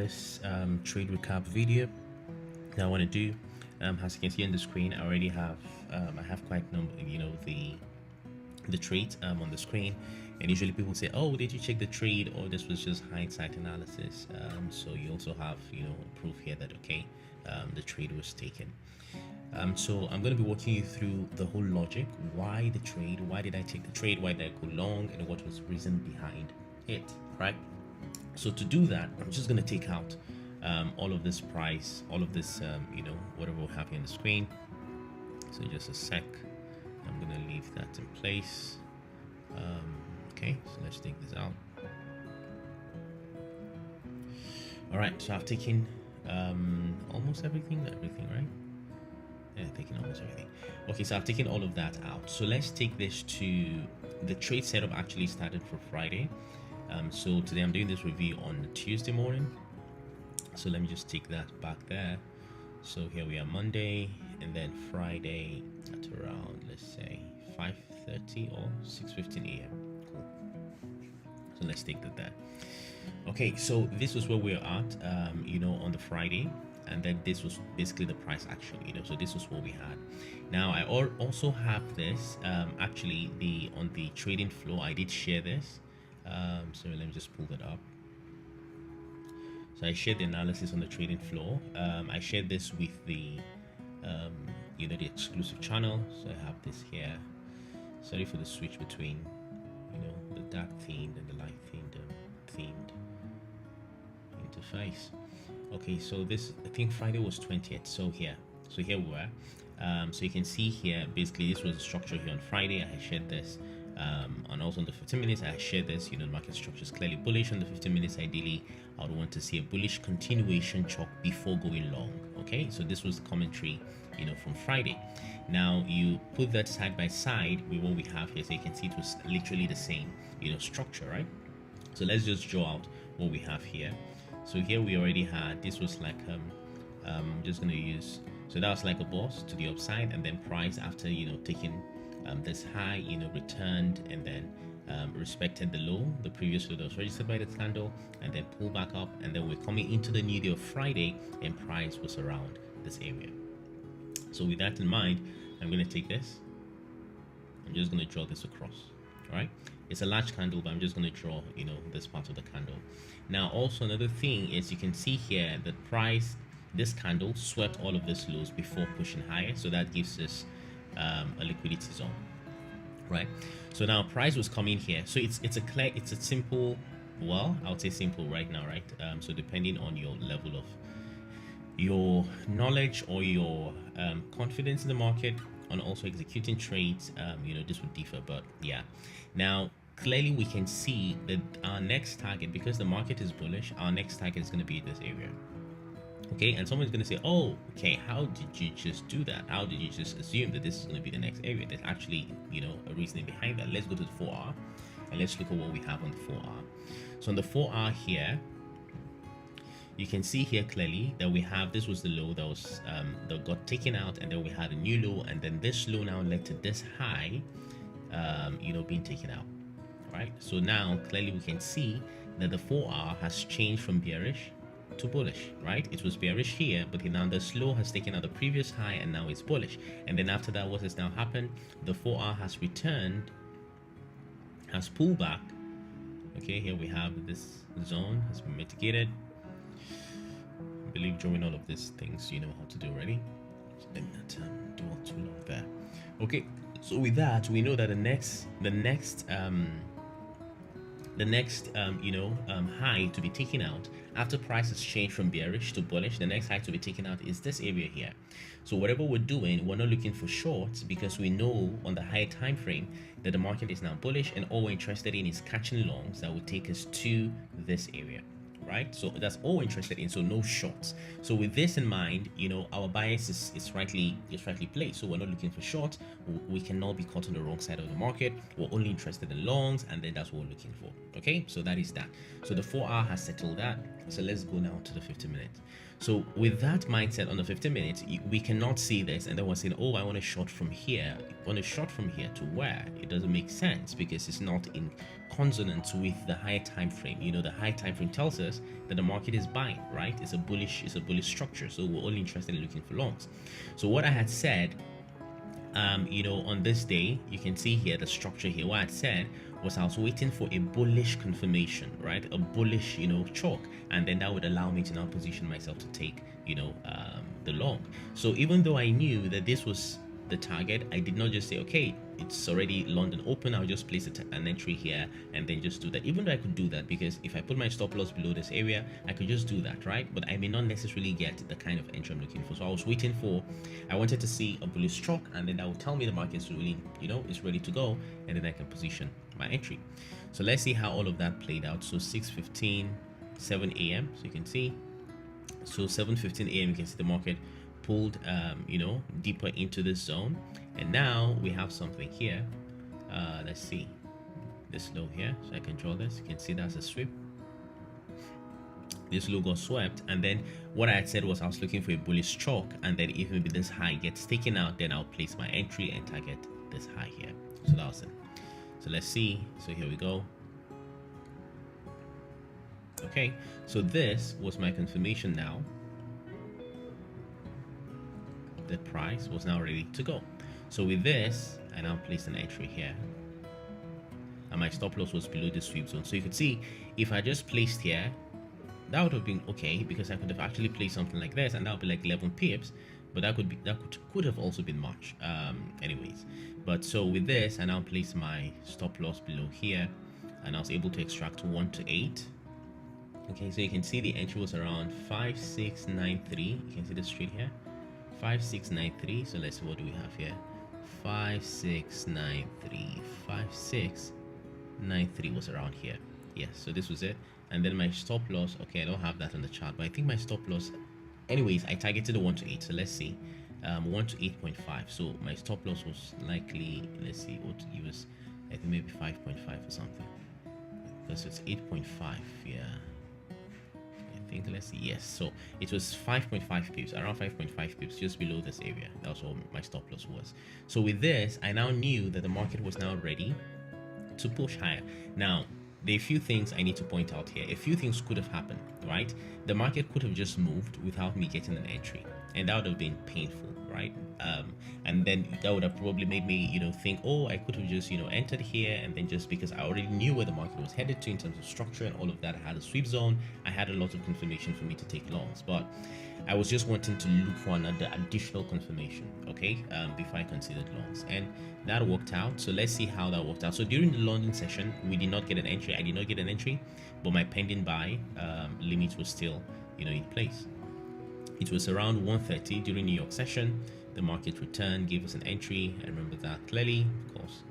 this trade recap video that I want to do. As you can see on the screen, I already have I have quite the trade on the screen, and usually people say, oh, did you check the trade, or this was just hindsight analysis. So you also have proof here that okay, the trade was taken. So I'm going to be walking you through the whole logic, why the trade, why did I take the trade, why did I go long, and what was the reason behind it, right? So to do that, I'm just going to take out all of this price, all of this whatever we have here on the screen. So just a sec, I'm going to leave that in place. Okay, so let's take this out. All right, so I've taken almost everything, right? Yeah, taking almost everything. Okay, so I've taken all of that out. So let's take this to the trade setup. Actually started for Friday. So today I'm doing this review on Tuesday morning. So let me just take that back there. So here we are Monday, and then Friday at around, let's say 5:30 or 6:15 a.m. Cool. So let's take that there. Okay, so this was where we're at, on the Friday. And then this was basically the price action, so this was what we had. Now I also have this actually on the trading floor. I did share this, so let me just pull that up. So I shared the analysis on the trading floor. I shared this with the the exclusive channel. So I have this here. Sorry for the switch between the dark themed and the light themed interface. Okay, so this, I think Friday was 20th. So here we were. So you can see here, basically this was the structure here on Friday. I shared this, and also on the 15 minutes I shared this. The market structure is clearly bullish on the 15 minutes. Ideally, I would want to see a bullish continuation chalk before going long. Okay, so this was the commentary, from Friday. Now you put that side by side with what we have here, so you can see it was literally the same, structure, right? So let's just draw out what we have here. So here we already had, this was like I'm just going to use, so that was like a boss to the upside, and then price after taking this high returned, and then respected the low, the previous low that was registered by the candle, and then pull back up, and then we're coming into the new day of Friday, and price was around this area. So with that in mind, I'm going to take this, I'm just going to draw this across. All right, it's a large candle, but I'm just going to draw this part of the candle. Now also another thing is, you can see here that price, this candle swept all of these lows before pushing higher, so that gives us a liquidity zone, right? So now price was coming here, so it's a simple, well, I would say simple right now, right? So depending on your level of your knowledge or your confidence in the market, on also executing trades, this would differ, but yeah. Now clearly we can see that our next target, because the market is bullish, our next target is going to be this area. Okay, and someone's going to say, oh, okay, how did you just do that? How did you just assume that this is going to be the next area? There's actually a reasoning behind that. Let's go to the 4-hour and let's look at what we have on the 4-hour. So on the 4-hour here, you can see here clearly that we have, this was the low that was that got taken out, and then we had a new low, and then this low now led to this high being taken out, right? So now clearly we can see that the 4-hour has changed from bearish to bullish, right? It was bearish here, but now this low has taken out the previous high, and now it's bullish. And then after that, what has now happened? The 4-hour has returned, has pulled back. Okay, here we have this zone has been mitigated. I believe drawing all of these things you know how to do already, so let me not do all too long there. Okay, so with that, we know that the next high to be taken out after price has changed from bearish to bullish, the next high to be taken out is this area here. So whatever we're doing, we're not looking for shorts, because we know on the higher time frame that the market is now bullish, and all we're interested in is catching longs that will take us to this area, right? So that's all we're interested in, so no shorts. So with this in mind, our bias is rightly placed. So we're not looking for shorts. We cannot be caught on the wrong side of the market. We're only interested in longs, and then that's what we're looking for. Okay, so that is that. So the 4-hour has settled that. So let's go now to the 50 minutes. So with that mindset on the 50 minutes, we cannot see this and then we're saying, oh, I want to short from here. I want to short from here to where? It doesn't make sense because it's not in consonance with the higher time frame. You know, the high time frame tells us that the market is buying, right? It's a bullish structure. So we're only interested in looking for longs. So what I had said, you know, on this day, you can see here the structure here. What I said was I was waiting for a bullish confirmation, right? A bullish, you know, chalk, and then that would allow me to now position myself to take, you know, the long. So even though I knew that this was the target, I did not just say, okay, it's already London open, I'll just place an entry here and then just do that. Even though I could do that, because if I put my stop loss below this area, I could just do that, right? But I may not necessarily get the kind of entry I'm looking for. So I was waiting for, I wanted to see a bullish chalk, and then that would tell me the market's really, you know, it's ready to go, and then I can position my entry. So let's see how all of that played out. So 6:15, 7 a.m. So you can see, so 7:15 a.m. you can see the market pulled you know, deeper into this zone, and now we have something here. Let's see this low here, so I can draw this. You can see that's a sweep. This low got swept, and then what I had said was I was looking for a bullish chalk, and then if maybe this high gets taken out, then I'll place my entry and target this high here. So that was it. So let's see. So here we go. Okay, so this was my confirmation now. The price was now ready to go. So with this, I now placed an entry here, and my stop loss was below the sweep zone. So you could see if I just placed here, that would have been okay, because I could have actually placed something like this, and that would be like 11 pips, but that could have also been much anyways. But so with this, I now placed my stop loss below here, and I was able to extract 1 to 8. Okay, so you can see the entry was around 5693. You can see the street here, 5693. So let's see, what do we have here? 5693. 5693 was around here. Yes, so this was it. And then my stop loss, okay, I don't have that on the chart, but I think my stop loss, anyways, I targeted the 1 to 8. So let's see, 1 to 8.5. So my stop loss was likely, let's see what it was, I think maybe 5.5 or something, because it's 8.5. Yeah, I think, let's see, yes, so it was 5.5 pips, around 5.5 pips, just below this area. That was what my stop loss was. So with this, I now knew that the market was now ready to push higher. Now, there are a few things I need to point out here. A few things could have happened, right? The market could have just moved without me getting an entry, and that would have been painful, right? And then that would have probably made me, you know, think, oh, I could have just, you know, entered here, and then just because I already knew where the market was headed to in terms of structure and all of that, I had a sweep zone, I had a lot of confirmation for me to take longs, but I was just wanting to look for another additional confirmation, okay, before I considered longs, and that worked out. So let's see how that worked out. So during the London session, we did not get an entry. I did not get an entry, but my pending buy limit was still, you know, in place. It was around 1:30 during New York session. The market returned, gave us an entry. I remember that clearly, of course.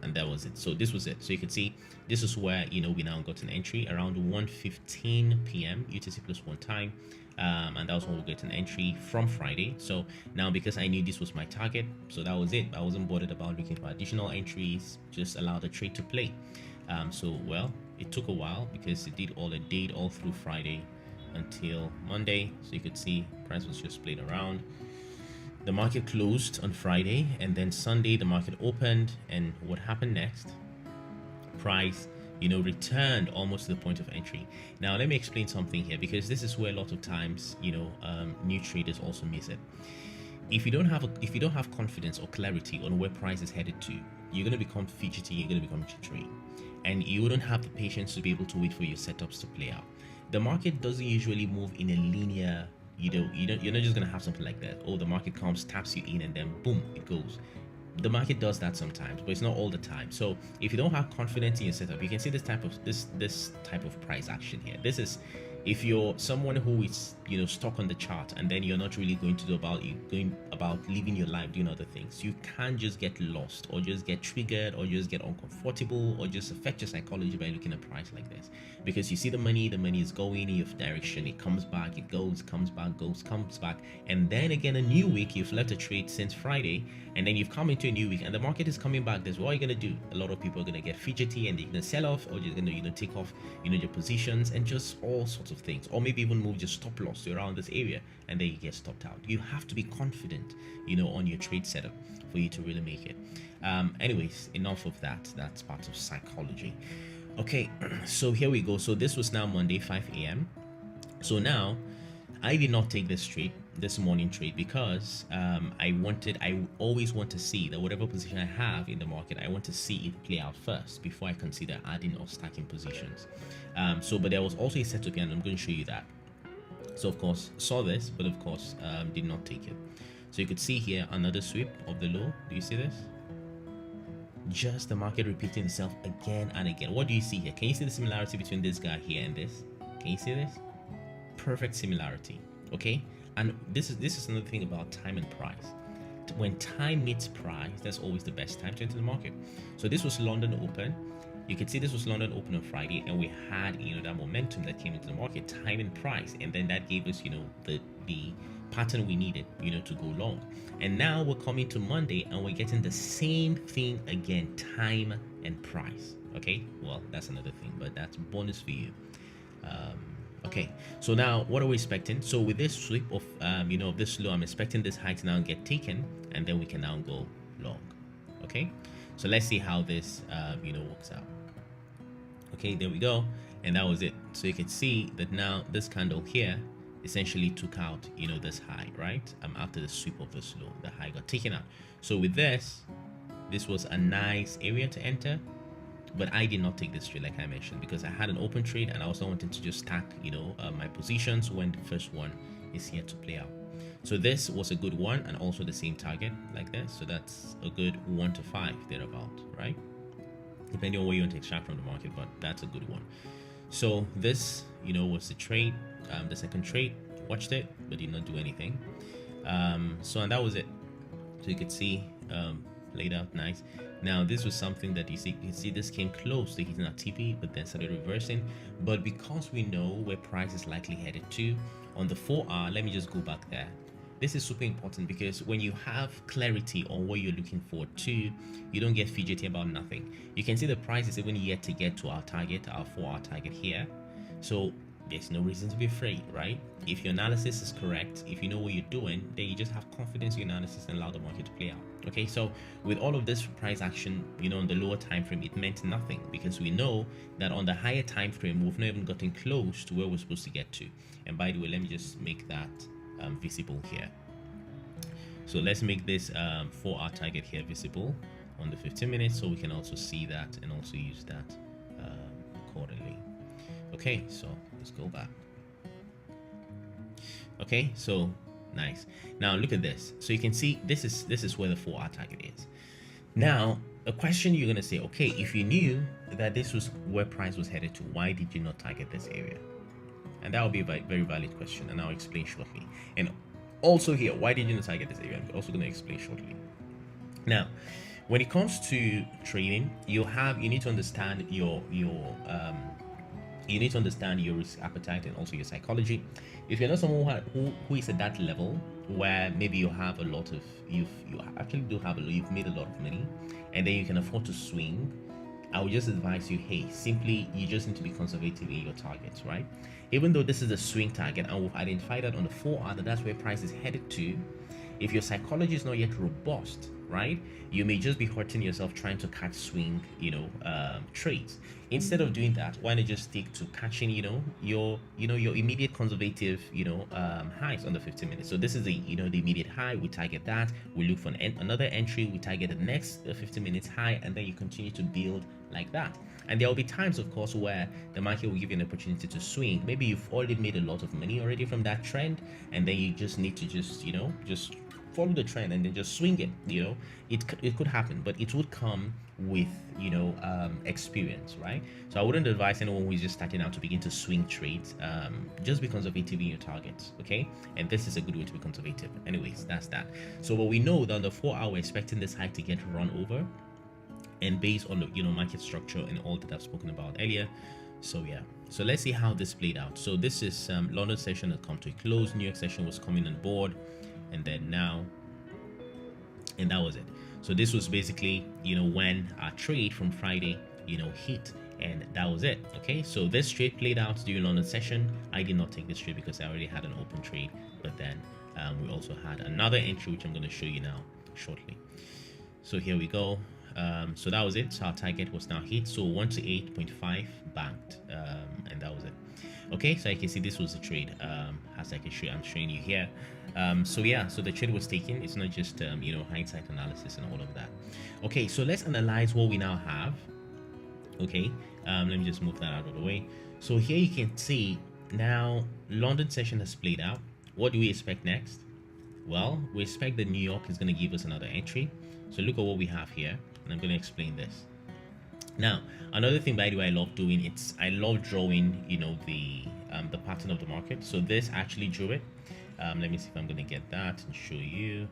And that was it. So this was it. So you can see this is where, you know, we now got an entry around 1:15 p.m. UTC plus 1 time. And that was when we got an entry from Friday. So now, because I knew this was my target, so that was it. I wasn't bothered about looking for additional entries, just allow the trade to play. So, well, it took a while because it did all through Friday until Monday. So you could see price was just played around. The market closed on Friday, and then Sunday the market opened, and what happened next? Price, you know, returned almost to the point of entry. Now let me explain something here, because this is where a lot of times, you know, new traders also miss it. If you don't have confidence or clarity on where price is headed to, you're going to become fidgety, you're going to become jittery, and you wouldn't have the patience to be able to wait for your setups to play out. The market doesn't usually move in a linear, you're not just going to have something like that. Oh, the market comes, taps you in, and then boom, it goes. The market does that sometimes, but it's not all the time. So if you don't have confidence in your setup, you can see this type of price action here. This is if you're someone who is, you know, stuck on the chart, and then you're not really going about living your life doing other things. You can't just get lost or just get triggered or just get uncomfortable or just affect your psychology by looking at price like this, because you see the money is going in your direction, it comes back, it goes, comes back, goes, comes back, and then again a new week, you've left a trade since Friday, and then you've come into a new week and the market is coming back. What are you going to do? A lot of people are going to get fidgety and they're going to sell off, or you're going to take off your positions and just all sorts of things, or maybe even move your stop loss to around this area and then you get stopped out. You have to be confident on your trade setup for you to really make it. Anyways, enough of that. That's part of psychology. Okay, so here we go. So this was now Monday 5 a.m. So now I did not take this morning trade because I always want to see that whatever position I have in the market, I want to see it play out first before I consider adding or stacking positions. But there was also a setup here, and I'm going to show you that. So of course saw this, but of course did not take it. So you could see here another sweep of the low. Do you see this? Just the market repeating itself again and again. What do you see here? Can you see the similarity between this guy here and this? Can you see this? Perfect similarity. Okay, and this is another thing about time and price. When time meets price, that's always the best time to enter the market. So this was London Open. You can see this was London Open on Friday, and we had that momentum that came into the market, time and price, and then that gave us the pattern we needed to go long. And now we're coming to Monday and we're getting the same thing again, time and price. Okay, well, that's another thing, but that's bonus for you. Okay, so now what are we expecting? So with this sweep of of this low, I'm expecting this high to now get taken, and then we can now go long. Okay, so let's see how this works out. Okay, there we go, and that was it. So you can see that now this candle here essentially took out this high, right? After the sweep of this low, the high got taken out. So with this was a nice area to enter, but I did not take this trade like I mentioned, because I had an open trade and I also wanted to just stack my positions when the first one is here to play out. So this was a good one, and also the same target like this. So that's a good 1 to 5 thereabout, right? Depending on what you want to extract from the market, but that's a good one. So this was the trade, the second trade. Watched it but did not do anything. And that was it. So you could see laid out nice. Now this was something that you see this came close to hitting a TP, but then started reversing. But because we know where price is likely headed to on the 4-hour, let me just go back there. This is super important, because when you have clarity on what you're looking forward to, you don't get fidgety about nothing. You can see the price is even yet to get to our target, our 4-hour target here. So there's no reason to be afraid, right? If your analysis is correct, if you know what you're doing, then you just have confidence in your analysis and allow the market to play out. Okay, so with all of this price action, on the lower time frame, it meant nothing, because we know that on the higher time frame, we've not even gotten close to where we're supposed to get to. And by the way, let me just make that visible here. So let's make this 4-hour target here visible on the 15 minutes, so we can also see that and also use that accordingly. Okay, so let's go back. Okay, so nice. Now look at this. So you can see this is where the 4-hour target is. Now a question you're gonna say, okay, if you knew that this was where price was headed to, why did you not target this area? And that will be a very valid question, and I'll explain shortly. And also here, why did you not target this area? I'm also going to explain shortly. Now, when it comes to trading, you need to understand your risk appetite and also your psychology. If you're not someone who is at that level where maybe you have a lot of you've made a lot of money, and then you can afford to swing, I would just advise you, hey, simply you just need to be conservative in your targets, right? Even though this is a swing target and we've identified that on the 4-hour that's where price is headed to, if your psychology is not yet robust, right, you may just be hurting yourself trying to catch swing trades. Instead of doing that, why not just stick to catching your immediate conservative highs on the 15 minutes. So this is the the immediate high, we target that, we look for another entry, we target the next 15 minutes high, and then you continue to build like that. And there will be times, of course, where the market will give you an opportunity to swing. Maybe you've already made a lot of money already from that trend, and then you just need to just follow the trend and then just swing it. It could happen, but it would come with experience, right? So I wouldn't advise anyone who is just starting out to begin to swing trades just be conservative in your targets, okay? And this is a good way to be conservative. Anyways, that's that. So what we know that on the 4-hour, we're expecting this high to get run over, and based on the market structure and all that I've spoken about earlier. So yeah, so let's see how this played out. So this is London session had come to a close, New York session was coming on board, and then now, and that was it. So this was basically when our trade from Friday hit, and that was it. Okay, so this trade played out during London session. I did not take this trade because I already had an open trade, but then we also had another entry which I'm going to show you now shortly. So here we go. So that was it. So our target was now hit. So 128.5 banked, and that was it. Okay, so you can see this was the trade. As I can show, I'm showing you here. So yeah, so the trade was taken. It's not just hindsight analysis and all of that. Okay, so let's analyze what we now have. Okay, let me just move that out of the way. So here you can see now London session has played out. What do we expect next? Well, we expect that New York is going to give us another entry. So look at what we have here, and I'm going to explain this. Now, another thing, by the way, I love doing, I love drawing, the pattern of the market. So this actually drew it. Let me see if I'm going to get that and show you.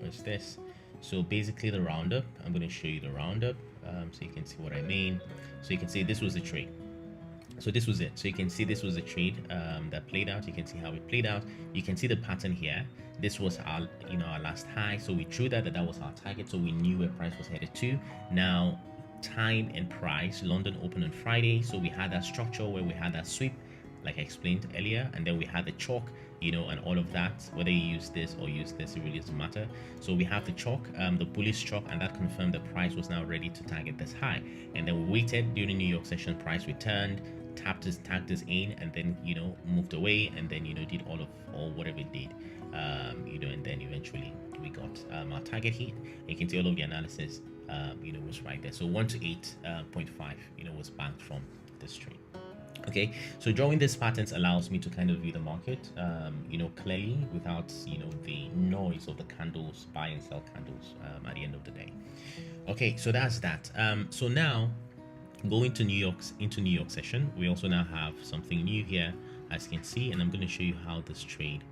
What's this? So basically the roundup, I'm going to show you the roundup, so you can see what I mean. So you can see this was the trade. So this was it. So you can see this was a trade that played out. You can see how it played out. You can see the pattern here. This was our our last high. So we drew that was our target. So we knew where price was headed to. Now, time and price. London opened on Friday. So we had that structure where we had that sweep, like I explained earlier, and then we had the chalk, and all of that. Whether you use this or use this, it really doesn't matter. So we have the chalk, the bullish chalk, and that confirmed the price was now ready to target this high. And then we waited during the New York session. Price returned, tagged this in, and then moved away, and then did all whatever it did, and then eventually we got our target hit. You can see all of the analysis was right there. So 128.5 was banked from this trade. Okay, so drawing these patterns allows me to kind of view the market clearly without the noise of the candles, buy and sell candles at the end of the day. Okay, so that's that. So now going to New York session, we also now have something new here, as you can see, and I'm going to show you how this trade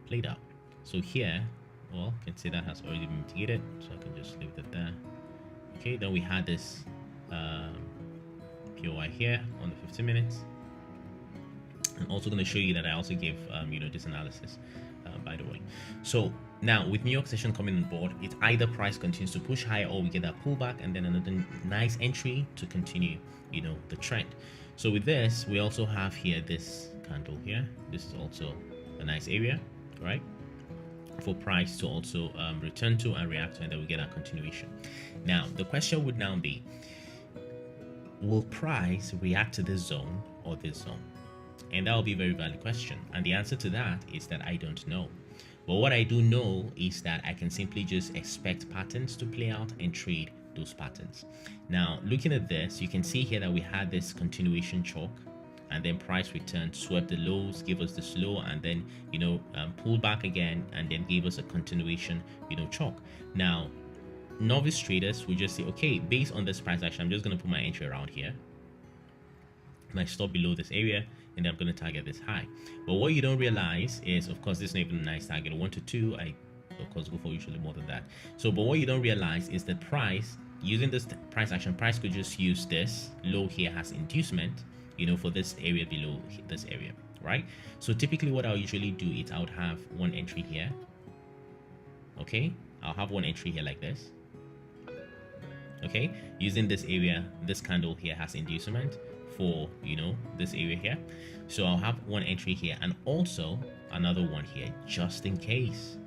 played out. So here, well, you can see that has already been mitigated, so I can just leave it there. Okay, then we had this POI here on the 15 minutes. I'm also going to show you that I also gave this analysis, by the way. So now with New York session coming on board, it's either price continues to push higher or we get that pullback and then another nice entry to continue the trend. So with this, we also have here this candle here. This is also a nice area, right, for price to also return to and react to, and then we get a continuation. Now the question would now be, will price react to this zone or this zone? And that will be a very valid question, and the answer to that is that I don't know. But what I do know is that I can simply just expect patterns to play out and trade those patterns. Now looking at this, you can see here that we had this continuation chalk, and then price returned, swept the lows, gave us this low, and then pulled back again, and then gave us a continuation chalk. Now novice traders will just say, okay, based on this price action, I'm just going to put my entry around here, and I stop below this area, and then I'm going to target this high. But what you don't realize is, of course, this is not even a nice target. 1 to 2, I of course go for usually more than that. So but what you don't realize is that price, using this price action, price could just use this low here as inducement for this area below this area, right? So typically what I'll usually do is I would have one entry here. Okay, I'll have one entry here like this. Okay, using this area, this candle here has inducement for this area here, so I'll have one entry here and also another one here just in case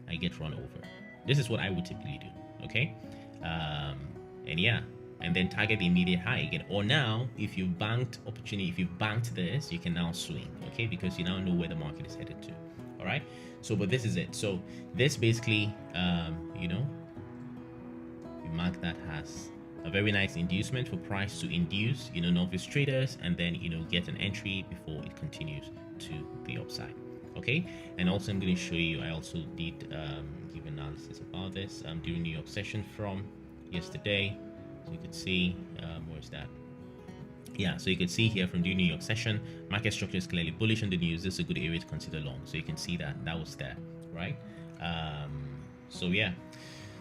I get run over. This is what I would typically do. Okay, and yeah, and then target the immediate high again. Or now, if you banked opportunity, if you banked this, you can now swing, okay, because you now know where the market is headed to. All right, so but this is it. So this basically we mark that has a very nice inducement for price to induce novice traders, and then get an entry before it continues to the upside. Okay, and also I'm going to show you, I also did give analysis about this during New York session from yesterday. So you could see, where's that? Yeah, so you can see here from the New York session, market structure is clearly bullish on the news. This is a good area to consider long. So you can see that that was there, right? So yeah,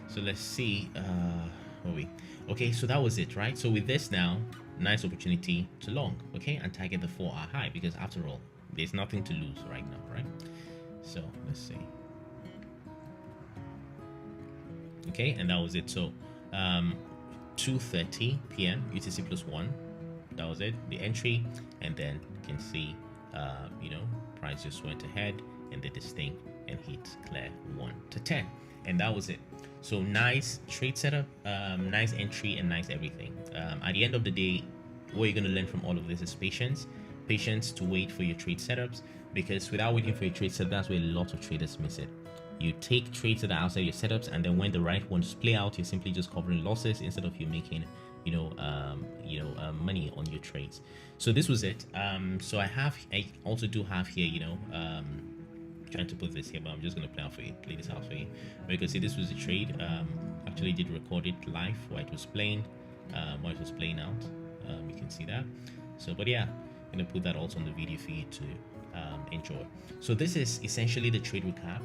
so let's see. Where are we? Okay, so that was it, right? So with this now, nice opportunity to long, okay, and target the 4-hour high, because after all, there's nothing to lose right now, right? So let's see. Okay, and that was it. So 2:30 p.m. UTC plus 1, that was it, the entry. And then you can see price just went ahead and did this thing and hit clear 1 to 10, and that was it. So nice trade setup, nice entry, and nice everything. At the end of the day, what you're going to learn from all of this is patience to wait for your trade setups, because without waiting for your trade setup, that's where a lot of traders miss it. You take trades that are outside your setups, and then when the right ones play out, you're simply just covering losses instead of you making money on your trades. So this was it. So I also do have here, trying to put this here, but I'm just going to play this out for you. But you can see this was a trade. Actually did record it live while it was playing out. You can see that. So, but yeah, I'm going to put that also on the video for you to enjoy. So this is essentially the trade recap.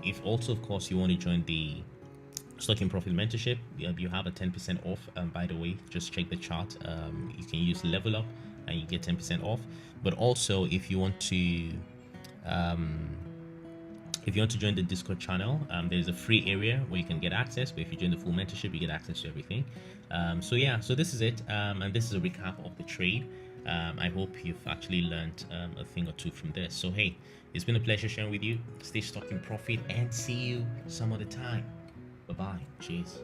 If also, of course, you want to join the Stock in Profit mentorship, you have a 10% off. By the way, just check the chart. You can use Level Up and you get 10% off. But also, if you want to join the Discord channel, there's a free area where you can get access, but if you join the full mentorship, you get access to everything. So yeah, so this is it, and this is a recap of the trade. I hope you've actually learned a thing or two from this. So hey, it's been a pleasure sharing with you. Stay stuck in profit and see you some other time. Bye bye. Cheers.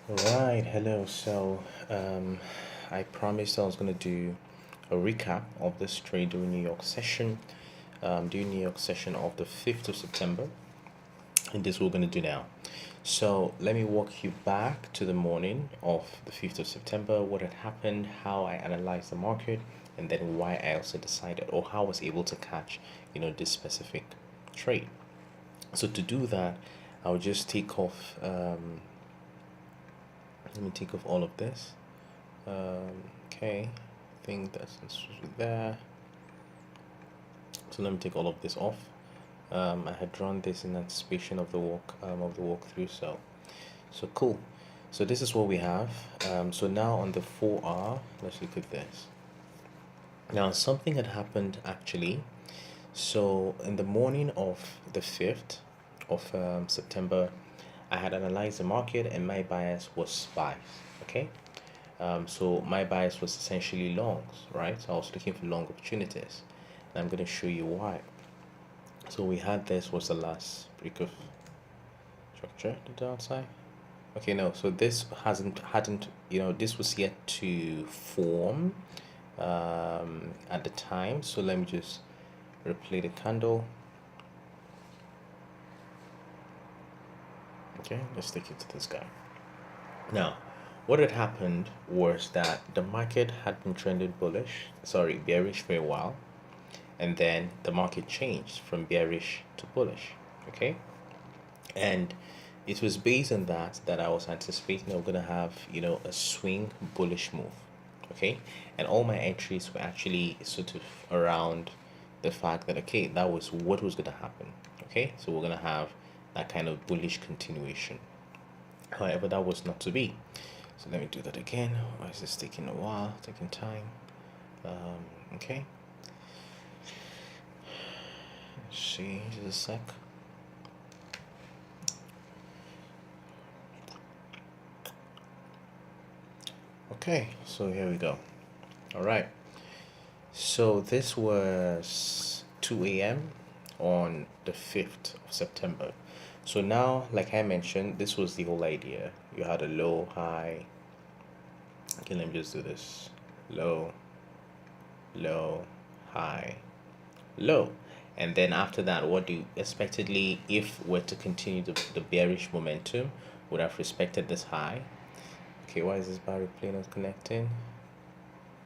Right, hello. I promised I was going to do a recap of this trade during New York session, during New York session of the 5th of September, and this we're going to do now. So let me walk you back to the morning of the 5th of September, what had happened, how I analyzed the market, and then why I also decided or how I was able to catch, this specific trade. So to do that, I'll just take off, let me take off all of this. Okay, I think that's there. So let me take all of this off. I had drawn this in anticipation of the walkthrough. So cool. So this is what we have. So now on the 4R, let's look at this. Now something had happened actually. So in the morning of the 5th of September, I had analyzed the market and my bias was buys. Okay. So my bias was essentially longs, right? So I was looking for long opportunities. And I'm going to show you why. So we had this was the last break of structure, the downside. Okay, no, so this hadn't, this was yet to form at the time. So let me just replay the candle. Okay, let's take it to this guy. Now, what had happened was that the market had been trending bearish for a while, and then the market changed from bearish to bullish. Okay, and it was based on that I was anticipating I'm gonna have a swing bullish move. Okay, and all my entries were actually sort of around the fact that okay, that was what was gonna happen. Okay, so we're gonna have that kind of bullish continuation. However, that was not to be. So let me do that again. Why is this taking a while, taking time? Okay, let's see, just a sec. Okay, so here we go. All right, so this was 2 a.m. on the 5th of September. So now, like I mentioned, this was the whole idea. You had a low, high. Okay, let me just do this. Low, low, high, low. And then after that, what do you expectedly, if we're to continue the bearish momentum, would have respected this high. Okay, why is this barrier plane not connecting?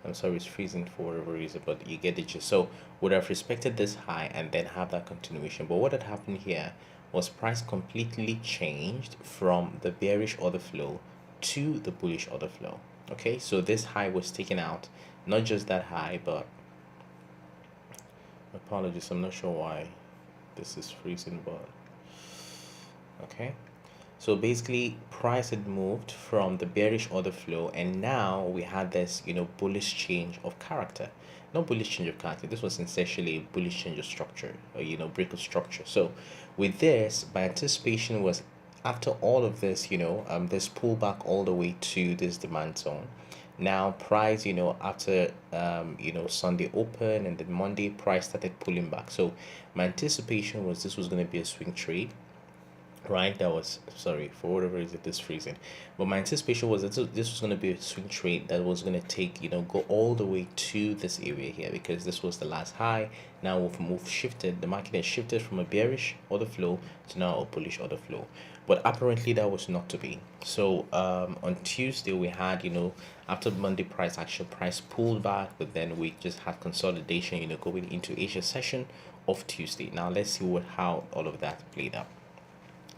I'm sorry, it's freezing for whatever reason, but you get the gist. So would have respected this high and then have that continuation. But what had happened here was price completely changed from the bearish order flow to the bullish order flow. Okay, so this high was taken out, not just that high, but apologies, I'm not sure why this is freezing, but okay. So basically, price had moved from the bearish order flow, and now we had this, bullish change of character. Not bullish change of character. This was essentially a bullish change of structure, or break of structure. So, with this, my anticipation was after all of this, this pullback all the way to this demand zone. Now, price, after Sunday open and then Monday, price started pulling back. So, my anticipation was this was going to be a swing trade, right? That was, sorry for whatever reason this freezing, but my anticipation was that this was going to be a swing trade that was going to take, go all the way to this area here, because this was the last high. Now we've shifted, the market has shifted from a bearish order flow to now a bullish order flow, but apparently that was not to be. So on Tuesday we had, after Monday price action, price pulled back, but then we just had consolidation, going into Asia session of Tuesday. Now let's see how all of that played out.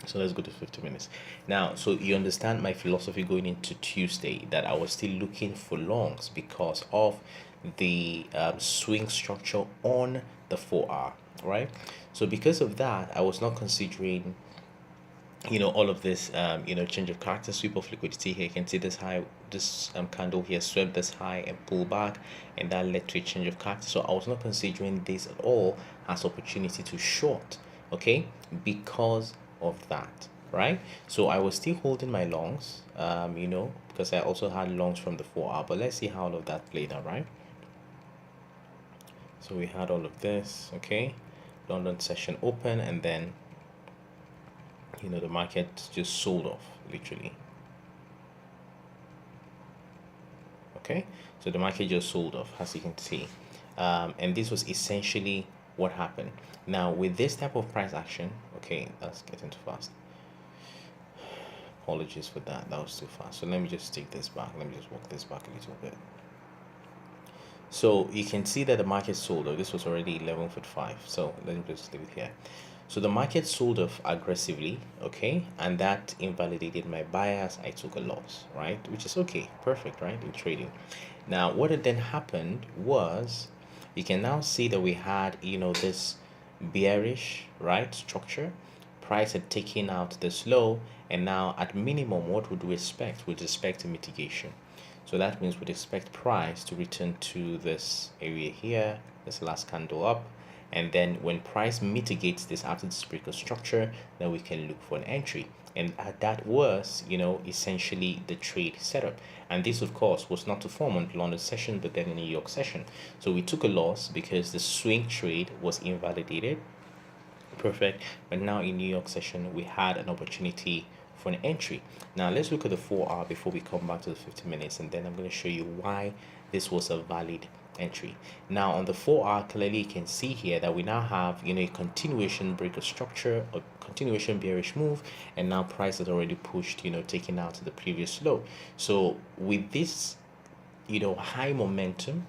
So let's go to 50 minutes. Now, so you understand my philosophy going into Tuesday, that I was still looking for longs because of the swing structure on the 4R, right? So because of that, I was not considering, all of this, change of character, sweep of liquidity here. You can see this high, this candle here swept this high and pull back, and that led to a change of character. So I was not considering this at all as opportunity to short, okay, because of that, right? So I was still holding my longs, because I also had longs from the 4R, but let's see how all of that played out, right? So we had all of this, okay, London session open, and then the market just sold off literally. Okay, so the market just sold off, as you can see, and this was essentially what happened. Now with this type of price action, okay, that's getting too fast. Apologies for that, that was too fast. So let me just take this back, let me just walk this back a little bit. So you can see that the market sold off. This was already 11.5, so let me just leave it here. So the market sold off aggressively, okay, and that invalidated my bias. I took a loss, right, which is okay, perfect, right, in trading. Now what had then happened was, you can now see that we had, this bearish, right, structure. Price had taken out this low, and now at minimum, what would we expect? We'd expect a mitigation. So that means we'd expect price to return to this area here, this last candle up, and then when price mitigates this after this break of structure, then we can look for an entry. And that was, essentially the trade setup. And this, of course, was not to form on London session, but then in New York session. So we took a loss because the swing trade was invalidated. Perfect. But now in New York session, we had an opportunity for an entry. Now let's look at the 4-hour before we come back to the 50 minutes, and then I'm going to show you why this was a valid entry. Now on the 4-hour, clearly you can see here that we now have, a continuation break of structure, a continuation bearish move, and now price has already pushed, taking out to the previous low. So with this, high momentum,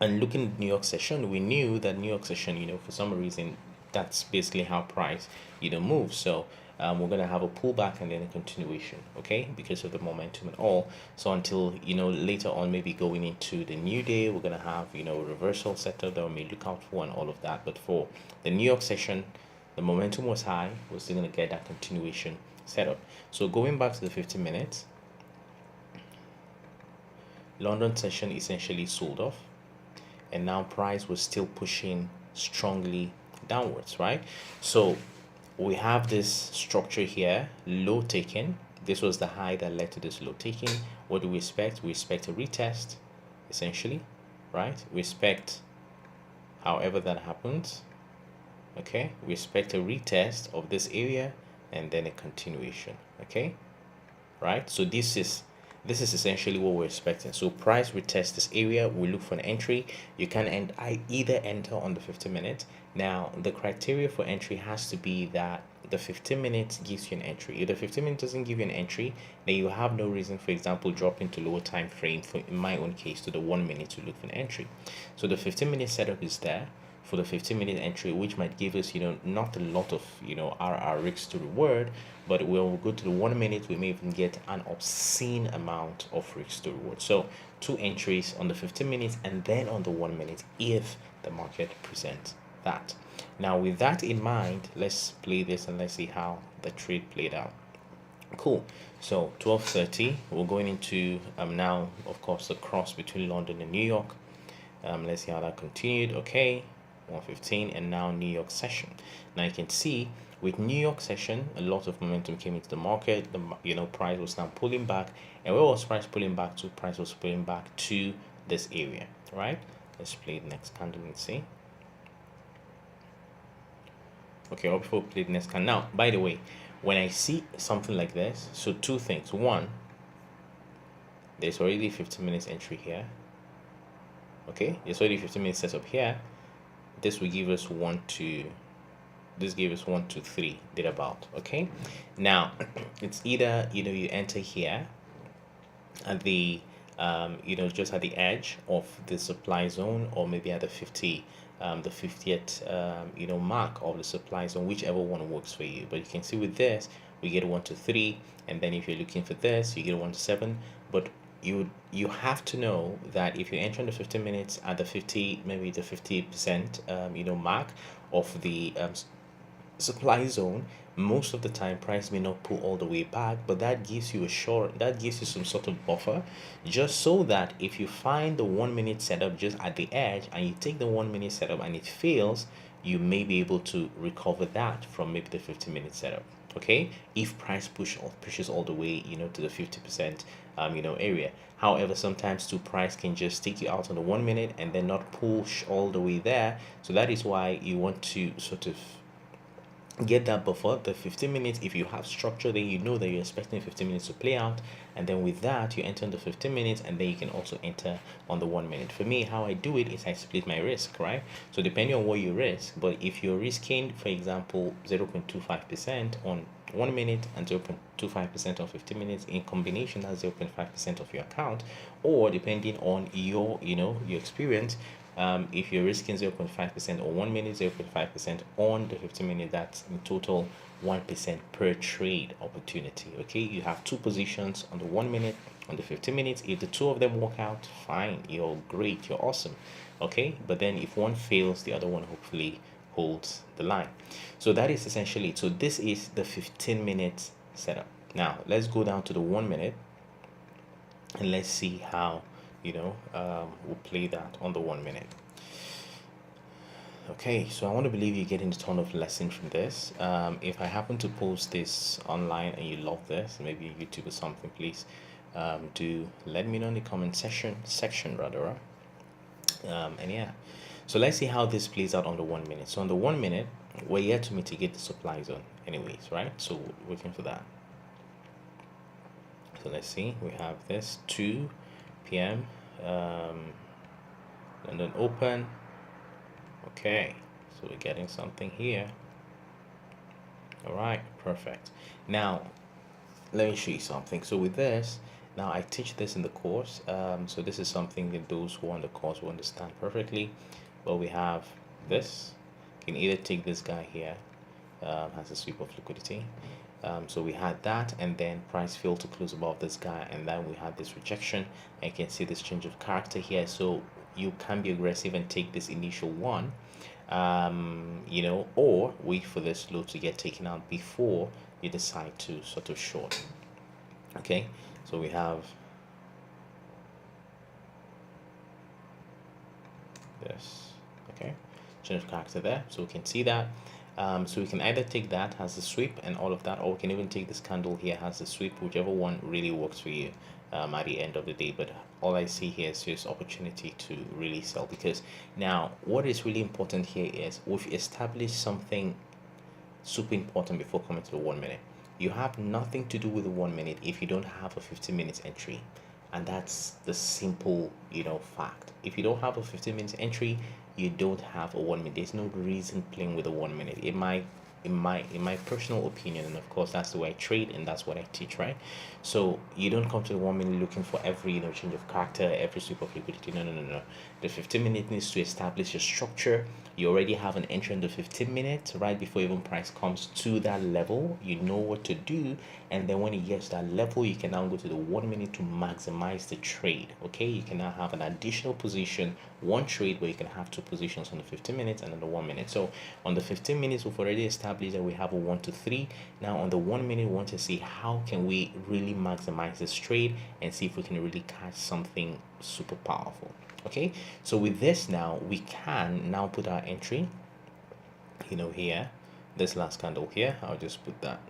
and looking at New York session, we knew that New York session, for some reason, that's basically how price, moves. So we're going to have a pullback and then a continuation, okay, because of the momentum and all. So until, later on, maybe going into the new day, we're going to have, a reversal setup that we may look out for and all of that. But for the New York session, the momentum was high. We're still going to get that continuation setup. So going back to the 50 minutes, London session essentially sold off, and now price was still pushing strongly downwards, right? So we have this structure here, low taken. This was the high that led to this low taking. What do we expect? We expect a retest, essentially, right? We expect, however that happens, okay, we expect a retest of this area and then a continuation, okay, right? So this is essentially what we're expecting. So price retest this area, we look for an entry. You can either enter on the 50 minutes. Now the criteria for entry has to be that the 15 minutes gives you an entry. If the 15 minutes doesn't give you an entry, then you have no reason, for example, dropping to lower time frame, for in my own case, to the 1 minute to look for an entry. So the 15 minute setup is there for the 15-minute entry, which might give us, not a lot of, RR risks to reward, but when we go to the 1 minute, we may even get an obscene amount of risks to reward. So 2 entries on the 15 minutes and then on the 1 minute if the market presents that. Now with that in mind, let's play this and let's see how the trade played out. Cool. So 12:30, we're going into now, of course, the cross between London and New York. Let's see how that continued. Okay, 115, and now New York session. Now you can see with New York session, a lot of momentum came into the market. The price was now pulling back, and where was price pulling back to? Price was pulling back to this area, right? Let's play the next candle and see. Okay, or before we play the next candle. Now, by the way, when I see something like this, so 2 things. One, there's already 15 minutes entry here. Okay, there's already 15 minutes setup here. This will give us 1, 2. This gave us 1, 2, 3 thereabout. Okay, now it's either you enter here at the just at the edge of the supply zone, or maybe at the 50 the 50th mark of the supply zone, whichever one works for you. But you can see with this we get 1 to 3, and then if you're looking for this, you get 1 to 7. But you have to know that if you enter in the 15 minutes at the 50, maybe the 50% mark of the supply zone, most of the time price may not pull all the way back, but that gives you some sort of buffer, just so that if you find the 1 minute setup just at the edge and you take the 1 minute setup and it fails, you may be able to recover that from maybe the 15-minute setup. Okay, if price pushes all the way to the 50% area. However, sometimes too, price can just take you out on the 1 minute and then not push all the way there. So that is why you want to sort of get that buffer, the 15 minutes. If you have structure, then you know that you're expecting 15 minutes to play out, and then with that you enter on the 15 minutes, and then you can also enter on the 1 minute. For me, how I do it is I split my risk, right? So depending on what you risk, but if you're risking, for example, 0.25% on 1 minute and 0.25% on 15 minutes in combination, that's 0.5% of your account, or depending on your your experience, if you're risking 0.5% or 1 minute, 0.5% on the 15 minute, that's in total 1% per trade opportunity. Okay, you have two positions on the 1 minute, on the 15 minutes. If the two of them work out, fine, you're great, you're awesome. Okay, but then if one fails, the other one hopefully holds the line. So that is essentially it. So this is the 15 minutes setup. Now let's go down to the 1 minute and let's see how we'll play that on the 1 minute. Okay, so I want to believe you're getting a ton of lesson from this. If I happen to post this online and you love this, maybe YouTube or something, please do let me know in the comment section rather. And yeah, so let's see how this plays out on the 1 minute. So on the 1 minute, we're here to mitigate the supply zone anyways, right? So we're waiting for that. So let's see, we have this 2 p.m. And then open. Okay, so we're getting something here. All right, perfect. Now let me show you something. So with this, now I teach this in the course, so this is something that those who are on the course will understand perfectly. But we have this. You can either take this guy here, has a sweep of liquidity. So we had that, and then price failed to close above this guy, and then we had this rejection. And you can see this change of character here. So you can be aggressive and take this initial one, or wait for this low to get taken out before you decide to sort of short. Okay, so we have this. Okay, change of character there, so we can see that. So we can either take that as a sweep and all of that, or we can even take this candle here as a sweep, whichever one really works for you at the end of the day. But all I see here is just opportunity to really sell, because now what is really important here is we've established something super important before coming to the 1 minute. You have nothing to do with the 1 minute if you don't have a 15 minutes entry, and that's the simple fact. If you don't have a 15 minutes entry, you don't have a 1 minute. There's no reason playing with a 1 minute. In my personal opinion, and of course that's the way I trade and that's what I teach, right? So you don't come to the 1 minute looking for every change of character, every sweep of liquidity. No. The 15 minute needs to establish your structure. You already have an entry in the 15 minutes right before even price comes to that level. You know what to do, and then when it gets that level, you can now go to the 1 minute to maximize the trade. Okay, you can now have an additional position, one trade where you can have two positions on the 15 minutes and on the 1 minute. So on the 15 minutes, we've already established that we have a 1 to 3. Now on the 1 minute, we want to see how can we really maximize this trade and see if we can really catch something super powerful. Okay, so with this now, we can now put our entry here, this last candle here. I'll just put that.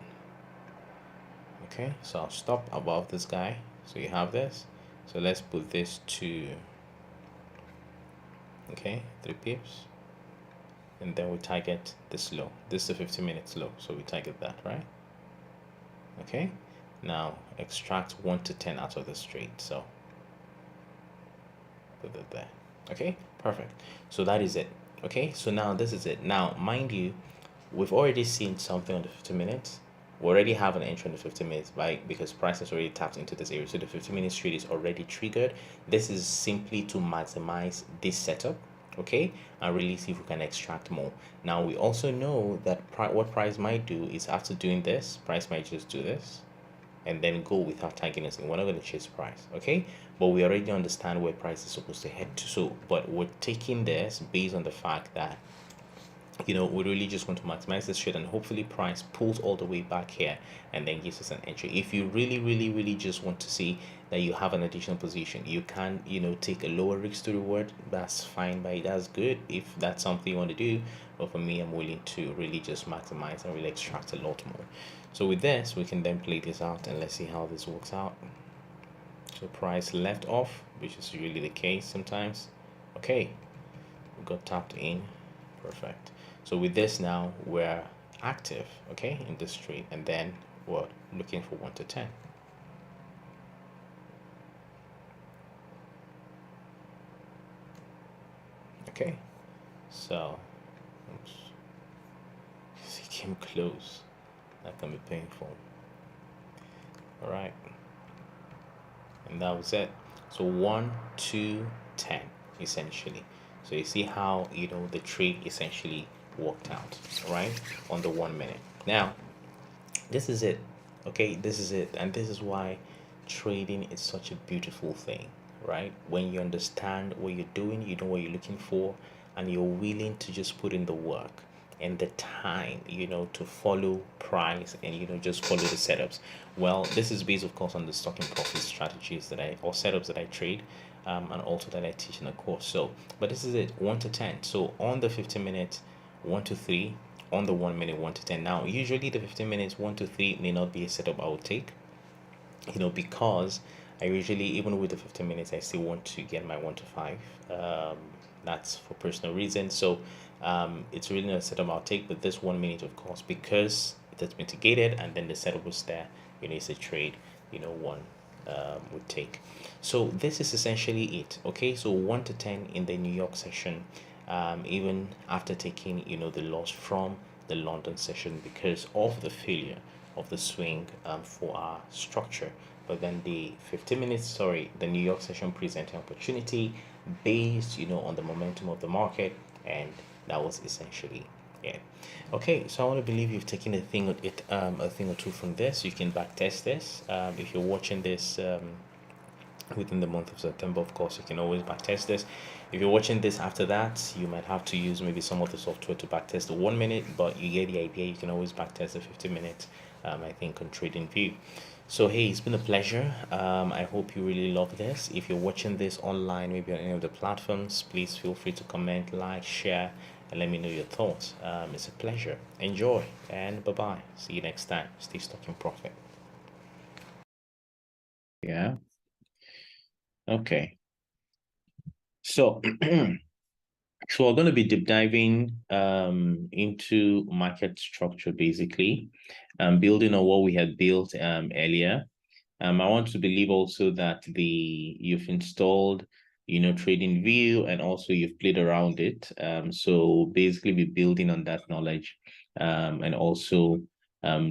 Okay, so I'll stop above this guy, so you have this. So let's put this to 3 pips, and then we target this low. This is the 15 minutes low, so we target that, right? Okay, now extract 1 to 10 out of this trade, so put it there. Okay, perfect. So that is it. Okay, so now this is it. Now mind you, we've already seen something on the 15 minutes. We already have an entry on the 15 minutes, right? Because price has already tapped into this area, so the 15 minutes trade is already triggered. This is simply to maximize this setup, okay, and really see if we can extract more. Now we also know that what price might do is, after doing this, price might just do this and then go without tagging us in. We're not going to chase price, okay? But we already understand where price is supposed to head to. So, but we're taking this based on the fact that we really just want to maximize this trade, and hopefully price pulls all the way back here and then gives us an entry. If you really just want to see that you have an additional position, you can take a lower risk to reward. That's fine, but that's good if that's something you want to do. But for me, I'm willing to really just maximize and really extract a lot more. So with this, we can then play this out, and let's see how this works out. So price left off, which is usually the case sometimes. Okay, we got tapped in. Perfect. So with this now, we're active, okay, in this trade, and then we're looking for 1 to 10. Okay, so oops, it came close. That can be painful. All right, and that was it. So 1, 2, 10, essentially. So you see how the trade essentially worked out, right, on the 1 minute. Now this is it. Okay, this is it, and this is why trading is such a beautiful thing, right? When you understand what you're doing, you know what you're looking for, and you're willing to just put in the work and the time, to follow price and just follow the setups. Well, this is based, of course, on the stock and profit strategies or setups that I trade, and also that I teach in the course. So, but this is it, 1 to 10. So on the 15 minutes, 1 to 3, on the 1 minute, 1 to 10. Now usually the 15 minutes, 1 to 3 may not be a setup I would take, because I usually, even with the 15 minutes, I still want to get my 1 to 5. That's for personal reasons. So it's really not a setup I'll take, but this 1 minute, of course, because it has mitigated and then the setup was there, it's a trade, one would take. So this is essentially it. Okay, so 1 to 10 in the New York session, even after taking the loss from the London session because of the failure of the swing for our structure. But then the 15 minutes, sorry, the New York session presented opportunity based on the momentum of the market, and that was essentially it. Okay, so I want to believe you've taken a thing or two from this. You can back test this. If you're watching this within the month of September, of course, you can always backtest this. If you're watching this after that, you might have to use maybe some of the software to backtest the 1 minute, but you get the idea. You can always backtest the 15 minutes, I think, on TradingView. So, hey, it's been a pleasure. I hope you really love this. If you're watching this online, maybe on any of the platforms, please feel free to comment, like, share, and let me know your thoughts. It's a pleasure. Enjoy, and bye-bye. See you next time. Stay stuck in profit. Yeah. Okay. So, so we're going to be deep diving into market structure, basically, building on what we had built earlier. I want to believe also that you've installed, TradingView, and also you've played around it. So basically, we're building on that knowledge, and also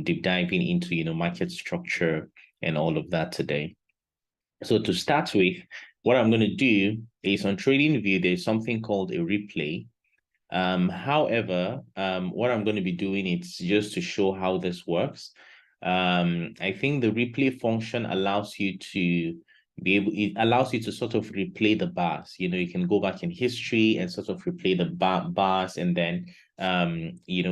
deep diving into market structure and all of that today. So to start with, what I'm going to do is on TradingView, there's something called a replay. However, what I'm going to be doing is just to show how this works. I think the replay function allows you to it allows you to sort of replay the bars. You can go back in history and sort of replay the bars and then,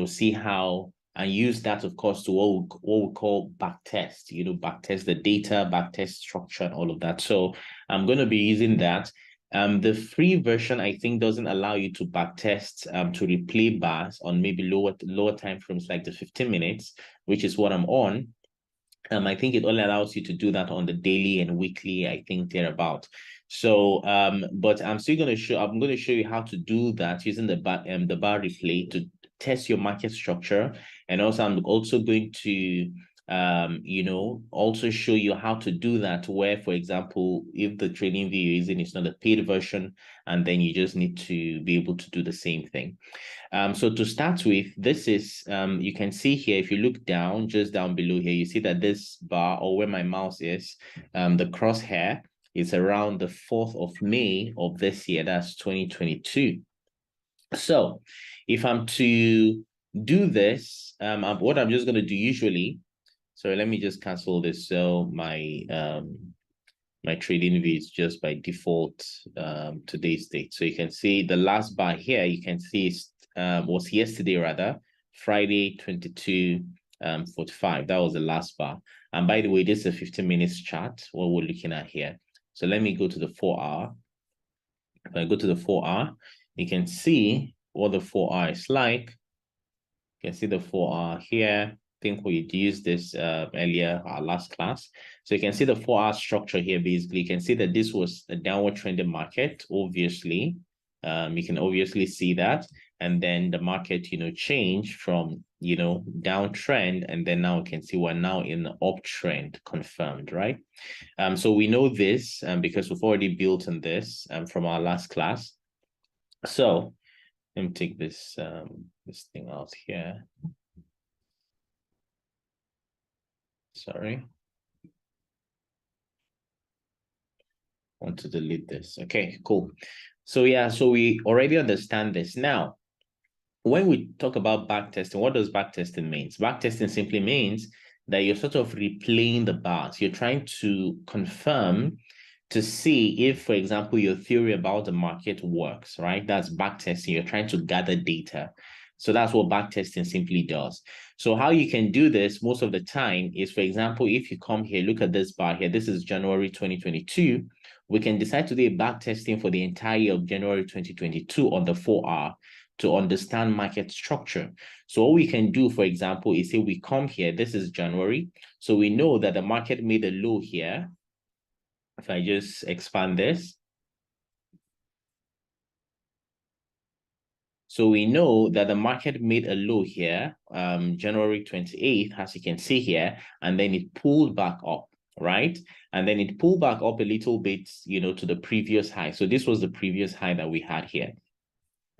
see how and use that, of course, to what we call backtest, backtest the data, backtest structure, and all of that. So I'm going to be using that. The free version, I think, doesn't allow you to backtest to replay bars on maybe lower time frames like the 15 minutes, which is what I'm on. I think it only allows you to do that on the daily and weekly, I think thereabout. So, but I'm going to show you how to do that using the bar replay to test your market structure. And also, I'm also going to also show you how to do that where, for example, if the TradingView you're using is not a paid version, and then you just need to be able to do the same thing. So to start with, this is, you can see here, if you look down, just down below here, you see that this bar, or where my mouse is, the crosshair is around the 4th of May of this year, that's 2022. So if I'm to do this, what I'm just going to do usually, so let me just cancel this. So my TradingView is just by default today's date. So you can see the last bar here, you can see was yesterday rather, Friday 22:45. That was the last bar. And by the way, this is a 15 minutes chart, what we're looking at here. So let me go to the 4-hour. If I go to the 4-hour, you can see what the 4-hour is like. You can see the 4-hour here. I think we used this earlier, our last class. So you can see the 4-hour structure here. Basically, you can see that this was a downward trending market, obviously. You can obviously see that. and then the market, changed from, downtrend, and then now we can see we're now in the uptrend confirmed, right? So we know this because we've already built on this from our last class. So let me take this this thing out here. Sorry. I want to delete this. Okay, cool. So yeah, so we already understand this. Now, when we talk about backtesting, what does backtesting mean? Backtesting simply means that you're sort of replaying the bars. You're trying to confirm to see if, for example, your theory about the market works, right? That's backtesting. You're trying to gather data. So that's what backtesting simply does. So how you can do this most of the time is, for example, if you come here, look at this bar here. This is January 2022. We can decide to do a backtesting for the entire year of January 2022 on the 4-hour to understand market structure. So what we can do, for example, is say we come here, this is January. So we know that the market made a low here. If I just expand this. So we know that the market made a low here, January 28th, as you can see here, and then it pulled back up, right? And then it pulled back up a little bit, to the previous high. So this was the previous high that we had here.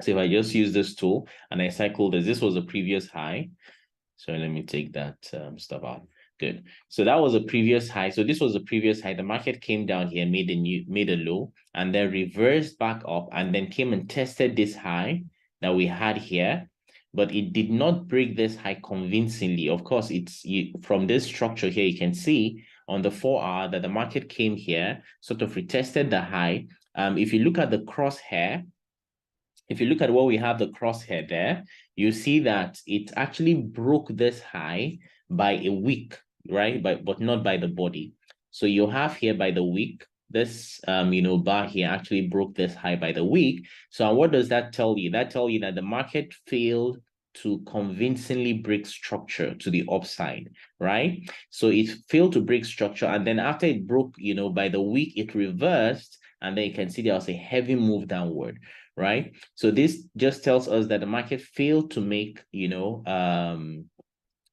So if I just use this tool and I cycle this was the previous high. So let me take that stuff out. Good. So that was a previous high. So this was the previous high. The market came down here, made a low, and then reversed back up, and then came and tested this high that we had here. But it did not break this high convincingly. Of course, from this structure here, you can see on the 4-hour that the market came here, sort of retested the high. If you look at the crosshair, if you look at what we have the crosshair there, you see that it actually broke this high by a wick, right? But not by the body. So you have here by the wick, this bar here actually broke this high by the wick. So what does that tell you? That tells you that the market failed to convincingly break structure to the upside, right? So it failed to break structure, and then after it broke, by the wick, it reversed, and then you can see there was a heavy move downward, right? So this just tells us that the market failed to make,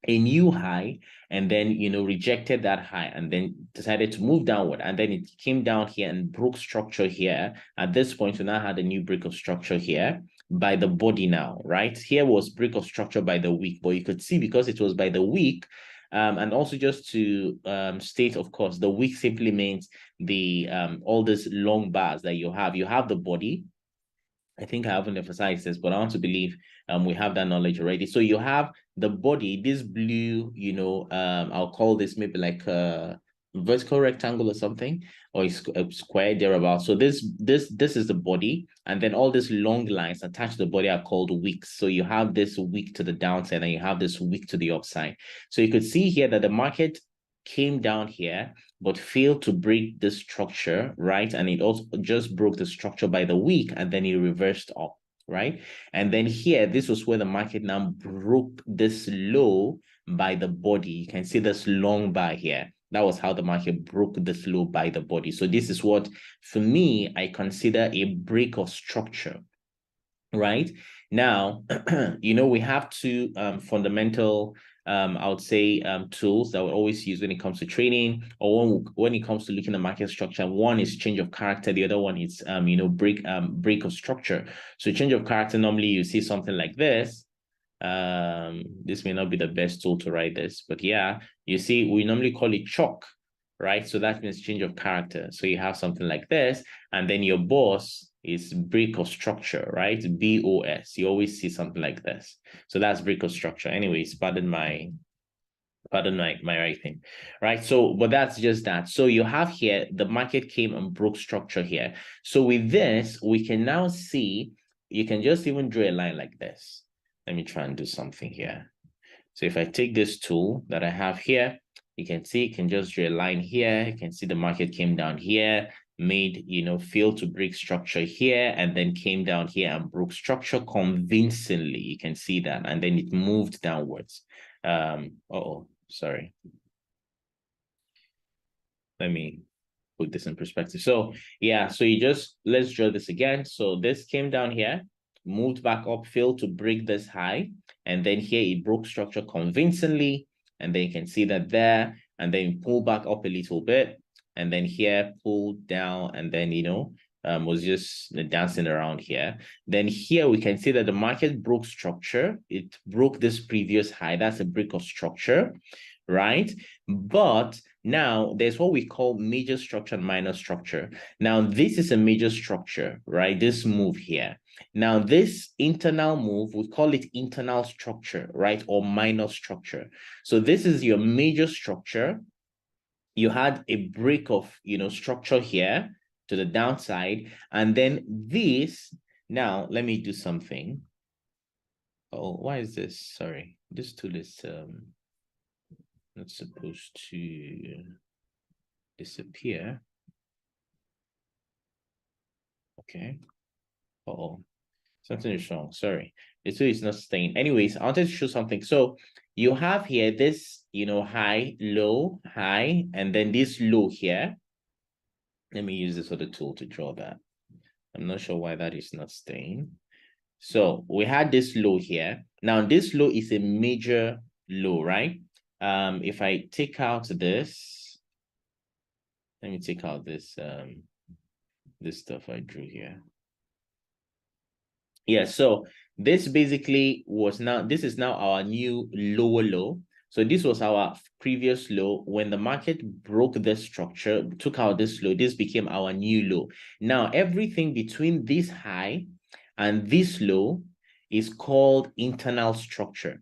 a new high, and then, rejected that high, and then decided to move downward. And then it came down here and broke structure here. At this point, we now had a new break of structure here by the body now, right? Here was break of structure by the week, but you could see because it was by the week, and also just to state, of course, the week simply means the all these long bars that you have the body. I think I haven't emphasized this, but I want to believe we have that knowledge already. So you have the body, this blue, I'll call this maybe like a vertical rectangle or something, or a square thereabout. So this is the body, and then all these long lines attached to the body are called wicks. So you have this wick to the downside, and you have this wick to the upside. So you could see here that the market came down here but failed to break the structure, right? And it also just broke the structure by the week, and then it reversed up, right? And then here, this was where the market now broke this low by the body. You can see this long bar here. That was how the market broke this low by the body. So this is what, for me, I consider a break of structure, right? Now, we have two fundamental I would say tools that we always use when it comes to trading, or when it comes to looking at market structure. One is change of character. The other one is break of structure. So change of character, normally you see something like this. This may not be the best tool to write this, but yeah, you see, we normally call it chalk, right? So that means change of character. So you have something like this, and then your boss is break of structure, right? BOS. You always see something like this. So that's break of structure. Anyways, pardon my writing, right? So, but that's just that. So you have here, the market came and broke structure here. So with this, we can now see, you can just even draw a line like this. Let me try and do something here. So if I take this tool that I have here, you can see, you can just draw a line here. You can see the market came down here, made, failed to break structure here, and then came down here and broke structure convincingly. You can see that, and then it moved downwards. Sorry. Let me put this in perspective. So yeah, so let's draw this again. So this came down here, moved back up, failed to break this high. And then here it broke structure convincingly. And then you can see that there, and then pull back up a little bit. And then here pulled down, and then, was just dancing around here. Then here we can see that the market broke structure. It broke this previous high. That's a break of structure, right? But now there's what we call major structure and minor structure. Now this is a major structure, right? This move here. Now this internal move, we call it internal structure, right? Or minor structure. So this is your major structure. You had a break of, structure here to the downside. And then this, now let me do something. Oh, why is this? Sorry, this tool is not supposed to disappear. Okay. Uh-oh. Something is wrong. Sorry. The tool is not staying. Anyways, I wanted to show something. So you have here this, high, low, high, and then this low here. Let me use this other tool to draw that. I'm not sure why that is not staying. So we had this low here. Now this low is a major low, right? If I take out this, let me take out this this stuff I drew here. Yeah, so this basically was this is now our new lower low. So this was our previous low. When the market broke this structure, took out this low, this became our new low. Now everything between this high and this low is called internal structure.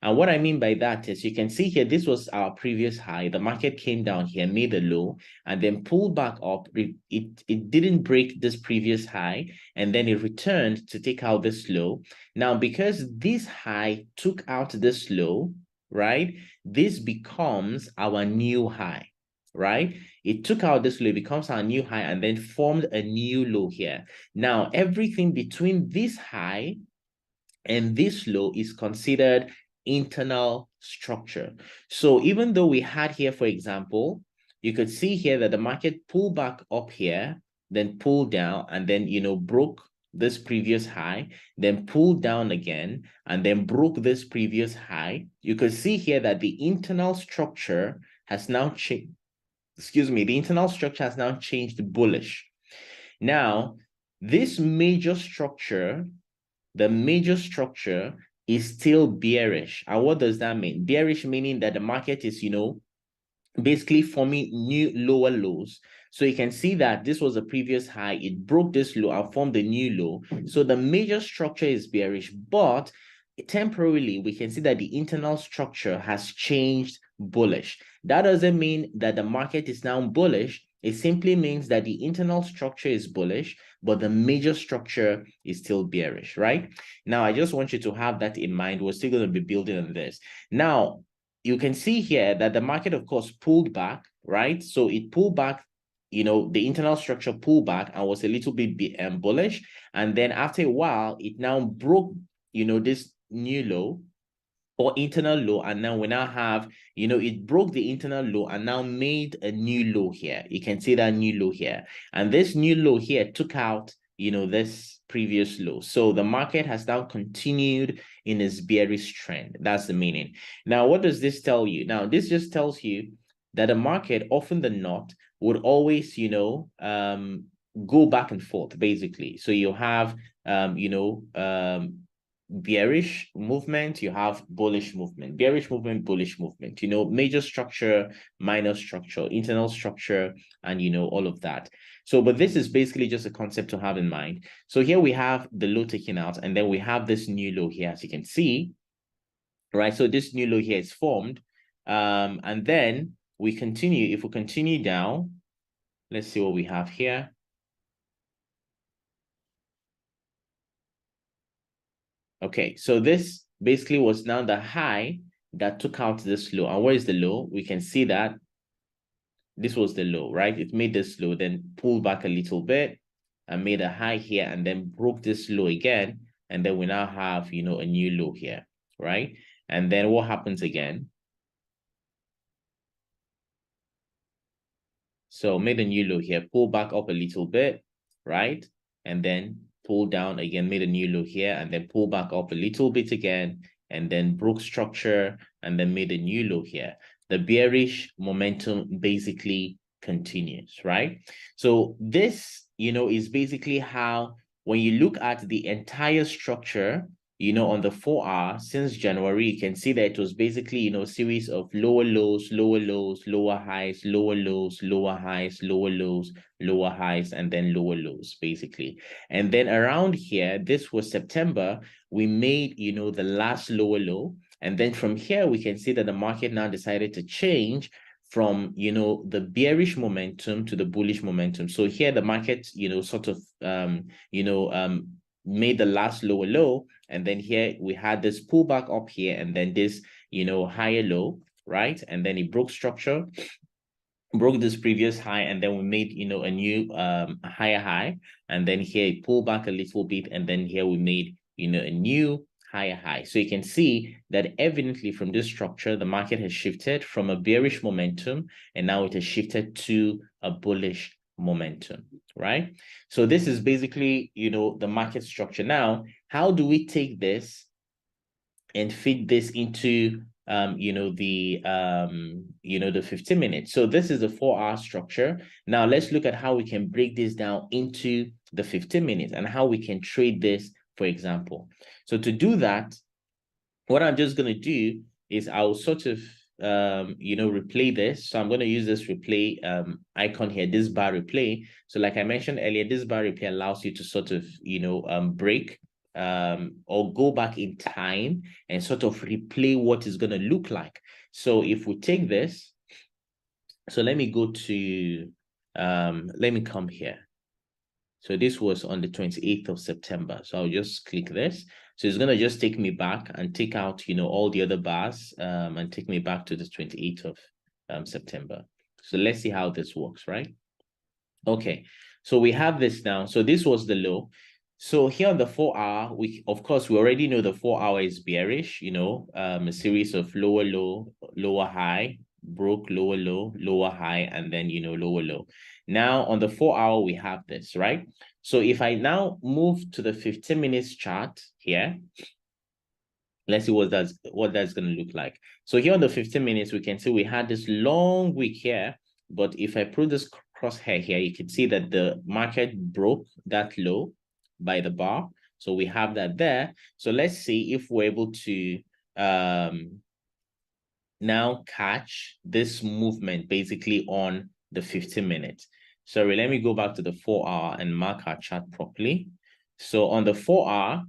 And what I mean by that is you can see here, this was our previous high. The market came down here, made a low, and then pulled back up. It didn't break this previous high, and then it returned to take out this low. Now, because this high took out this low, right, this becomes our new high, right? It took out this low, it becomes our new high, and then formed a new low here. Now, everything between this high and this low is considered internal structure. So even though we had here, for example, you could see here that the market pulled back up here, then pulled down, and then, broke this previous high, then pulled down again, and then broke this previous high. You could see here that the internal structure has now changed. Excuse me, the internal structure has now changed bullish. Now, this major structure, the major structure is still bearish. And what does that mean? Bearish meaning that the market is, basically forming new lower lows. So you can see that this was a previous high. It broke this low and formed a new low. So the major structure is bearish, but temporarily we can see that the internal structure has changed bullish. That doesn't mean that the market is now bullish. It simply means that the internal structure is bullish, but the major structure is still bearish, right? Now, I just want you to have that in mind. We're still going to be building on this. Now, you can see here that the market, of course, pulled back, right? So it pulled back, the internal structure pulled back and was a little bit bullish. And then after a while, it now broke, this new low or internal low, and now we now have, it broke the internal low and now made a new low here. You can see that new low here, and this new low here took out, this previous low. So the market has now continued in its bearish trend. That's the meaning. Now, what does this tell you? Now, this just tells you that the market, often than not, would always, go back and forth, basically. So you have, bearish movement, you have bullish movement, bearish movement, bullish movement, major structure, minor structure, internal structure, and all of that. So, but this is basically just a concept to have in mind. So here we have the low taken out, and then we have this new low here, as you can see, right? So this new low here is formed, and then we continue. If we continue down, let's see what we have here. Okay, so this basically was now the high that took out this low. And where is the low? We can see that this was the low, right? It made this low, then pulled back a little bit and made a high here, and then broke this low again. And then we now have, a new low here, right? And then what happens again? So made a new low here, pull back up a little bit, right? And then pulled down again, made a new low here, and then pulled back up a little bit again, and then broke structure, and then made a new low here. The bearish momentum basically continues, right? So this, is basically how, when you look at the entire structure, on the 4-hour since January, you can see that it was basically, a series of lower lows, lower highs, lower lows, lower highs, lower lows, lower highs, and then lower lows, basically. And then around here, this was September, we made, the last lower low. And then from here, we can see that the market now decided to change from, the bearish momentum to the bullish momentum. So here the market, sort of, made the last lower low. And then here we had this pullback up here, and then this, higher low, right? And then it broke structure, broke this previous high, and then we made, a new higher high. And then here it pulled back a little bit, and then here we made, a new higher high. So you can see that evidently from this structure, the market has shifted from a bearish momentum, and now it has shifted to a bullish momentum, right? So this is basically, the market structure. Now, how do we take this and fit this into the 15 minutes? So this is a 4-hour structure. Now let's look at how we can break this down into the 15 minutes and how we can trade this, for example. So to do that, what I'm just going to do is I'll sort of replay this. So I'm going to use this replay icon here, this bar replay. So like I mentioned earlier, this bar replay allows you to sort of break or go back in time and sort of replay what it's going to look like. So if we take this, so let me go to let me come here. So this was on the 28th of September. So I'll just click this. So it's going to just take me back and take out, all the other bars and take me back to the 28th of September. So let's see how this works, right? Okay, so we have this now. So this was the low. So here on the 4-hour, of course, we already know the 4-hour is bearish, a series of lower low, lower high, broke lower low, lower high, and then, lower low. Now on the 4-hour, we have this, right? So if I now move to the 15 minutes chart here, let's see what that's going to look like. So here on the 15 minutes, we can see we had this long wick here, but if I put this crosshair here, you can see that the market broke that low by the bar. So we have that there. So let's see if we're able to now catch this movement basically on the 15 minutes. Sorry, let me go back to the 4-hour and mark our chart properly. So on the 4-hour,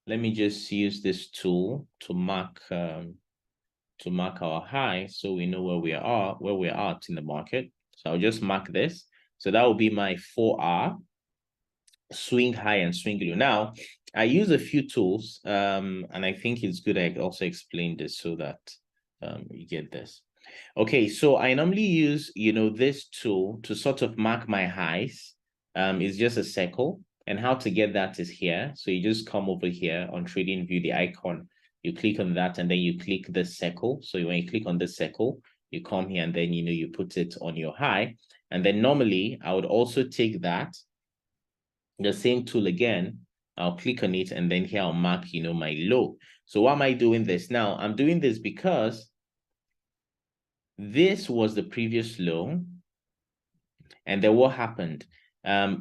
let me just use this tool to mark our high, so we know where we're at in the market. So I'll just mark this. So that will be my 4-hour swing high and swing low. Now, I use a few tools, and I think it's good I also explain this so that you get this. Okay, so I normally use, this tool to sort of mark my highs. It's just a circle, and how to get that is here. So you just come over here on Trading View, the icon, you click on that, and then you click the circle. So when you click on the circle, you come here, and then, you put it on your high. And then normally, I would also take that, the same tool again, I'll click on it, and then here I'll mark, my low. So why am I doing this? Now, I'm doing this because this was the previous low, and then what happened?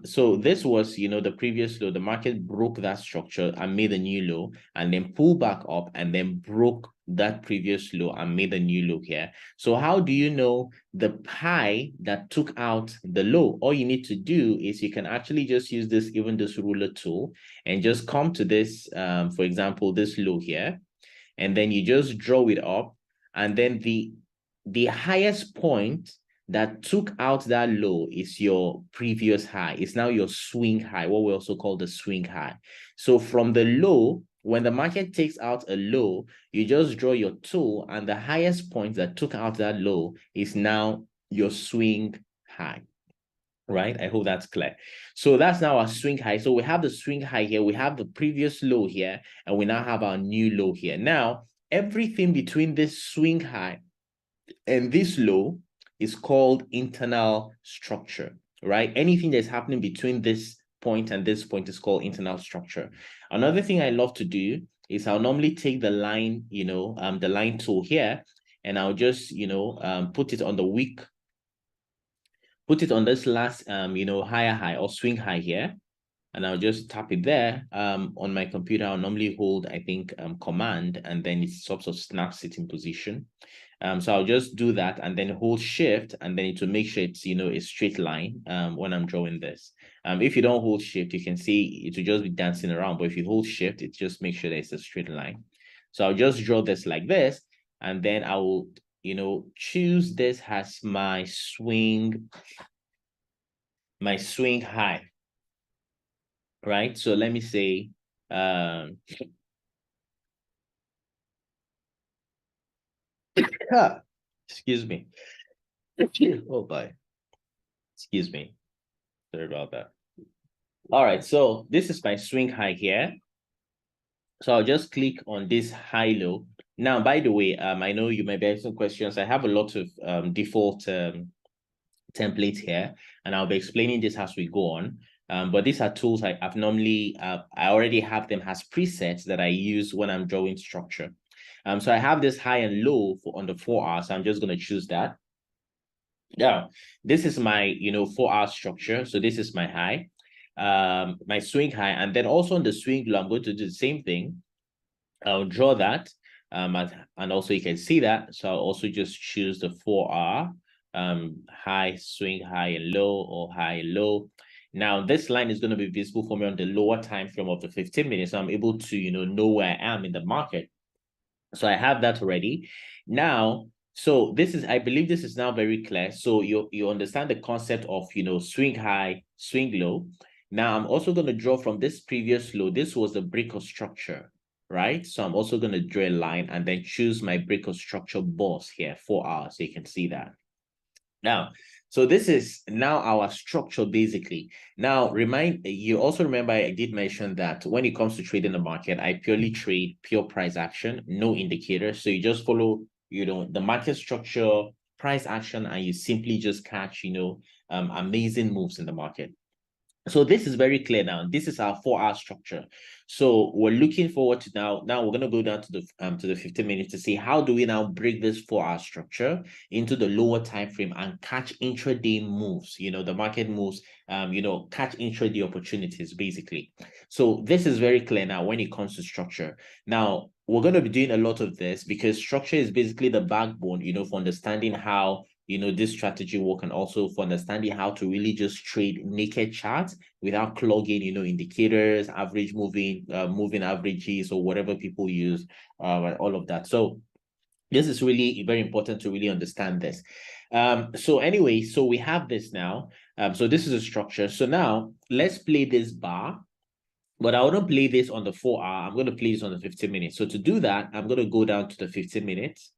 So this was, the previous low. The market broke that structure and made a new low, and then pulled back up and then broke that previous low and made a new low here. So how do you know the high that took out the low? All you need to do is you can actually just use this ruler tool and just come to this, for example, this low here, and then you just draw it up, and then the highest point that took out that low is your previous high. It's now your swing high, what we also call the swing high. So from the low, when the market takes out a low, you just draw your tool, and the highest point that took out that low is now your swing high. Right? I hope that's clear. So that's now our swing high. So we have the swing high here, we have the previous low here, and we now have our new low here. Now, everything between this swing high and this low is called internal structure, right? Anything that's happening between this point and this point is called internal structure. Another thing I love to do is I'll normally take the line, the line tool here, and I'll just, put it on the wick, put it on this last, higher high or swing high here, and I'll just tap it there. On my computer, I'll normally hold, I think, command, and then it sort of snaps it in position. So I'll just do that and then hold shift, and then it will make sure it's, a straight line when I'm drawing this. If you don't hold shift, you can see it will just be dancing around, but if you hold shift, it just makes sure that it's a straight line. So I'll just draw this like this, and then I will, choose this as my swing high, right? So let me say, excuse me. Oh boy. Excuse me. Sorry about that. All right, so this is my swing high here. So I'll just click on this high low. Now, by the way, I know you may be asking questions. I have a lot of default templates here, and I'll be explaining this as we go on. But these are tools I've normally, I already have them as presets that I use when I'm drawing structure. So I have this high and low on the 4 hours. So I'm just going to choose that. Now, this is my, 4-hour structure. So this is my high, my swing high. And then also on the swing low, I'm going to do the same thing. I'll draw that. And also you can see that. So I'll also just choose the 4-hour, high, swing high and low, or high and low. Now, this line is going to be visible for me on the lower time frame of the 15 minutes. So I'm able to, know where I am in the market. So I have that already. Now, so this is, I believe this is now very clear. So you understand the concept of, swing high, swing low. Now I'm also going to draw from this previous low. This was the break of structure, right? So I'm also going to draw a line and then choose my break of structure boss here, 4 hours. So you can see that. Now, so this is now our structure basically. Now, you also remember I did mention that when it comes to trading the market, I purely trade pure price action, no indicator. So you just follow, the market structure, price action, and you simply just catch, amazing moves in the market. So this is very clear now. This is our 4-hour structure. So we're looking forward to now we're going to go down to the 15 minutes to see how do we now break this 4-hour structure into the lower time frame and catch intraday moves, the market moves, catch intraday opportunities basically. So this is very clear now when it comes to structure. Now we're going to be doing a lot of this because structure is basically the backbone, for understanding how this strategy work, and also for understanding how to really just trade naked charts without clogging, indicators, average moving averages, or whatever people use, and all of that. So this is really very important to really understand this. So anyway, so we have this now. So this is a structure. So now let's play this bar. But I wouldn't play this on the 4-hour. I'm going to play this on the 15 minutes. So to do that, I'm going to go down to the 15 minutes.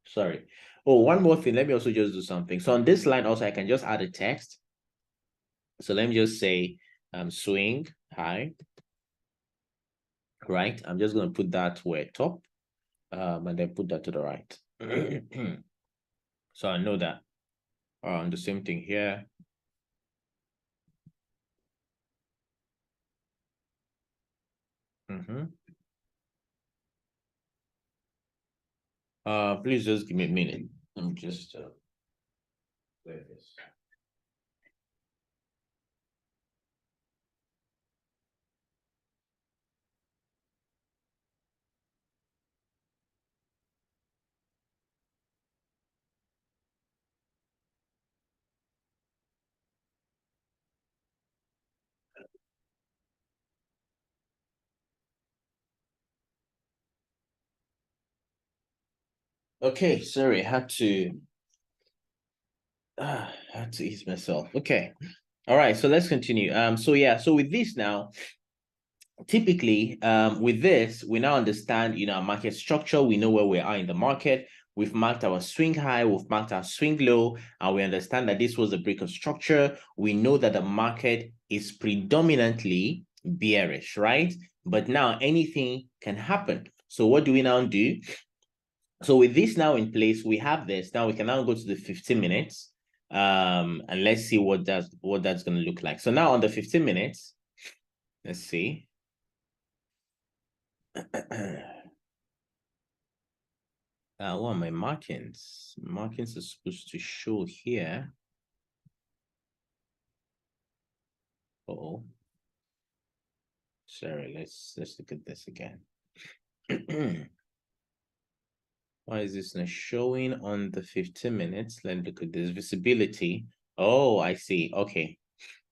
Sorry. Oh, one more thing. Let me also just do something. So on this line also, I can just add a text. So let me just say swing high. Right. I'm just going to put that where top and then put that to the right. So I know that. The same thing here. Please just give me a minute. I'm just play this. Okay, sorry, I had to ease myself. Okay. All right, so let's continue. So yeah, so with this now, typically, with this, we now understand, our market structure. We know where we are in the market. We've marked our swing high, we've marked our swing low, and we understand that this was a break of structure. We know that the market is predominantly bearish, right? But now anything can happen. So what do we now do? So with this now in place, we have this. Now we can now go to the 15 minutes. And let's see what that's going to look like. So now on the 15 minutes, let's see. What are my markings? Markings are supposed to show here. Oh, sorry. Let's look at this again. Why is this not showing on the 15 minutes? Let's look at this visibility. Oh, I see. Okay.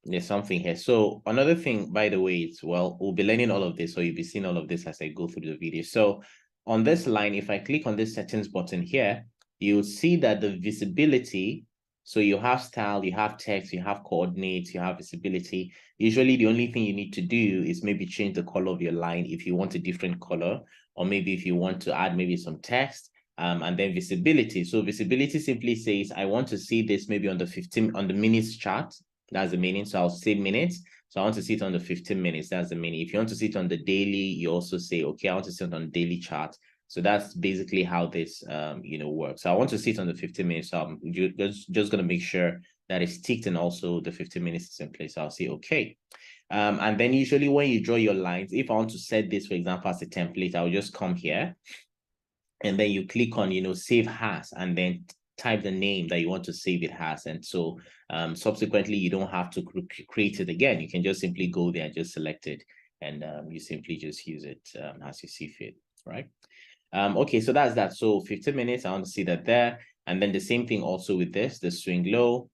There's something here. So another thing, by the way, it's well, we'll be learning all of this, so you'll be seeing all of this as I go through the video. So on this line, if I click on this settings button here, you'll see that the visibility, so you have style, you have text, you have coordinates, you have visibility. Usually the only thing you need to do is maybe change the color of your line if you want a different color, or maybe if you want to add maybe some text. And then visibility. So visibility simply says, I want to see this maybe on the minutes chart. That's the meaning. So I'll say minutes. So I want to see it on the 15 minutes. That's the meaning. If you want to see it on the daily, you also say, okay, I want to see it on the daily chart. So that's basically how this, works. So I want to see it on the 15 minutes. So I'm just going to make sure that it's ticked and also the 15 minutes is in place. So I'll say, okay. And then usually when you draw your lines, if I want to set this, for example, as a template, I'll just come here and then you click on, save as, and then type the name that you want to save it as. And so subsequently, you don't have to create it again. You can just simply go there and just select it. And you simply just use it as you see fit, right? Okay, so that's that. So 15 minutes, I want to see that there. And then the same thing also with this, the swing low.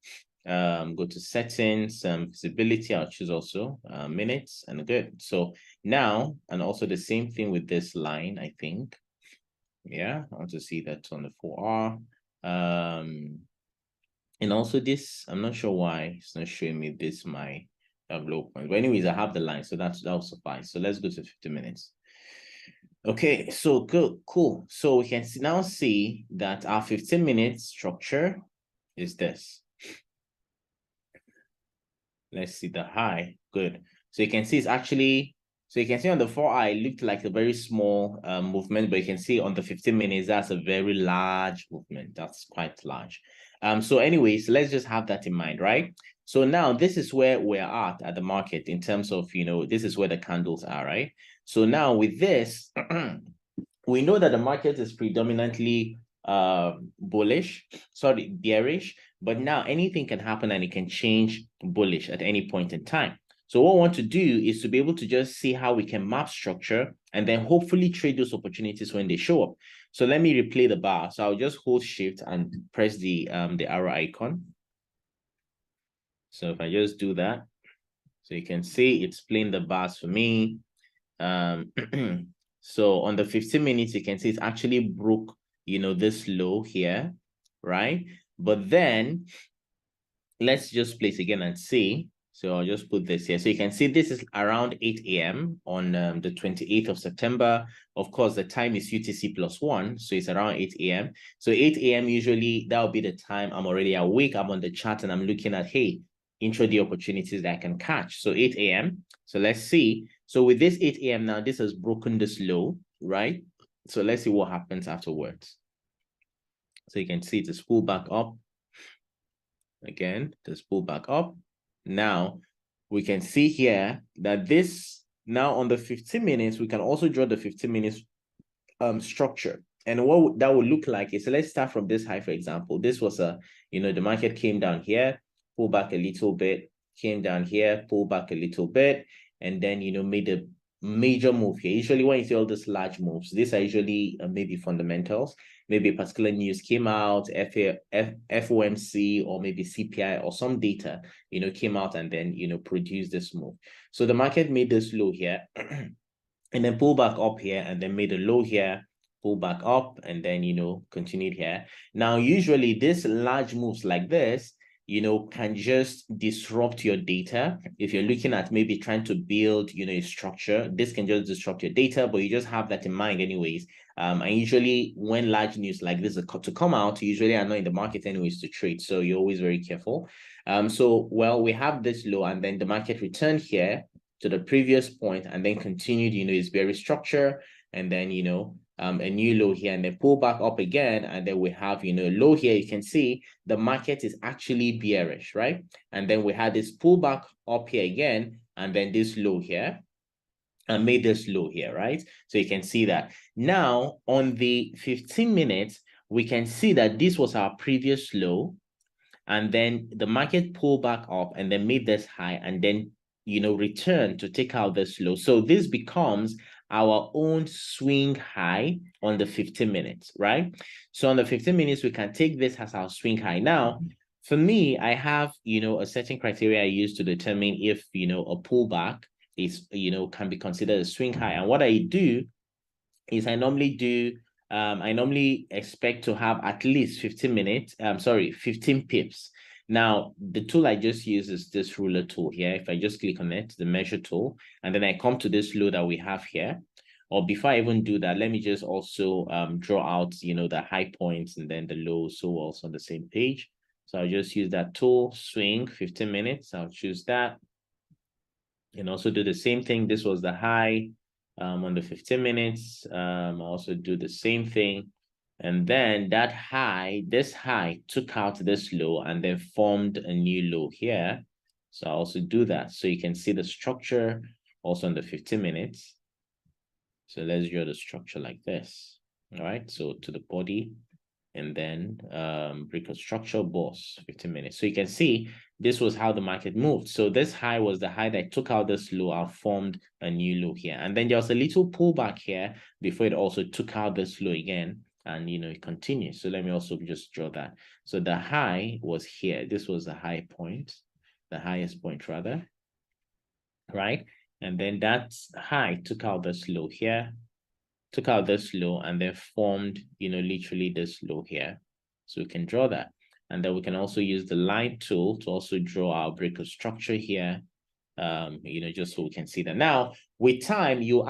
Go to settings, visibility, I'll choose also minutes and good. So now, and also the same thing with this line, I think. Yeah, I want to see that on the 4R. And also this, I'm not sure why it's not showing me this, my low point. But anyways, I have the line, so that'll suffice. So let's go to 50 minutes. Okay, so good, cool. So we can now see that our 15 minutes structure is this. Let's see the high. Good. So you can see it's actually, so you can see on the 4i, it looked like a very small movement, but you can see on the 15 minutes, that's a very large movement. That's quite large. So anyways, let's just have that in mind, right? So now this is where we're at the market in terms of, this is where the candles are, right? So now with this, we know that the market is predominantly bearish, but now anything can happen and it can change bullish at any point in time. So what we want to do is to be able to just see how we can map structure and then hopefully trade those opportunities when they show up. So let me replay the bar. So I'll just hold shift and press the arrow icon. So if I just do that, so you can see it's playing the bars for me. So on the 15 minutes, you can see it's actually broke, this low here, right? But then let's just place again and see. So I'll just put this here. So you can see this is around 8 a.m. on the 28th of September. Of course, the time is UTC +1. So it's around 8 a.m. So 8 a.m. usually that'll be the time I'm already awake. I'm on the chart and I'm looking at, hey, intraday opportunities that I can catch. So 8 a.m. So let's see. So with this 8 a.m. now, this has broken this low, right? So let's see what happens afterwards. So you can see it's pulled back up. Again, just pull back up. Now, we can see here that this, now on the 15 minutes, we can also draw the 15 minutes structure. And what that would look like is, so let's start from this high, for example. This was the market came down here, pull back a little bit, came down here, pull back a little bit, and then, made a major move here. Usually when you see all these large moves, these are usually maybe fundamentals. Maybe a particular news came out, FOMC or maybe CPI or some data, came out and then, produced this move. So the market made this low here and then pull back up here and then made a low here, pull back up and then, continued here. Now, usually this large moves like this, can just disrupt your data. If you're looking at maybe trying to build, a structure, this can just disrupt your data, but you just have that in mind anyways. And usually when large news like this are to come out, you usually are not in the market anyways to trade. So you're always very careful. So, well, we have this low and then the market returned here to the previous point and then continued, its bearish structure. And then, a new low here, and then pull back up again, and then we have, you know, low here. You can see the market is actually bearish, right? And then we had this pullback up here again, and then this low here, and made this low here, right? So you can see that. Now, on the 15 minutes, we can see that this was our previous low, and then the market pulled back up and then made this high, and then, you know, return to take out this low. So this becomes our own swing high on the 15 minutes, right? So on the 15 minutes, we can take this as our swing high. Now, for me, I have, you know, a certain criteria I use to determine if, you know, a pullback is, you know, can be considered a swing high. And what I do is I normally expect to have at least 15 minutes, 15 pips. Now, the tool I just use is this ruler tool here. If I just click on it, the measure tool, and then I come to this low that we have here. Or before I even do that, let me just also draw out, you know, the high points and then the lows, so also on the same page. So I'll just use that tool, swing 15 minutes. I'll choose that. And also do the same thing. This was the high on the 15 minutes. I'll also do the same thing. And then that high, this high took out this low and then formed a new low here. So I'll also do that. So you can see the structure also on the 15 minutes. So let's draw the structure like this. All right. So to the body, and then break of structure boss 15 minutes. So you can see this was how the market moved. So this high was the high that took out this low and formed a new low here. And then there was a little pullback here before it also took out this low again. And, you know, it continues. So let me also just draw that. So the high was here. This was the high point, the highest point rather, right? And then that high took out this low here, took out this low, and then formed, you know, literally this low here. So we can draw that. And then we can also use the line tool to also draw our break of structure here, you know, just so we can see that. Now, with time, you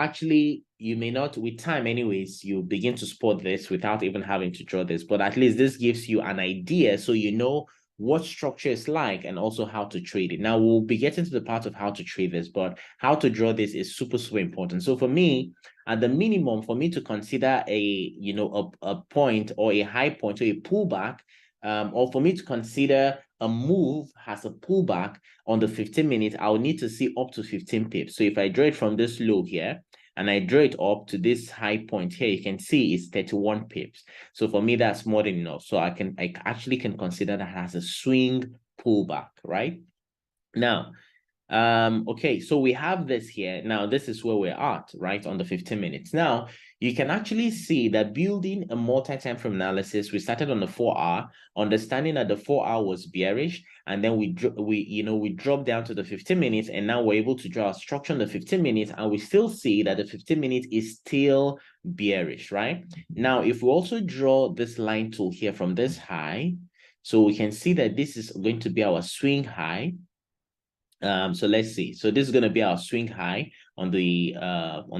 may not, with time anyways, you begin to spot this without even having to draw this, but at least this gives you an idea so you know what structure is like and also how to trade it. Now, we'll be getting to the part of how to trade this, but how to draw this is super, super important. So for me, at the minimum, for me to consider a, you know, a point or a high point or a pullback, or for me to consider a move has a pullback on the 15 minutes, I'll need to see up to 15 pips. So if I draw it from this low here and I draw it up to this high point here, you can see it's 31 pips. So for me, that's more than enough. So I actually can consider that as a swing pullback, right? Now, okay, so we have this here. Now, this is where we're at, right, on the 15 minutes. Now, you can actually see that building a multi-time frame analysis, we started on the 4-hour, understanding that the 4-hour was bearish, and then we dropped down to the 15 minutes, and now we're able to draw a structure on the 15 minutes, and we still see that the 15 minutes is still bearish, right? Now, if we also draw this line tool here from this high, so we can see that this is going to be our swing high. So let's see. So this is going to be our swing high on the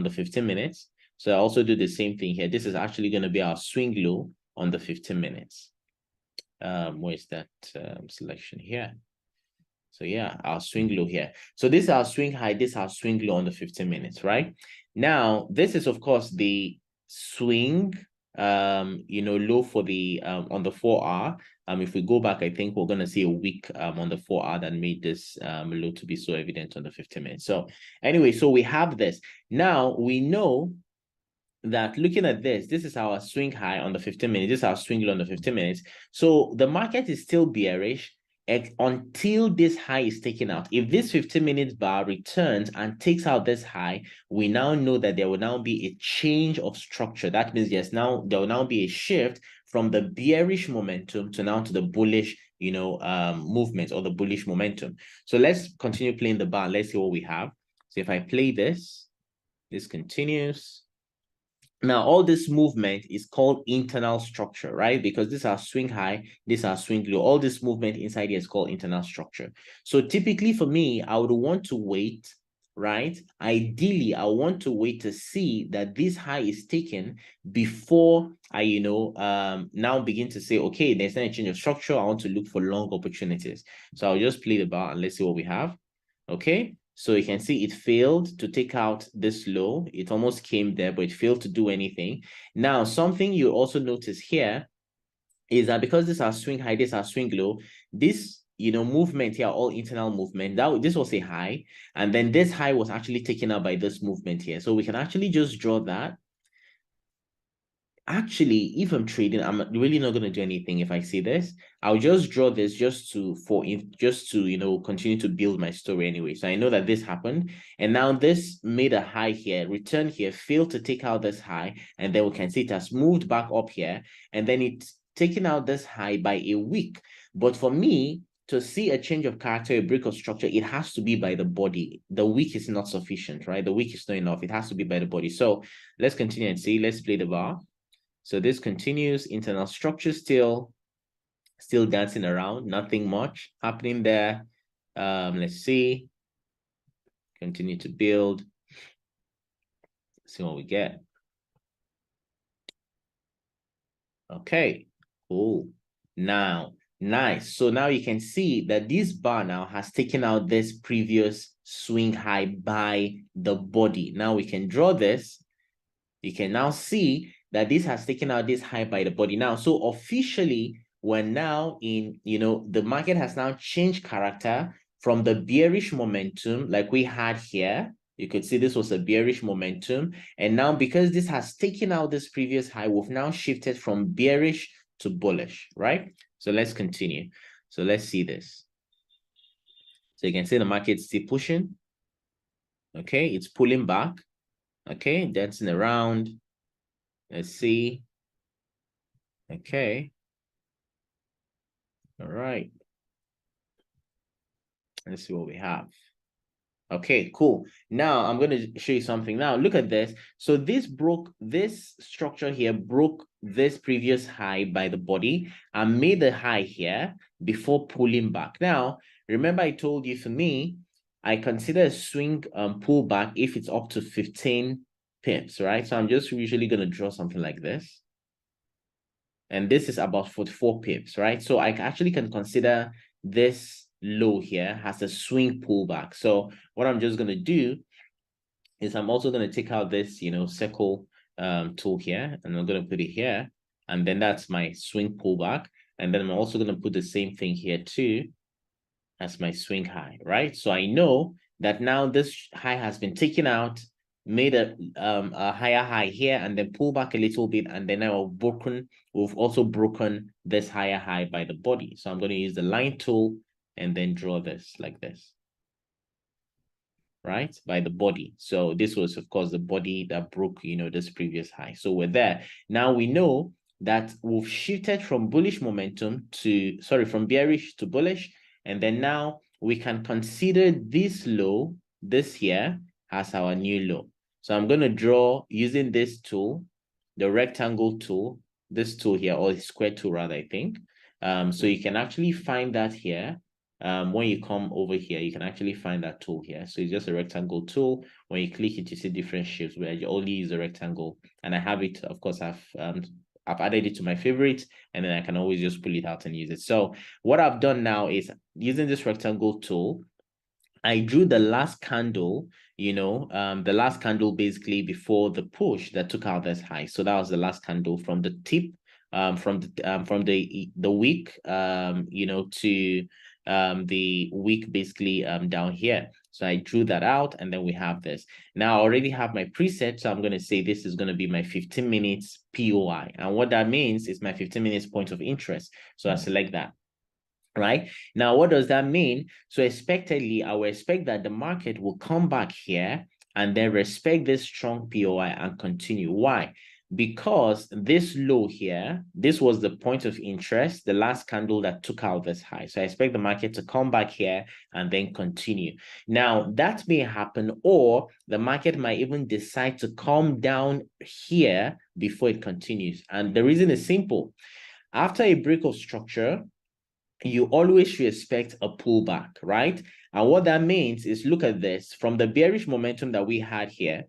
15 minutes. So I also do the same thing here. This is actually going to be our swing low on the 15 minutes. Where's that selection here? So yeah, our swing low here. So this is our swing high, this is our swing low on the 15 minutes, right? Now, this is of course the swing low for the on the 4-hour. If we go back, I think we're gonna see a week on the 4-hour that made this low to be so evident on the 15 minutes. So anyway, so we have this. Now we know that looking at this is our swing high on the 15 minutes, this is our swing low on the 15 minutes. So the market is still bearish until this high is taken out. If this 15 minutes bar returns and takes out this high, we now know that there will now be a change of structure. That means there will now be a shift from the bearish momentum to the bullish, movement or the bullish momentum. So let's continue playing the bar. Let's see what we have. So if I play this continues. Now, all this movement is called internal structure, right? Because this is our swing high, this is our swing low. All this movement inside here is called internal structure. So typically for me, I would want to wait, right? Ideally, I want to wait to see that this high is taken before I, now begin to say, okay, there's not a change of structure. I want to look for long opportunities. So I'll just play the bar and let's see what we have. Okay. So you can see it failed to take out this low. It almost came there, but it failed to do anything. Now, something you also notice here is that because this is our swing high, this is our swing low, this movement here, all internal movement, that this was a high, and then this high was actually taken out by this movement here. So we can actually just draw that. Actually, if I'm trading, I'm really not going to do anything. If I see this, I'll just draw this just to continue to build my story anyway. So I know that this happened, and now this made a high here, returned here, failed to take out this high, and then we can see it has moved back up here, and then it's taken out this high by a week. But for me to see a change of character, a break of structure, it has to be by the body. The week is not sufficient, right? The week is not enough. It has to be by the body. So let's continue and see. Let's play the bar. So this continues, internal structure still dancing around, nothing much happening there. Let's see. Continue to build. See what we get. Okay, cool. Now, nice. So now you can see that this bar now has taken out this previous swing high by the body. Now we can draw this. You can now see that this has taken out this high by the body now. So officially, we're now in, the market has now changed character from the bearish momentum like we had here. You could see this was a bearish momentum. And now because this has taken out this previous high, we've now shifted from bearish to bullish, right? So let's continue. So let's see this. So you can see the market's still pushing. Okay, it's pulling back. Okay, dancing around. Let's see. Okay. All right. Let's see what we have. Okay, cool. Now I'm going to show you something. Now look at this. So this structure here broke this previous high by the body and made a high here before pulling back. Now, remember I told you for me, I consider a swing pullback if it's up to 15 pips, right? So I'm just usually going to draw something like this. And this is about 44 pips, right? So I actually can consider this low here has a swing pullback. So what I'm just going to do is I'm also going to take out this, circle tool here, and I'm going to put it here. And then that's my swing pullback. And then I'm also going to put the same thing here too as my swing high, right? So I know that now this high has been taken out, made a higher high here, and then pull back a little bit, and then now we've also broken this higher high by the body. So I'm going to use the line tool and then draw this like this, right? By the body. So this was, of course, the body that broke, this previous high. So we're there. Now we know that we've shifted from bullish momentum from bearish to bullish. And then now we can consider this low, this here, as our new low. So I'm going to draw using this tool, the rectangle tool, this tool here, or the square tool rather, I think. So you can actually find that here. When you come over here, you can actually find that tool here. So it's just a rectangle tool. When you click it, you see different shapes where you only use a rectangle. And I have it, of course, I've added it to my favorites, and then I can always just pull it out and use it. So what I've done now is using this rectangle tool, I drew the last candle, the last candle basically before the push that took out this high. So that was the last candle from the tip, from the week, to the week basically down here. So I drew that out, and then we have this. Now I already have my preset, so I'm going to say this is going to be my 15 minutes POI. And what that means is my 15 minutes point of interest. So I select that. Right now, what does that mean? So expectedly, I will expect that the market will come back here and then respect this strong POI and continue. Why? Because this low here, this was the point of interest, the last candle that took out this high. So I expect the market to come back here and then continue. Now, that may happen, or the market might even decide to come down here before it continues. And the reason is simple. After a break of structure, you always should expect a pullback, right? And what that means is, look at this, from the bearish momentum that we had here,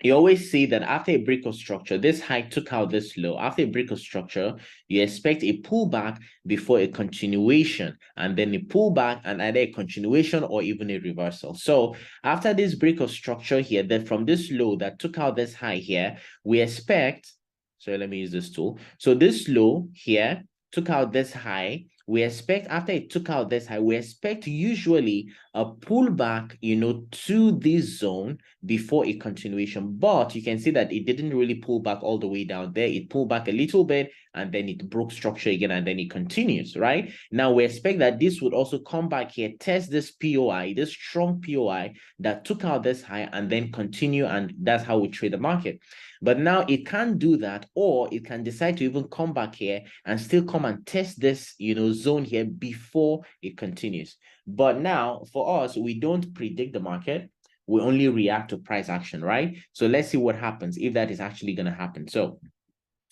you always see that after a break of structure, this high took out this low. After a break of structure, you expect a pullback before a continuation, and then a pullback and either a continuation or even a reversal. So after this break of structure here, then from this low that took out this high here, we expect, so let me use this tool. So this low here took out this high. We expect after it took out this high, we expect usually a pullback, to this zone before a continuation. But you can see that it didn't really pull back all the way down there. It pulled back a little bit and then it broke structure again and then it continues, right? Now we expect that this would also come back here, test this POI, this strong POI that took out this high and then continue, and that's how we trade the market. But now it can't do that, or it can decide to even come back here and still come and test this, zone here before it continues. But now for us, we don't predict the market. We only react to price action, right? So let's see what happens if that is actually going to happen. So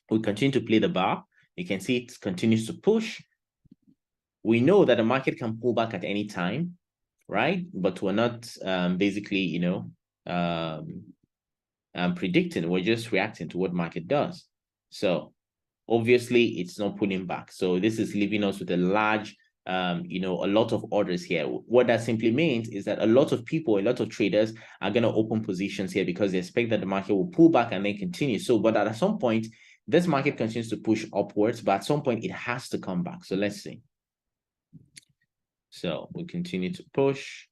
we continue to play the bar. You can see it continues to push. We know that the market can pull back at any time, right? But we're not basically, predicting. We're just reacting to what market does. So obviously it's not pulling back. So this is leaving us with a large, a lot of orders here. What that simply means is that a lot of people, a lot of traders are going to open positions here because they expect that the market will pull back and then continue. So, but at some point, this market continues to push upwards, but at some point it has to come back. So let's see. So we continue to push,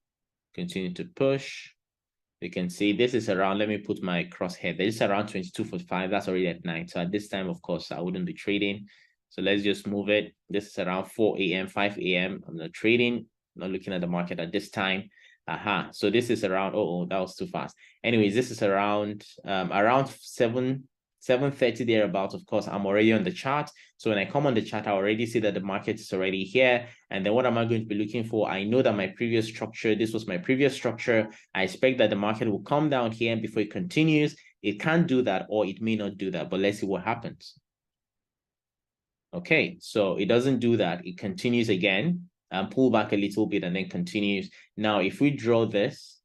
continue to push. You can see this is around, let me put my crosshair. This is around 22.45. That's already at night. So at this time, of course, I wouldn't be trading. So let's just move it. This is around 4 a.m., 5 a.m. I'm not trading, not looking at the market at this time. Aha. So this is around, oh, that was too fast. Anyways, this is around 7:30 thereabout. Of course, I'm already on the chart. So when I come on the chart, I already see that the market is already here. And then what am I going to be looking for? I know that my previous structure, this was my previous structure. I expect that the market will come down here before it continues. It can't do that, or it may not do that, but let's see what happens. Okay, so it doesn't do that. It continues again and pull back a little bit and then continues. Now, if we draw this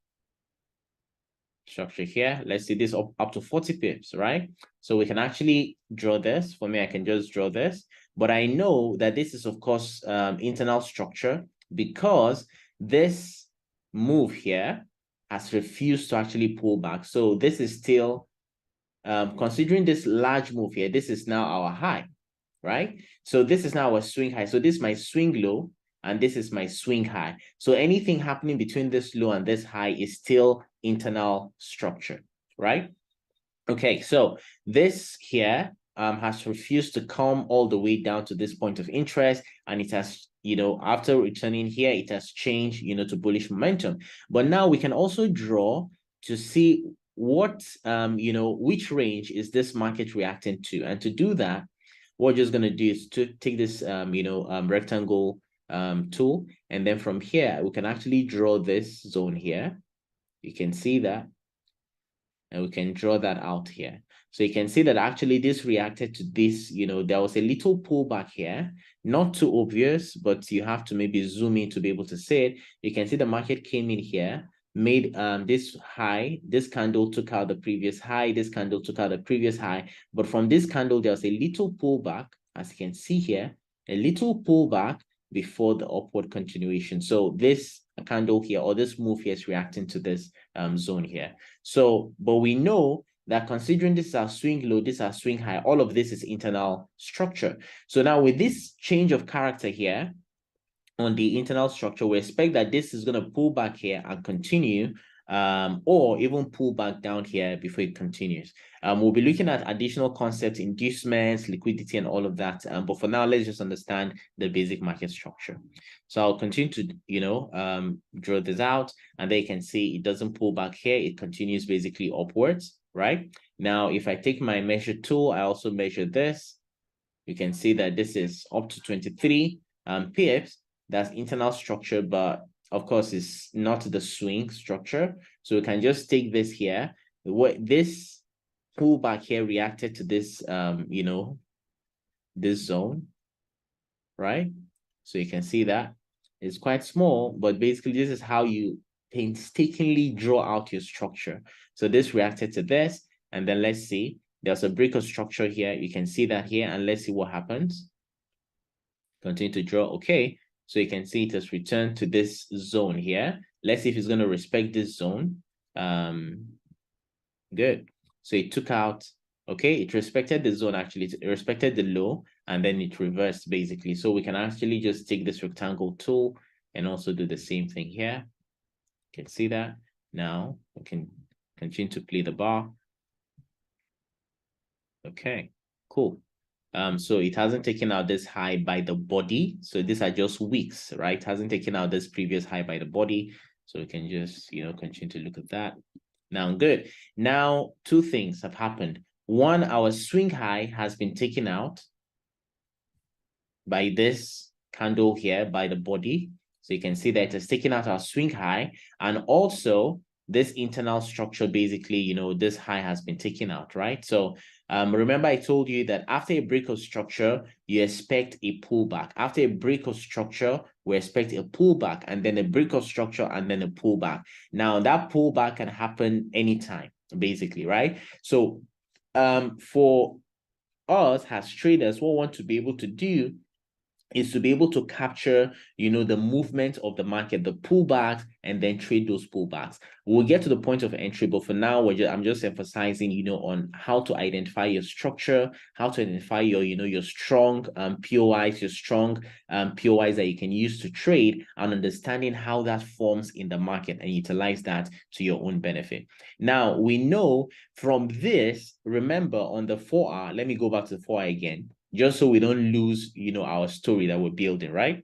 structure here, let's see this up to 40 pips, right? So we can actually draw this. For me, I can just draw this, but I know that this is, of course, internal structure, because this move here has refused to actually pull back. So this is still, considering this large move here, this is now our high, right? So this is now our swing high. So this is my swing low, and this is my swing high. So anything happening between this low and this high is still internal structure, right? Okay, so this here has refused to come all the way down to this point of interest, and it has, after returning here, it has changed, to bullish momentum. But now we can also draw to see what, which range is this market reacting to. And to do that, what we're just going to do is to take this, rectangle tool, and then from here, we can actually draw this zone here. You can see that. And we can draw that out here. So you can see that actually this reacted to this, there was a little pullback here, not too obvious, but you have to maybe zoom in to be able to see it. You can see the market came in here, made this high, this candle took out the previous high, this candle took out the previous high, but from this candle, there was a little pullback, as you can see here, a little pullback before the upward continuation. So this candle here, or this move here, is reacting to this zone here. So, but we know that considering this is our swing low, this is our swing high, all of this is internal structure. So now with this change of character here on the internal structure, we expect that this is going to pull back here and continue, or even pull back down here before it continues. We'll be looking at additional concepts, inducements, liquidity, and all of that. But for now, let's just understand the basic market structure. So I'll continue to, draw this out, and there you can see it doesn't pull back here. It continues basically upwards, right? Now, if I take my measure tool, I also measure this. You can see that this is up to 23 pips. That's internal structure, but of course, it's not the swing structure. So we can just take this here. What this pullback here reacted to this, this zone, right? So you can see that it's quite small, but basically this is how you painstakingly draw out your structure. So this reacted to this, and then let's see. There's a break of structure here. You can see that here, and let's see what happens. Continue to draw. Okay, so you can see it has returned to this zone here. Let's see if it's going to respect this zone. Good. So it took out, okay, it respected the zone actually, it respected the low, and then it reversed basically. So we can actually just take this rectangle tool and also do the same thing here. You can see that. Now we can continue to play the bar. Okay, cool. So it hasn't taken out this high by the body. So these are just wicks, right? It hasn't taken out this previous high by the body. So we can just, continue to look at that. Now, good. Now, two things have happened. One, our swing high has been taken out by this candle here, by the body. So you can see that it's taken out our swing high. And also, this internal structure, basically, this high has been taken out, right? So remember I told you that after a break of structure, you expect a pullback. After a break of structure, we expect a pullback, and then a break of structure, and then a pullback. Now, that pullback can happen anytime, basically, right? So for us as traders, what we want to be able to do is to be able to capture, the movement of the market, the pullbacks, and then trade those pullbacks. We'll get to the point of entry, but for now, I'm just emphasizing, on how to identify your structure, how to identify your strong POIs, your strong POIs that you can use to trade, and understanding how that forms in the market and utilize that to your own benefit. Now, we know from this, remember on the 4-hour, let me go back to the 4-hour again, just so we don't lose, our story that we're building, right?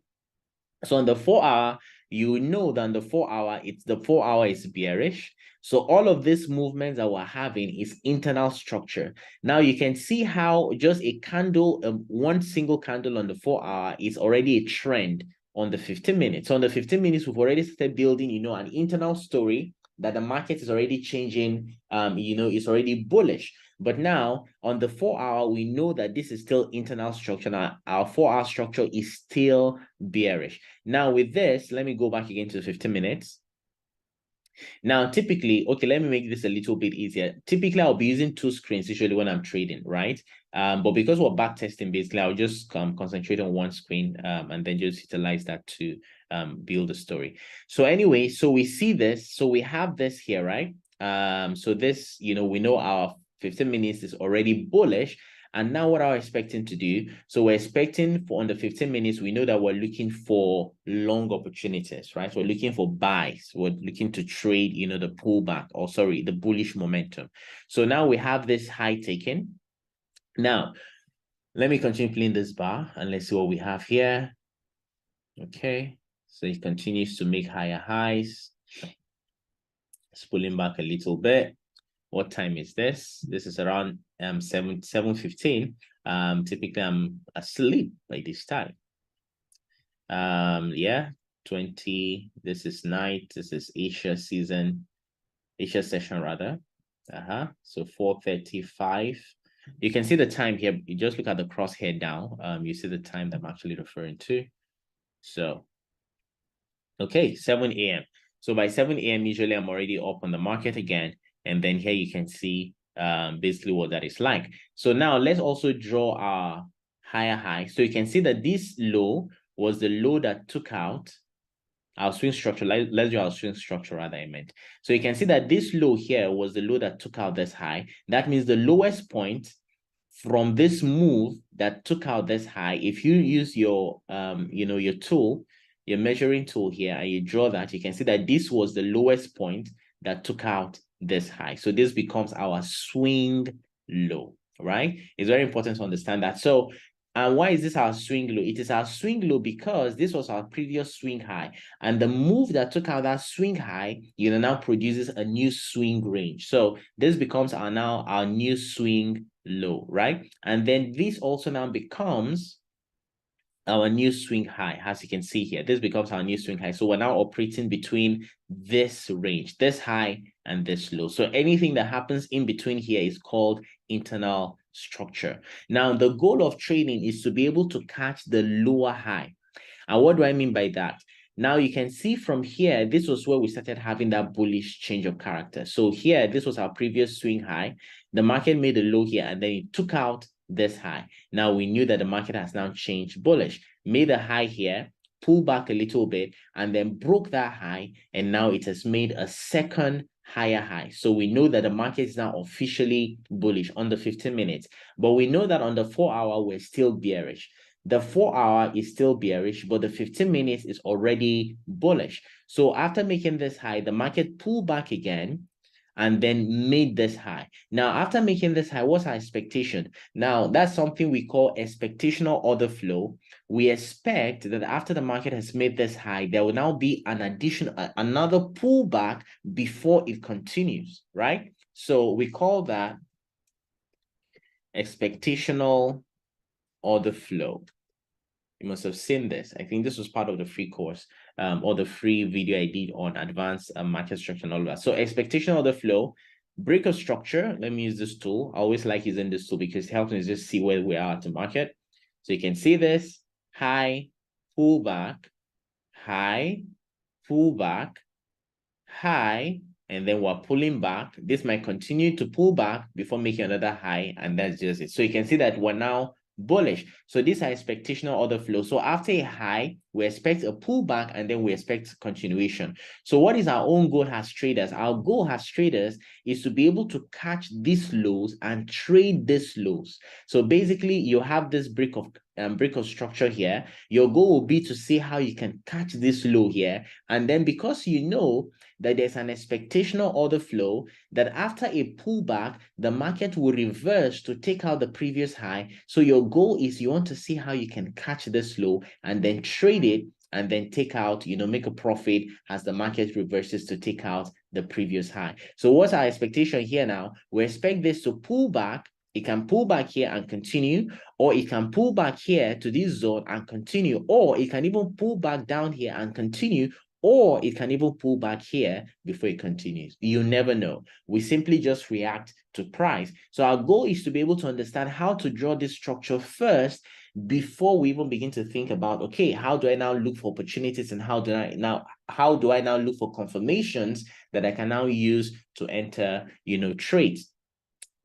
So on the 4-hour, you know that on the 4-hour, the 4-hour is bearish. So all of these movements that we're having is internal structure. Now you can see how just a candle, one single candle on the 4-hour is already a trend on the 15 minutes. So on the 15 minutes, we've already started building, an internal story that the market is already changing, it's already bullish. But now on the 4-hour, we know that this is still internal structure. Now our 4-hour structure is still bearish. Now with this, let me go back again to the 15 minutes. Now, typically, okay, let me make this a little bit easier. Typically, I'll be using two screens usually when I'm trading, right? But because we're back testing, basically, I'll just concentrate on one screen and then just utilize that to build a story. So anyway, so we see this. So we have this here, right? So this, we know our 15 minutes is already bullish. And now what are we expecting to do? So we're expecting for on the 15 minutes, we know that we're looking for long opportunities, right? So we're looking for buys. We're looking to trade, the pullback, or sorry, the bullish momentum. So now we have this high taken. Now, let me continue playing this bar and let's see what we have here. Okay, so it continues to make higher highs. It's pulling back a little bit. What time is this? This is around 7:15. Typically I'm asleep by this time. Yeah, 20. This is night. This is Asia session rather. So 4:35. You can see the time here. You just look at the crosshair down. You see the time that I'm actually referring to. So okay, 7 a.m. So by 7 a.m. usually I'm already up on the market again. And then here you can see basically what that is like. So now let's also draw our higher high. So you can see that this low was the low that took out our swing structure. Let's do our swing structure rather, I meant. So you can see that this low here was the low that took out this high. That means the lowest point from this move that took out this high, if you use your your tool, your measuring tool here, and you draw that, you can see that this was the lowest point that took out this high. So this becomes our swing low, right? It's very important to understand that. So, and why is this our swing low? It is our swing low because this was our previous swing high. And the move that took out that swing high, now produces a new swing range. So this becomes now our new swing low, right? And then this also now becomes our new swing high. As you can see here, this becomes our new swing high. So we're now operating between this range, this high and this low. So anything that happens in between here is called internal structure. Now, the goal of trading is to be able to catch the lower high. And what do I mean by that? Now you can see from here, this was where we started having that bullish change of character. So here, this was our previous swing high. The market made a low here and then it took out this high. Now we knew that the market has now changed bullish, made a high here, pulled back a little bit, and then broke that high. And now it has made a second higher high. So we know that the market is now officially bullish on the 15 minutes, but we know that on the 4-hour, we're still bearish. The 4-hour is still bearish, but the 15 minutes is already bullish. So after making this high, the market pulled back again and then made this high. Now, after making this high, what's our expectation? Now, that's something we call expectational order flow. We expect that after the market has made this high, there will now be an another pullback before it continues, right? So we call that expectational order flow. You must have seen this. I think this was part of the free course or the free video I did on advanced market structure and all that. So expectation order flow, break of structure. Let me use this tool. I always like using this tool because it helps me just see where we are at the market. So you can see this high, pullback, high, pullback, high, and then we're pulling back. This might continue to pull back before making another high, and that's just it. So you can see that we're now bullish. So these are expectational order flow. So after a high, we expect a pullback and then we expect continuation. So what is our own goal as traders? Our goal as traders is to be able to catch these lows and trade these lows. So basically you have this brick of structure here. Your goal will be to see how you can catch this low here. And then because you know that there's an expectational order flow, that after a pullback, the market will reverse to take out the previous high. So your goal is you want to see how you can catch this low and then trade it and then take out, make a profit as the market reverses to take out the previous high. So what's our expectation here now? We expect this to pull back. It can pull back here and continue, or it can pull back here to this zone and continue, or it can even pull back down here and continue, or it can even pull back here before it continues. You never know. We simply just react to price. So our goal is to be able to understand how to draw this structure first before we even begin to think about, okay, how do I now look for opportunities and how do I now look for confirmations that I can now use to enter, trades.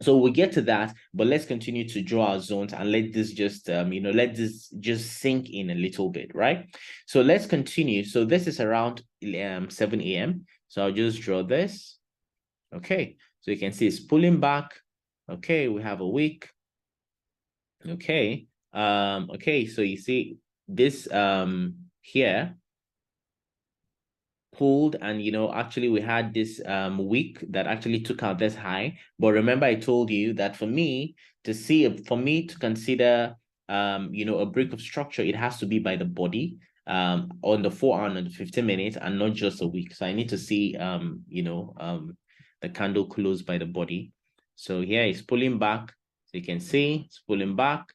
So we'll get to that, but let's continue to draw our zones and let this just, let this just sink in a little bit, right? So let's continue. So this is around 7 a.m. So I'll just draw this. Okay, so you can see it's pulling back. Okay, we have a wick. Okay, okay, so you see this here pulled, and actually we had this wick that actually took out this high. But remember, I told you that for me to consider a break of structure, it has to be by the body on the 4 hour and the 15 minutes and not just a wick. So I need to see the candle close by the body. So here it's pulling back. So you can see it's pulling back.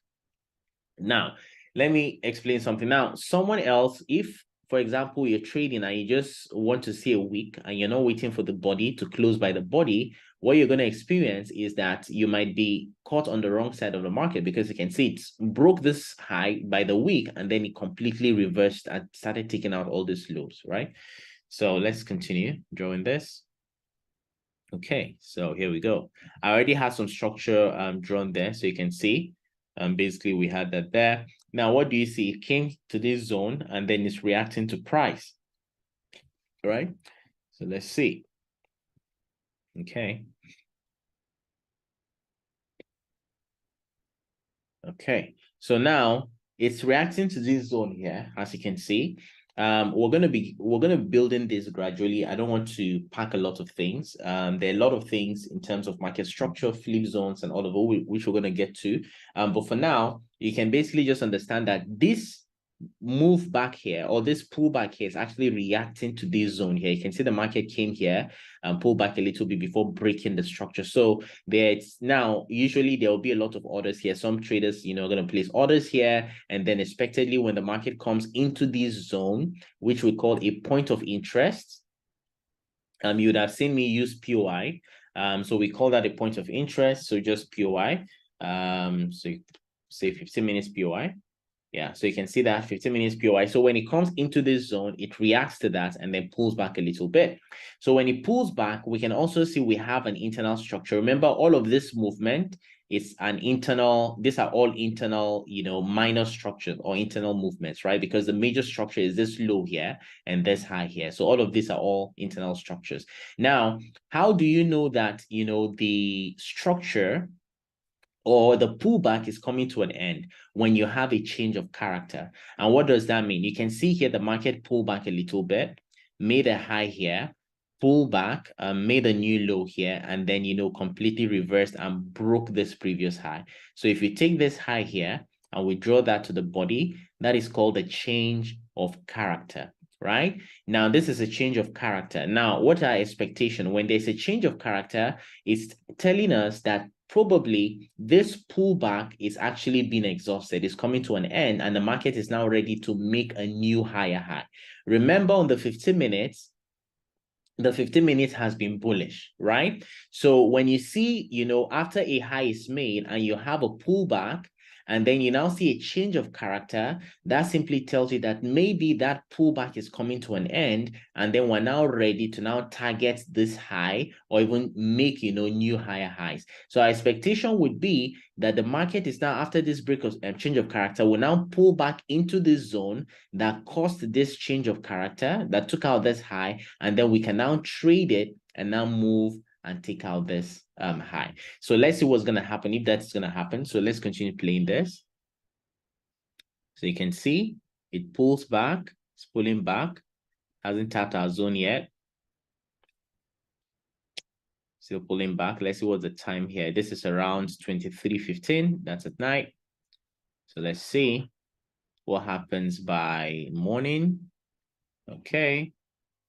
Now, let me explain something. Now, someone else, if, for example, you're trading and you just want to see a wick and you're not waiting for the body to close by the body, what you're going to experience is that you might be caught on the wrong side of the market, because you can see it's broke this high by the wick and then it completely reversed and started taking out all these lows, right? So let's continue drawing this. Okay, so here we go. I already have some structure drawn there, so you can see basically we had that there. Now, what do you see? It came to this zone and then it's reacting to price, right? So let's see. Okay. Okay, so now it's reacting to this zone here, as you can see. We're gonna be building this gradually. I don't want to pack a lot of things. There are a lot of things in terms of market structure, flip zones, and all of which we're gonna get to. But for now, you can basically just understand that this move back here, or this pullback here, is actually reacting to this zone here. You can see the market came here and pull back a little bit before breaking the structure. So there's now, usually there will be a lot of orders here. Some traders, are going to place orders here, and then expectedly when the market comes into this zone, which we call a point of interest, you would have seen me use POI. So we call that a point of interest. So just POI. So say 15 minutes POI. Yeah, so you can see that 15 minutes POI. So when it comes into this zone, it reacts to that and then pulls back a little bit. So when it pulls back, we can also see we have an internal structure. Remember, all of this movement is an internal, these are all internal, minor structures or internal movements, right? Because the major structure is this low here and this high here. So all of these are all internal structures. Now, how do you know that, the structure or the pullback is coming to an end when you have a change of character? And what does that mean? You can see here the market pull back a little bit, made a high here, pull back, made a new low here, and then, completely reversed and broke this previous high. So if you take this high here and we draw that to the body, that is called a change of character. Right now, this is a change of character. Now, what are expectations? When there's a change of character, it's telling us that probably this pullback is actually being exhausted. It's coming to an end, and the market is now ready to make a new higher high. Remember, on the 15 minutes, the 15 minutes has been bullish, right? So when you see, after a high is made and you have a pullback, and then you now see a change of character, that simply tells you that maybe that pullback is coming to an end, and then we're now ready to now target this high or even make, new higher highs. So our expectation would be that the market is now, after this break of change of character, will now pull back into this zone that caused this change of character, that took out this high, and then we can now trade it and now move and take out this high. So let's see what's going to happen, if that's going to happen. So let's continue playing this. So you can see it pulls back, it's pulling back, hasn't tapped our zone yet. Still pulling back. Let's see what's the time here. This is around 23:15. That's at night. So let's see what happens by morning. Okay.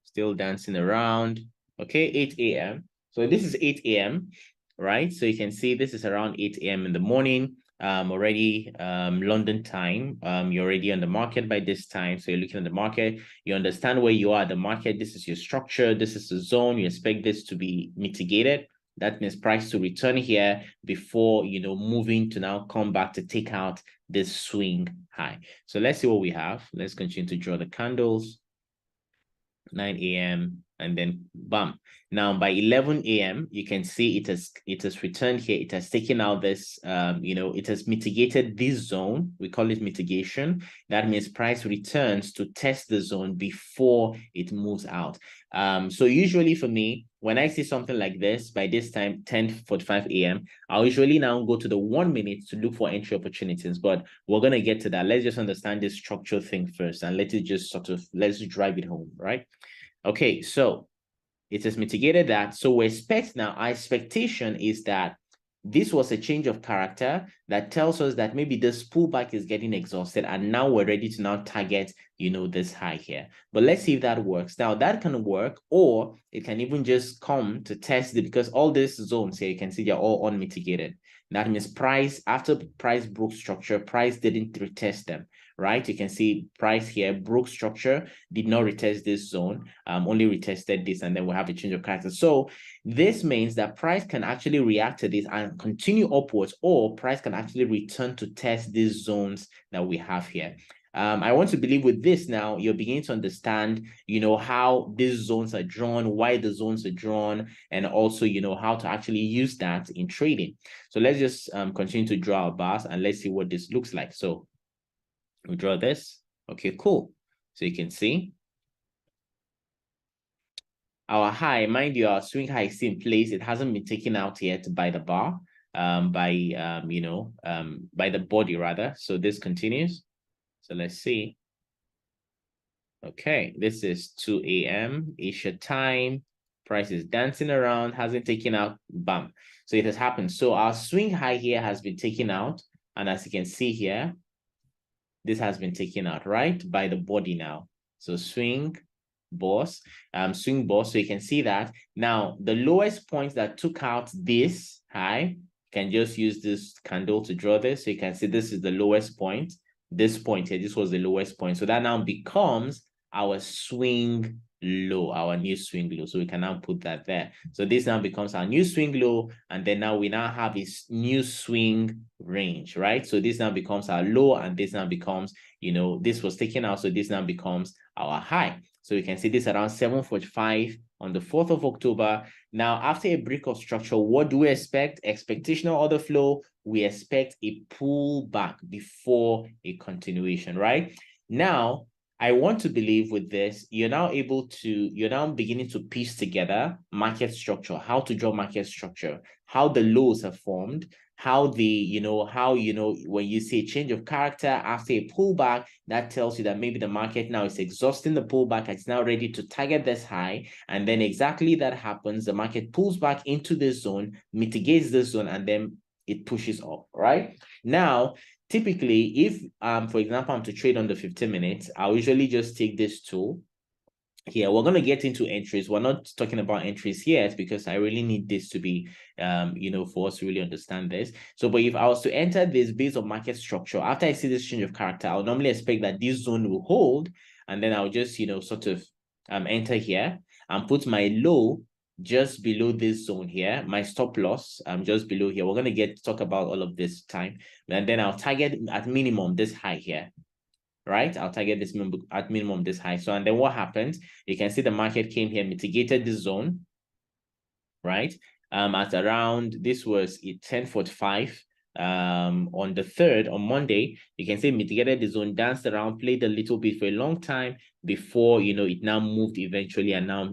Still dancing around. Okay, 8 a.m. So this is 8 a.m., right? So you can see this is around 8 a.m. in the morning. Already London time. You're already on the market by this time. So you're looking at the market. You understand where you are at the market. This is your structure. This is the zone. You expect this to be mitigated. That means price to return here before, moving to now come back to take out this swing high. So let's see what we have. Let's continue to draw the candles. 9 a.m. and then bam. Now by 11 a.m. you can see it has returned here. It has taken out this it has mitigated this zone. We call it mitigation. That means price returns to test the zone before it moves out. So usually for me, when I see something like this, by this time 10:45 a.m. I'll usually now go to the 1 minute to look for entry opportunities, but we're going to get to that. Let's just understand this structural thing first, and let's drive it home, right? Okay, so it has mitigated that. So we expect now, our expectation is that this was a change of character that tells us that maybe this pullback is getting exhausted, and now we're ready to now target, this high here. But let's see if that works. Now that can work, or it can even just come to test it, because all these zones here, you can see they're all unmitigated. That means price, after price broke structure, price didn't retest them, right? You can see price here broke structure, did not retest this zone, only retested this, and then we'll have a change of character. So this means that price can actually react to this and continue upwards, or price can actually return to test these zones that we have here. I want to believe with this now, you're beginning to understand, how these zones are drawn, why the zones are drawn, and also, how to actually use that in trading. So let's just continue to draw our bars and let's see what this looks like. So we draw this. Okay, cool. So you can see our high, mind you, our swing high is still in place. It hasn't been taken out yet by the bar, by the body rather. So this continues. So let's see. Okay, this is 2 a.m. Asia time. Price is dancing around, hasn't taken out, bam. So it has happened. So our swing high here has been taken out. And as you can see here, this has been taken out, right, by the body now. So swing boss. So you can see that. Now, the lowest point that took out this high, can just use this candle to draw this. So you can see this is the lowest point. This point here, this was the lowest point. So that now becomes our swing low, our new swing low. So we can now put that there. So this now becomes our new swing low, and then now we now have this new swing range, right? So this now becomes our low, and this now becomes, this was taken out, so this now becomes our high. So you can see this around 7:45 on the 4th of October. Now, after a break of structure, what do we expect? Expectational order flow. We expect a pullback before a continuation, right? Now, I want to believe with this, you're now beginning to piece together market structure, how to draw market structure, how the lows are formed, how when you see a change of character after a pullback, that tells you that maybe the market now is exhausting the pullback, it's now ready to target this high, and then exactly that happens, the market pulls back into this zone, mitigates this zone, and then it pushes up, right? Now, typically, if for example, I'm to trade on the 15 minutes, I'll usually just take this tool here. We're going to get into entries. We're not talking about entries yet because I really need this to be for us to really understand this. So, but if I was to enter this based on market structure, after I see this change of character, I'll normally expect that this zone will hold, and then I'll just sort of enter here and put my low just below this zone here, my stop loss just below here. We're going to talk about all of this time, and then I'll target at minimum this high here, right? I'll target this at minimum this high. So, and then what happens? You can see the market came here, mitigated this zone, right? At around, this was at 10:45 on the 3rd, on Monday. You can see mitigated the zone, danced around, played a little bit for a long time before it now moved eventually, and now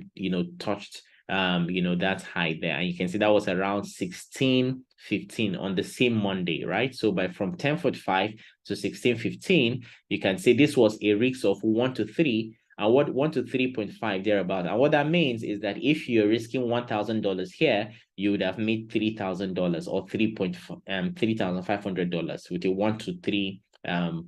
touched that high there. And you can see that was around 16:15 on the same Monday, right? So from 10:45 to 16:15, you can see this was a risk of 1 to 3, and what 1 to 3.5 thereabout. And what that means is that if you're risking $1,000 here, you would have made $3,000 or $3,500 with a 1 to 3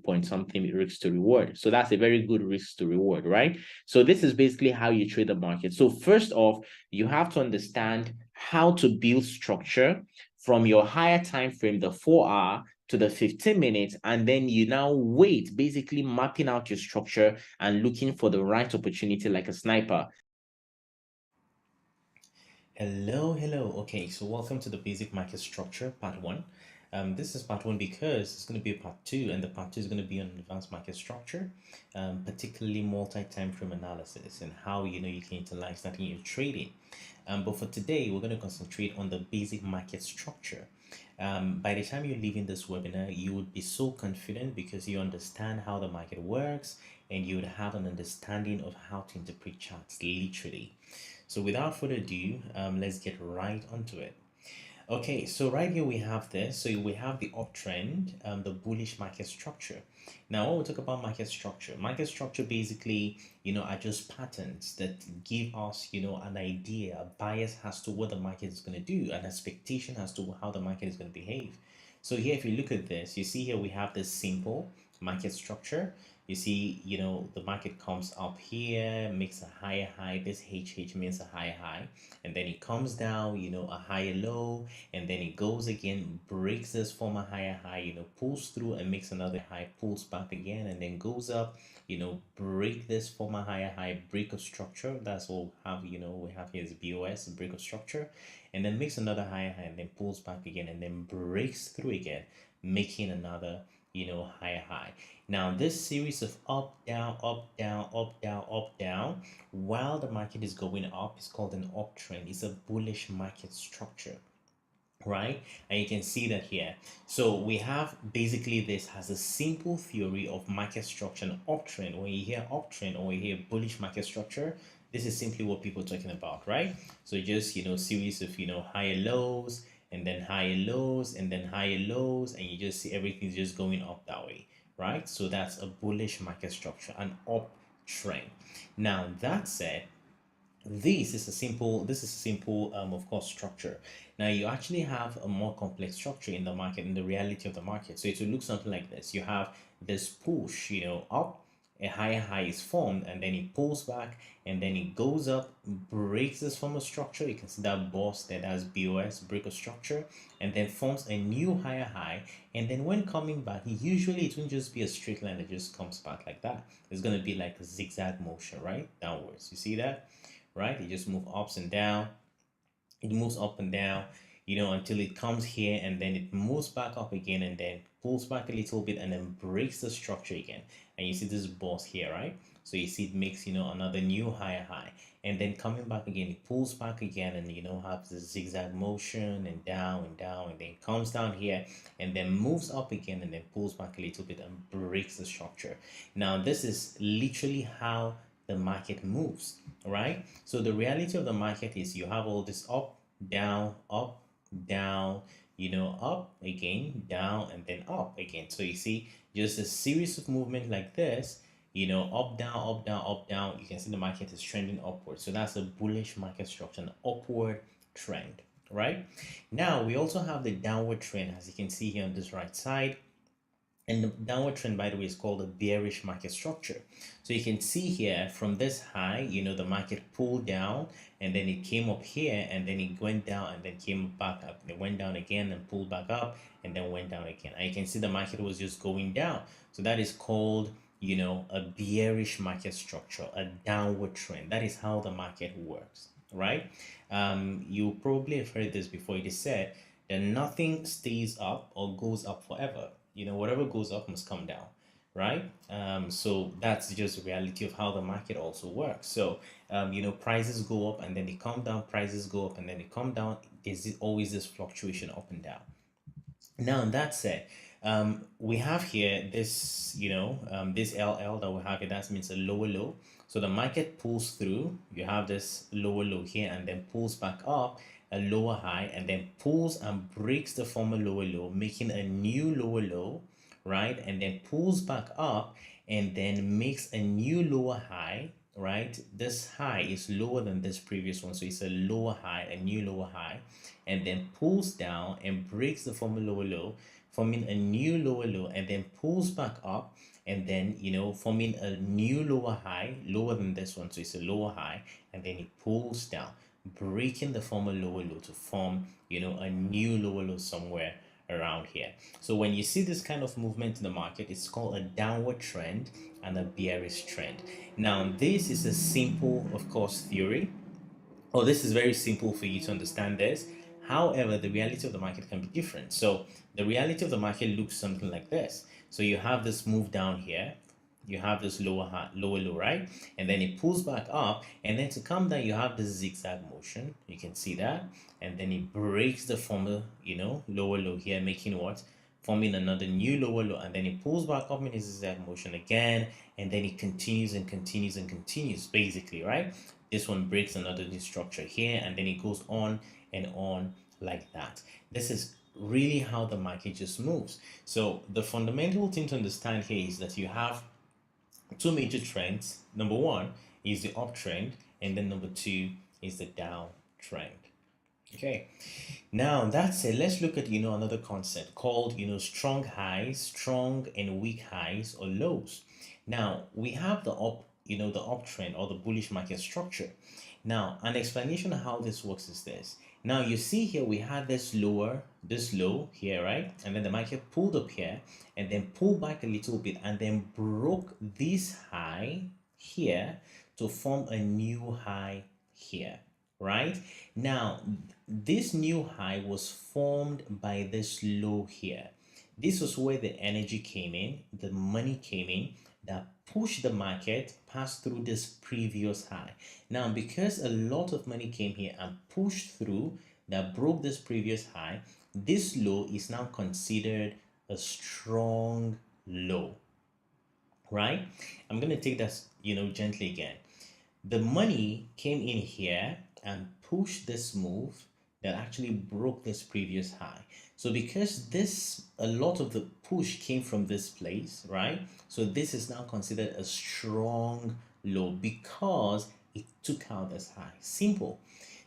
point something risk to reward. So that's a very good risk to reward, right? So this is basically how you trade the market. So first off, you have to understand how to build structure from your higher time frame, the 4-hour, to the 15 minutes, and then you now wait, basically mapping out your structure and looking for the right opportunity like a sniper. Hello. Okay, so welcome to the basic market structure, part one. This is part one because it's going to be a part two, and the part two is going to be on advanced market structure, particularly multi-time frame analysis and how you can utilize that in your trading. But for today, we're going to concentrate on the basic market structure. By the time you're leaving this webinar, you would be so confident because you understand how the market works, and you would have an understanding of how to interpret charts literally. So without further ado, let's get right onto it. Okay, so right here we have this. So we have the uptrend, the bullish market structure. Now, when we talk about market structure basically, are just patterns that give us, an idea, a bias as to what the market is going to do, an expectation as to how the market is going to behave. So here, if you look at this, you see here we have this simple market structure. You see, the market comes up here, makes a higher high. This HH means a higher high, and then it comes down, a higher low, and then it goes again, breaks this former higher high, pulls through and makes another high, pulls back again, and then goes up, break this former higher high, break of structure. That's what we have here is BOS, break of structure, and then makes another higher high, and then pulls back again, and then breaks through again, making another higher high. Now this series of up down up down up down up down while the market is going up is called an uptrend. It's a bullish market structure, right? And you can see that here. So we have basically this has a simple theory of market structure and uptrend. When you hear uptrend or you hear bullish market structure, this is simply what people are talking about, right? So just series of higher lows, and then higher lows, and then higher lows, and you just see everything's just going up that way, right? So that's a bullish market structure, an uptrend. Now that said, this is a simple of course structure. Now you actually have a more complex structure in the market, in the reality of the market. So it will look something like this. You have this push up, a higher high is formed, and then it pulls back, and then it goes up, breaks this form of structure. You can see that boss that has BOS, break of structure, and then forms a new higher high. And then when coming back, usually it won't just be a straight line that just comes back like that. It's going to be like a zigzag motion, right? Downwards. You see that? Right? It just moves ups and down. It moves up and down, until it comes here, and then it moves back up again, and then pulls back a little bit, and then breaks the structure again. And you see this boss here, right? So you see it makes, another new higher high, and then coming back again, it pulls back again, and have this zigzag motion, and down and down, and then comes down here, and then moves up again, and then pulls back a little bit and breaks the structure. Now this is literally how the market moves, right? So the reality of the market is you have all this up, down, up again, down, and then up again. So you see just a series of movement like this, up, down, up, down, up, down. You can see the market is trending upward. So that's a bullish market structure, an upward trend, right? Now we also have the downward trend, as you can see here on this right side. And the downward trend, by the way, is called a bearish market structure. So you can see here from this high, the market pulled down, and then it came up here, and then it went down, and then came back up. It went down again and pulled back up, and then went down again. And you can see the market was just going down. So that is called, a bearish market structure, a downward trend. That is how the market works, right? You probably have heard this before. It is said that nothing stays up or goes up forever. Whatever goes up must come down, right? So that's just the reality of how the market also works. So prices go up and then they come down, prices go up and then they come down. There's always this fluctuation up and down. Now that said, we have here this, this LL that we have here, that means a lower low. So the market pulls through, you have this lower low here, and then pulls back up a lower high, and then pulls and breaks the former lower low, making a new lower low, right? And then pulls back up and then makes a new lower high, right? This high is lower than this previous one, so it's a lower high, a new lower high, and then pulls down and breaks the former lower low, forming a new lower low, and then pulls back up, and then forming a new lower high, lower than this one, so it's a lower high, and then it pulls down, breaking the former lower low to form a new lower low somewhere around here. So when you see this kind of movement in the market, it's called a downward trend and a bearish trend. Now this is a simple, of course, theory. This is very simple for you to understand this. However, the reality of the market can be different. So the reality of the market looks something like this. So you have this move down here, you have this lower high, lower low, right? And then it pulls back up, and then to come down, you have this zigzag motion. You can see that, and then it breaks the former, lower low here, making what? Forming another new lower low, and then it pulls back up in a zigzag motion again, and then it continues and continues and continues, basically, right? This one breaks another new structure here, and then it goes on and on like that. This is really how the market just moves. So the fundamental thing to understand here is that you have two major trends. Number one is the uptrend, and then number two is the downtrend. Okay, now that's it. Let's look at another concept called strong highs, strong and weak highs or lows. Now we have the uptrend or the bullish market structure. Now an explanation of how this works is this. Now you see here we had this low here, right? And then the market pulled up here and then pulled back a little bit and then broke this high here to form a new high here, right? Now this new high was formed by this low here. This was where the energy came in, the money came in, that pushed the market past through this previous high. Now, because a lot of money came here and pushed through, that broke this previous high, this low is now considered a strong low, right? I'm going to take that, gently again. The money came in here and pushed this move that actually broke this previous high. So because a lot of the push came from this place, right? So this is now considered a strong low because it took out this high. Simple.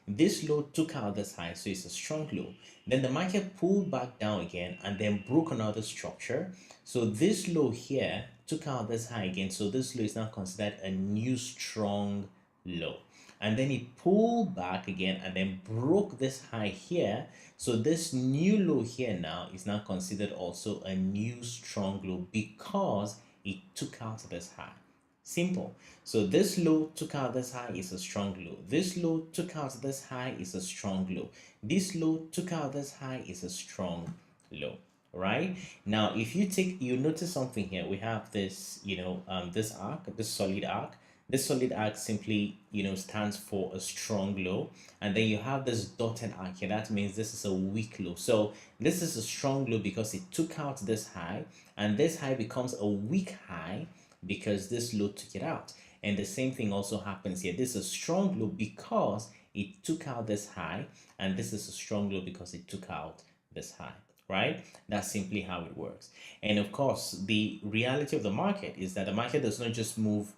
This low took out this high, so it's a strong low. Then the market pulled back down again and then broke another structure. So this low here took out this high again, so this low is now considered a new strong low. And then it pulled back again and then broke this high here. So this new low here now is now considered also a new strong low because it took out this high. Simple. So this low took out this high is a strong low. This low took out this high is a strong low. This low took out this high is a strong low. Right now, if you notice something here, we have this, this arc, this solid arc. This solid arc simply, stands for a strong low. And then you have this dotted arc here. That means this is a weak low. So this is a strong low because it took out this high. And this high becomes a weak high because this low took it out. And the same thing also happens here. This is a strong low because it took out this high. And this is a strong low because it took out this high. Right? That's simply how it works. And of course, the reality of the market is that the market does not just move.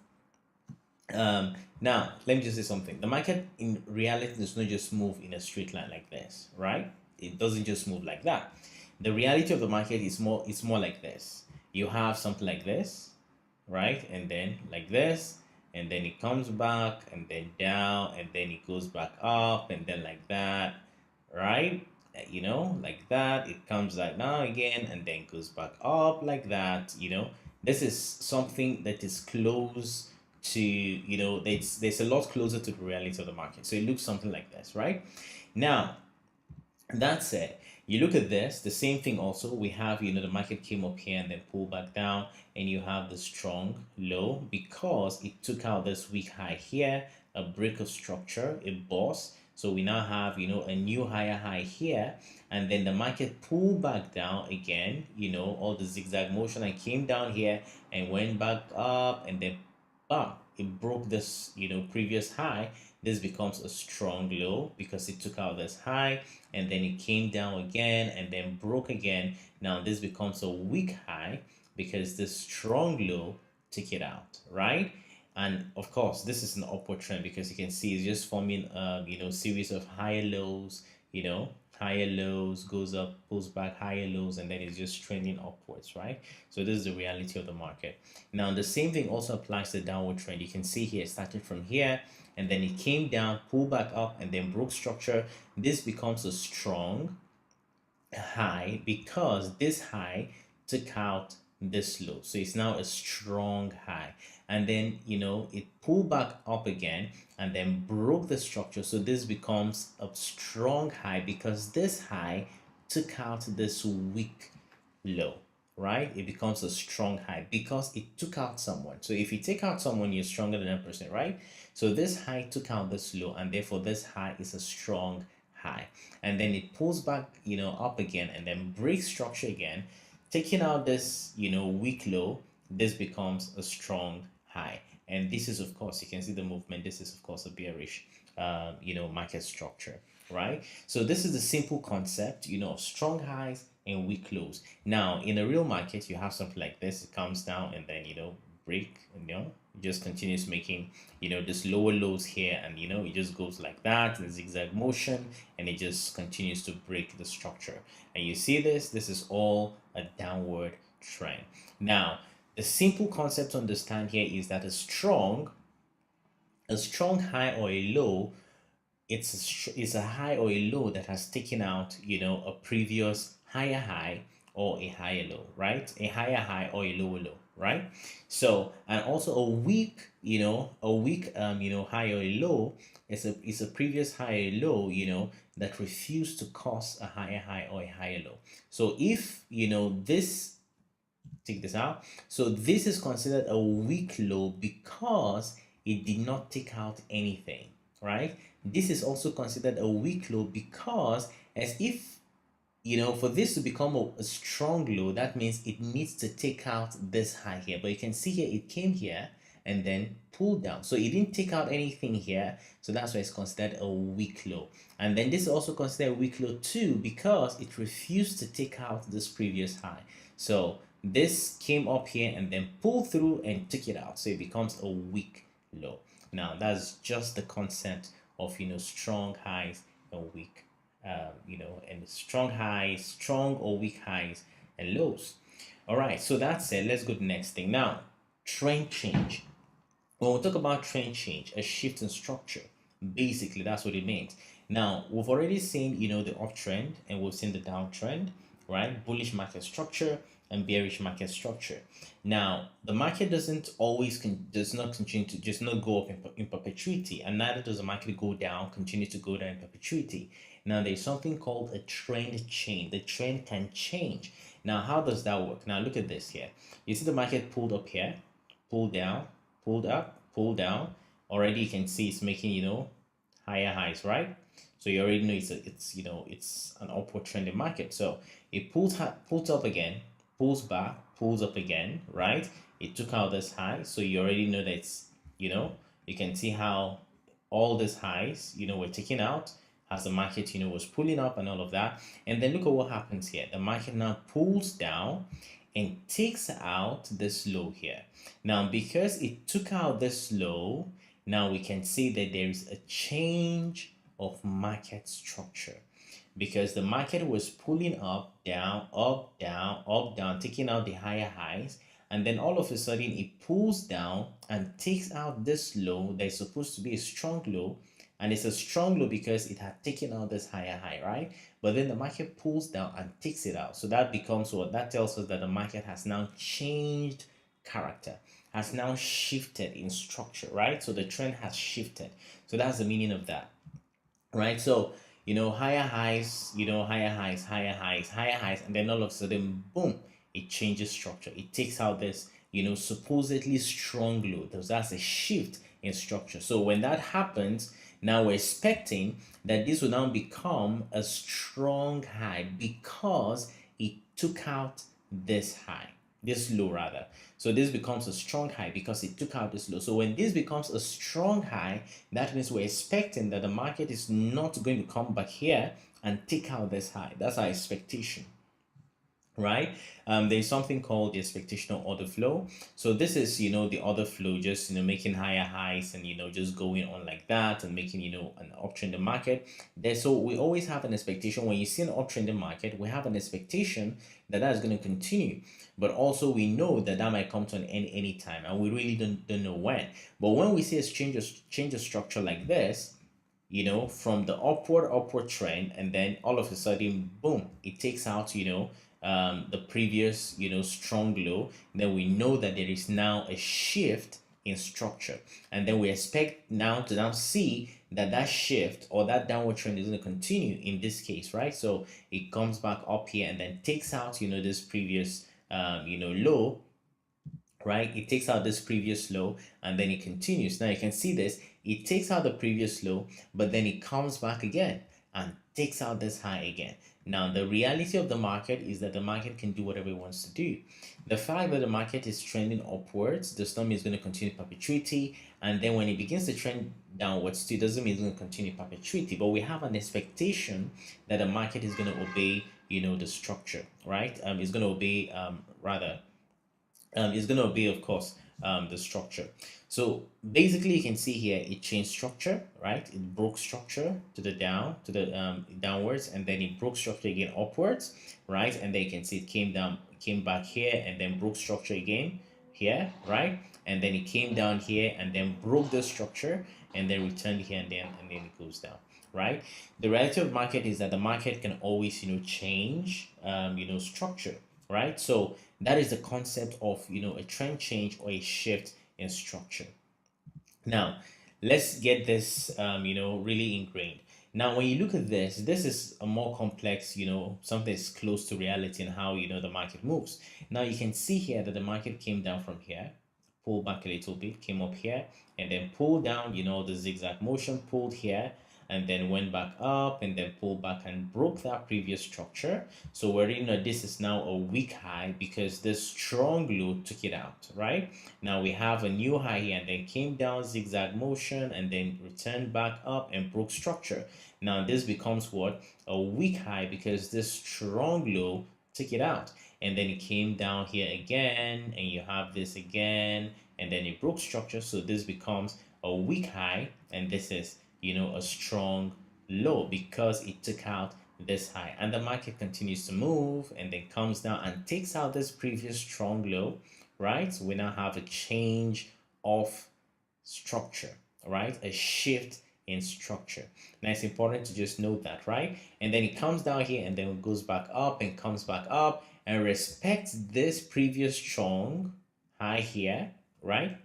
Now, let me just say something. The market in reality does not just move in a straight line like this, right? It doesn't just move like that. The reality of the market is more like this. You have something like this, right? And then like this, and then it comes back and then down, and then it goes back up, and then like that, right? Like that. It comes like now again, and then goes back up like that. This is something that is close to, there's a lot closer to the reality of the market. So it looks something like this, right? Now, that said, you look at this, the same thing also. We have, the market came up here and then pulled back down, and you have the strong low because it took out this weak high here, a break of structure, a boss. So we now have, a new higher high here, and then the market pulled back down again, all the zigzag motion, and came down here and went back up, and then it broke this previous high. This becomes a strong low because it took out this high, and then it came down again and then broke again. Now this becomes a weak high because this strong low took it out, right? And of course, this is an upward trend because you can see it's just forming series of higher lows, higher lows, goes up, pulls back, higher lows, and then it's just trending upwards, right? So this is the reality of the market. Now the same thing also applies to the downward trend. You can see here it started from here, and then it came down, pulled back up, and then broke structure. This becomes a strong high because this high took out this low, so it's now a strong high. And then it pulled back up again and then broke the structure, so this becomes a strong high because this high took out this weak low, right? It becomes a strong high because it took out someone. So if you take out someone, you're stronger than that person, right? So this high took out this low, and therefore this high is a strong high. And then it pulls back up again and then breaks structure again, taking out this weak low. This becomes a strong high. And this is, of course, you can see the movement. This is, of course, a bearish market structure, right? So this is the simple concept of strong highs and weak lows. Now in a real market, you have something like this. It comes down and then break, it just continues making this lower lows here, and it just goes like that in zigzag motion, and it just continues to break the structure. And you see this is all a downward trend. Now the simple concept to understand here is that a strong high or a low, it's a high or a low that has taken out a previous higher high or a higher low, right? A higher high or a lower low, right? So, and also a weak high or a low is a previous high or low that refused to cause a higher high or a higher low. So if this, take this out, so this is considered a weak low because it did not take out anything, right? This is also considered a weak low because, as if for this to become a strong low, that means it needs to take out this high here. But you can see here it came here and then pulled down, so it didn't take out anything here, so that's why it's considered a weak low. And then this is also considered a weak low too because it refused to take out this previous high. So this came up here and then pulled through and took it out, so it becomes a weak low. Now that's just the concept of strong highs and weak and strong highs, strong or weak highs and lows. All right, so that's it. Let's go to the next thing now. Trend change. When we talk about trend change, a shift in structure, basically that's what it means. Now we've already seen the uptrend, and we've seen the downtrend, right? Bullish market structure and bearish market structure. Now the market does not continue to just not go up in perpetuity, and neither does the market go down, continue to go down in perpetuity. Now there's something called a trend change. The trend can change. Now how does that work? Now look at this here. You see the market pulled up here, pulled down, pulled up, pulled down. Already you can see it's making higher highs, right? So you already know it's an upward trending market. So it pulls up again, pulls back, pulls up again, right? It took out this high, so you already know that you can see how all these highs were taken out as the market was pulling up and all of that. And then look at what happens here. The market now pulls down and takes out this low here. Now because it took out this low, now we can see that there is a change of market structure, because the market was pulling up, down, up, down, up, down, taking out the higher highs, and then all of a sudden it pulls down and takes out this low that is supposed to be a strong low. And it's a strong low because it had taken out this higher high, right? But then the market pulls down and takes it out. So that becomes what? That tells us that the market has now changed character, has now shifted in structure, right? So the trend has shifted. So that's the meaning of that, right? So higher highs, higher highs, higher highs, higher highs, and then all of a sudden, boom, it changes structure. It takes out this supposedly strong low. That's a shift in structure. So when that happens, now we're expecting that this will now become a strong high because it took out this high, this low rather. So this becomes a strong high because it took out this low. So when this becomes a strong high, that means we're expecting that the market is not going to come back here and take out this high. That's our expectation, right? There's something called the expectational order flow. So this is the order flow, just making higher highs and just going on like that and making an uptrend in the market there. So we always have an expectation. When you see an uptrend in the market, we have an expectation that is going to continue, but also we know that might come to an end anytime, and we really don't know when. But when we see a change of structure like this, from the upward trend, and then all of a sudden, boom, it takes out the previous strong low, then we know that there is now a shift in structure, and then we expect now to see that shift or that downward trend is going to continue in this case, right? So it comes back up here and then takes out this previous low, right? It takes out this previous low and then it continues. Now you can see this, it takes out the previous low, but then it comes back again and takes out this high again. Now the reality of the market is that the market can do whatever it wants to do. The fact that the market is trending upwards does not mean it's going to continue perpetuity, and then when it begins to trend downwards too, doesn't mean it's going to continue perpetuity. But we have an expectation that the market is going to obey the structure, right? It's going to obey is going to be, of course, the structure. So basically you can see here it changed structure, right? It broke structure to the downwards, and then it broke structure again upwards, right? And then you can see it came back here and then broke structure again here, right? And then it came down here and then broke the structure and then returned here, and then it goes down, right? The reality of market is that the market can always change structure, right? So that is the concept of a trend change or a shift in structure. Now let's get this really ingrained. Now when you look at this is a more complex, something that's close to reality and how the market moves. Now you can see here that the market came down from here, pulled back a little bit, came up here, and then pulled down, the zigzag motion, pulled here, and then went back up, and then pulled back and broke that previous structure. So we're this is now a weak high because this strong low took it out, right? Now we have a new high here, and then came down, zigzag motion, and then returned back up and broke structure. Now this becomes what? A weak high because this strong low took it out, and then it came down here again, and you have this again, and then it broke structure. So this becomes a weak high, and this is a strong low because it took out this high, and the market continues to move and then comes down and takes out this previous strong low, right? So we now have a change of structure, right? A shift in structure. Now it's important to just note that, right? And then it comes down here and then it goes back up and comes back up and respects this previous strong high here, right?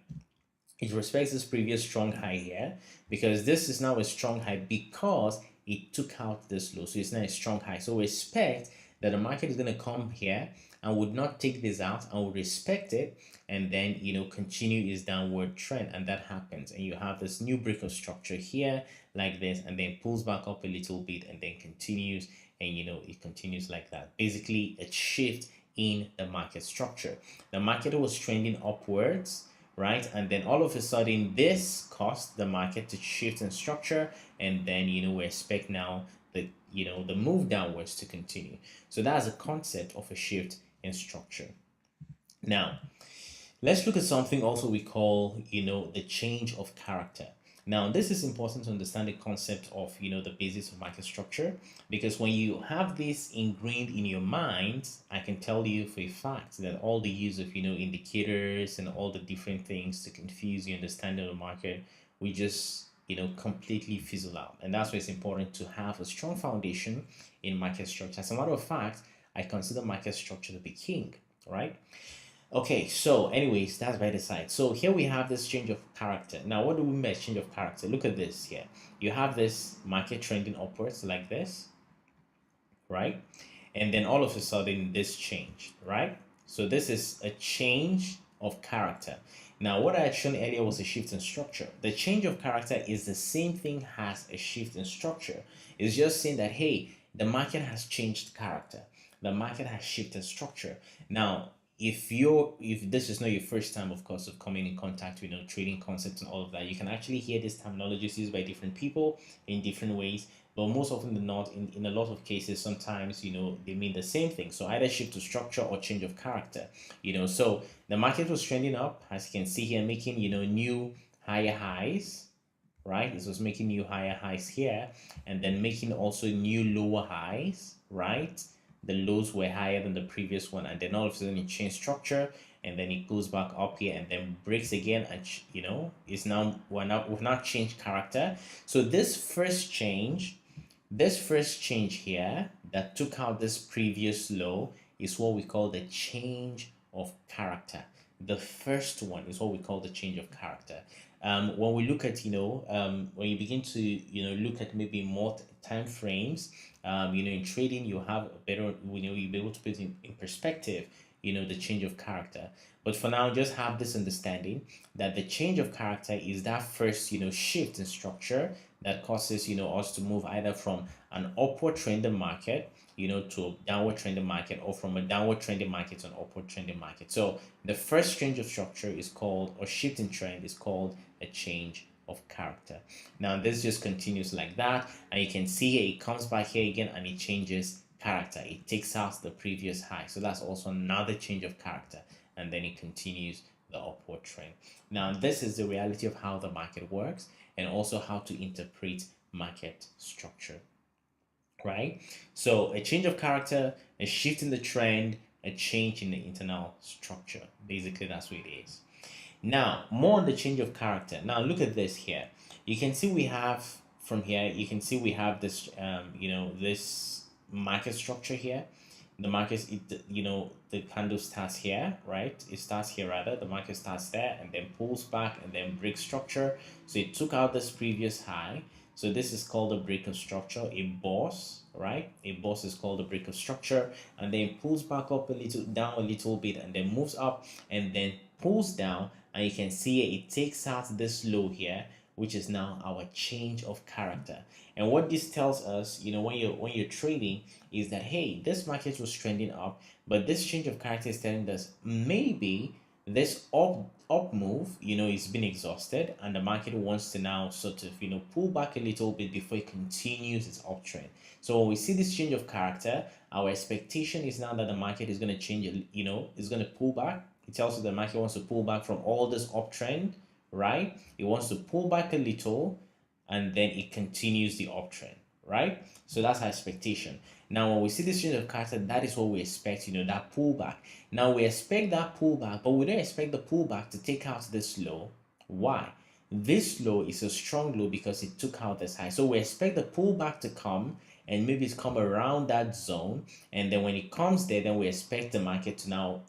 It respects this previous strong high here because this is now a strong high because it took out this low. So it's now a strong high. So we expect that the market is going to come here and would not take this out and would respect it and then continue its downward trend, and that happens and you have this new break of structure here like this and then pulls back up a little bit and then continues, and it continues like that. Basically a shift in the market structure. The market was trending upwards, right? And then all of a sudden this caused the market to shift in structure, and then we expect now the move downwards to continue. So that's a concept of a shift in structure. Now let's look at something also we call the change of character. Now this is important to understand the concept of the basis of market structure, because when you have this ingrained in your mind, I can tell you for a fact that all the use of indicators and all the different things to confuse your understanding of the market we just completely fizzle out. And that's why it's important to have a strong foundation in market structure. As a matter of fact, I consider market structure to be king, right? Okay, so anyways, that's by the side. So here we have this change of character. Now, what do we mean by change of character? Look at this here. You have this market trending upwards like this, right? And then all of a sudden this changed, right? So this is a change of character. Now, what I had shown earlier was a shift in structure. The change of character is the same thing as a shift in structure. It's just saying that, hey, the market has changed character. The market has shifted structure. Now, if this is not your first time, of course, of coming in contact with trading concepts and all of that, you can actually hear this terminology used by different people in different ways. But most often than not, in a lot of cases, sometimes they mean the same thing. So either shift to structure or change of character. So the market was trending up, as you can see here, making new higher highs, right? This was making new higher highs here, and then making also new lower highs, right? The lows were higher than the previous one, and then all of a sudden it changed structure, and then it goes back up here and then breaks again, and we've now changed character. So this first change here that took out this previous low is what we call the change of character. The first one is what we call the change of character. When we look at when you begin to look at maybe more time frames, in trading, you have a better you'll be able to put in perspective the change of character. But for now, just have this understanding that the change of character is that first shift in structure that causes us to move either from an upward trending market to a downward trending market, or from a downward trending market to an upward trending market. So the first change of structure is called, or shift in trend is called, a change of character. Now this just continues like that, and you can see here it comes back here again and it changes character. It takes out the previous high, so that's also another change of character, and then it continues the upward trend. Now this is the reality of how the market works, and also how to interpret market structure, right? So a change of character, a shift in the trend, a change in the internal structure. Basically that's what it is. Now more on the change of character. Now look at this here. You can see we have from here, you can see we have this this market structure here. The market, the candle starts here, right? It starts here rather. The market starts there and then pulls back and then breaks structure. So it took out this previous high. So this is called a break of structure, a boss, right? A boss is called a break of structure, and then pulls back up a little, down a little bit, and then moves up and then pulls down. And you can see it takes out this low here, which is now our change of character. And what this tells us, when you're trading, is that, hey, this market was trending up, but this change of character is telling us maybe this up move is been exhausted, and the market wants to now sort of pull back a little bit before it continues its uptrend. So when we see this change of character, our expectation is now that the market is going to change, is going to pull back. It tells us the market wants to pull back from all this uptrend, right? It wants to pull back a little, and then it continues the uptrend, right? So that's our expectation. Now, when we see this change of character, that is what we expect, that pullback. Now, we expect that pullback, but we don't expect the pullback to take out this low. Why? This low is a strong low because it took out this high. So we expect the pullback to come and maybe it's come around that zone. And then when it comes there, then we expect the market to now,